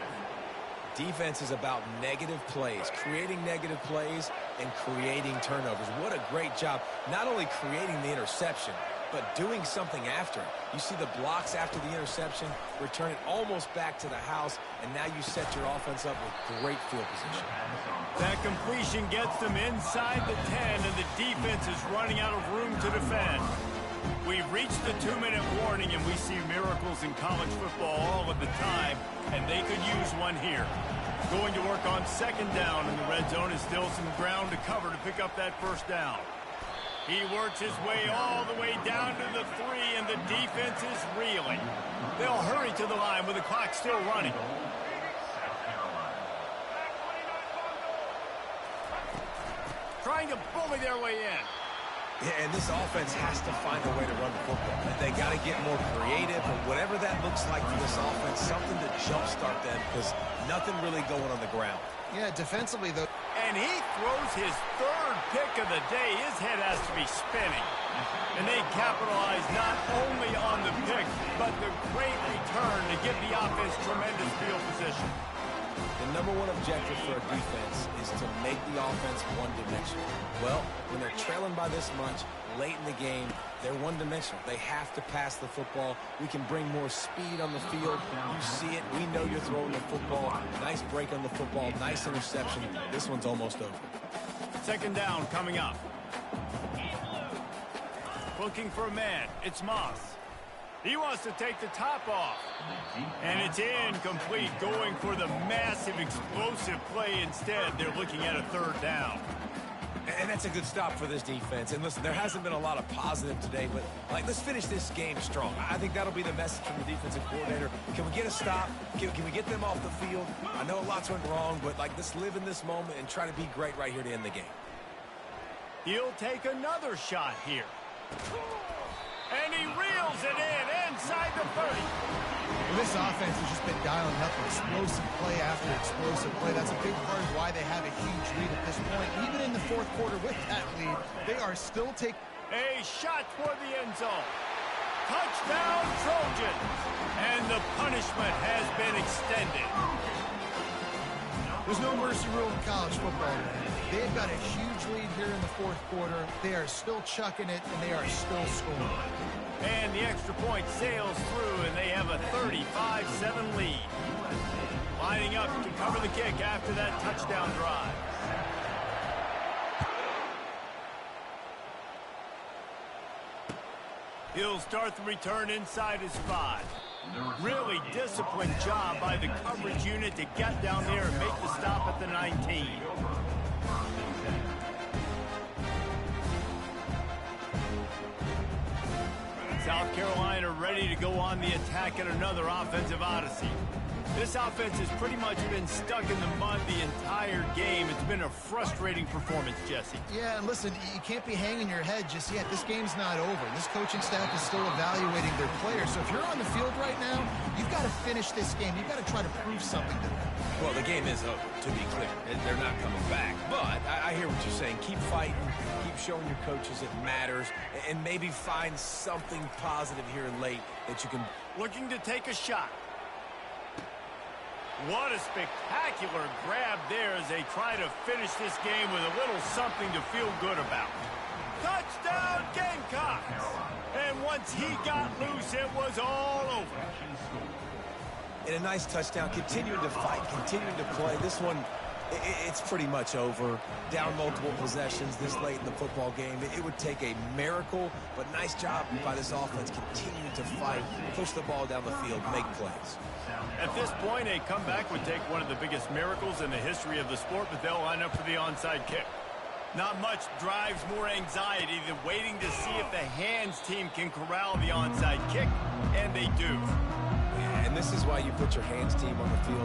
Defense is about negative plays, creating negative plays and creating turnovers. What a great job, not only creating the interception, but doing something after. You see the blocks after the interception, return it almost back to the house, and now you set your offense up with great field position.
That completion gets them inside the 10, and the defense is running out of room to defend. We've reached the 2-minute warning, and we see miracles in college football all of the time, and they could use one here. Going to work on second down, and the red zone is still some ground to cover to pick up that first down. He works his way all the way down to the 3, and the defense is reeling. They'll hurry to the line with the clock still running. Trying to bully their way in.
Yeah, and this offense has to find a way to run the football. They got to get more creative, or whatever that looks like for this offense, something to jumpstart them, because nothing really going on the ground.
Yeah, defensively, though.
And he throws his third pick of the day. His head has to be spinning. And they capitalize not only on the pick, but the great return to give the offense tremendous field position.
The number one objective for a defense is to make the offense one-dimensional. Well, when they're trailing by this much, late in the game, they're one-dimensional. They have to pass the football. We can bring more speed on the field. You see it. We know you're throwing the football. Nice break on the football. Nice interception. This one's almost over.
Second down coming up. Looking for a man. It's Moss. He wants to take the top off. And it's incomplete, going for the massive explosive play instead. They're looking at a third down.
And that's a good stop for this defense. And listen, there hasn't been a lot of positive today, but let's finish this game strong. I think that'll be the message from the defensive coordinator. Can we get a stop? Can we get them off the field? I know lots went wrong, but let's live in this moment and try to be great right here to end the game.
He'll take another shot here. And he reels it in inside the 30.
Well, this offense has just been dialing up explosive play after explosive play. That's a big part of why they have a huge lead at this point. Even in the fourth quarter with that lead, they are still taking...
A shot toward the end zone. Touchdown, Trojans. And the punishment has been extended.
There's no mercy rule in college football. They've got a huge lead here in the fourth quarter. They are still chucking it, and they are still scoring.
And the extra point sails through, and they have a 35-7 lead. Lining up to cover the kick after that touchdown drive. He'll start the return inside his 5. Really disciplined job by the coverage unit to get down there and make the stop at the 19. South Carolina ready to go on the attack at another offensive odyssey. This offense has pretty much been stuck in the mud the entire game. It's been a frustrating performance, Jesse.
Yeah, and listen, you can't be hanging your head just yet. This game's not over. This coaching staff is still evaluating their players. So if you're on the field right now, you've got to finish this game. You've got to try to prove something to them.
Well, the game is over, to be clear. They're not coming back. But I hear what you're saying. Keep fighting. Keep showing your coaches it matters. And maybe find something positive here late that you can...
Looking to take a shot. What a spectacular grab there as they try to finish this game with a little something to feel good about. Touchdown, Gamecocks! And once he got loose, it was all over.
and a nice touchdown, continuing to fight, continuing to play. This one, it's pretty much over. Down multiple possessions this late in the football game. It would take a miracle, but nice job by this offense continuing to fight, push the ball down the field, make plays.
At this point, a comeback would take one of the biggest miracles in the history of the sport, but they'll line up for the onside kick. Not much drives more anxiety than waiting to see if the hands team can corral the onside kick, and they do.
And this is why you put your hands team on the field.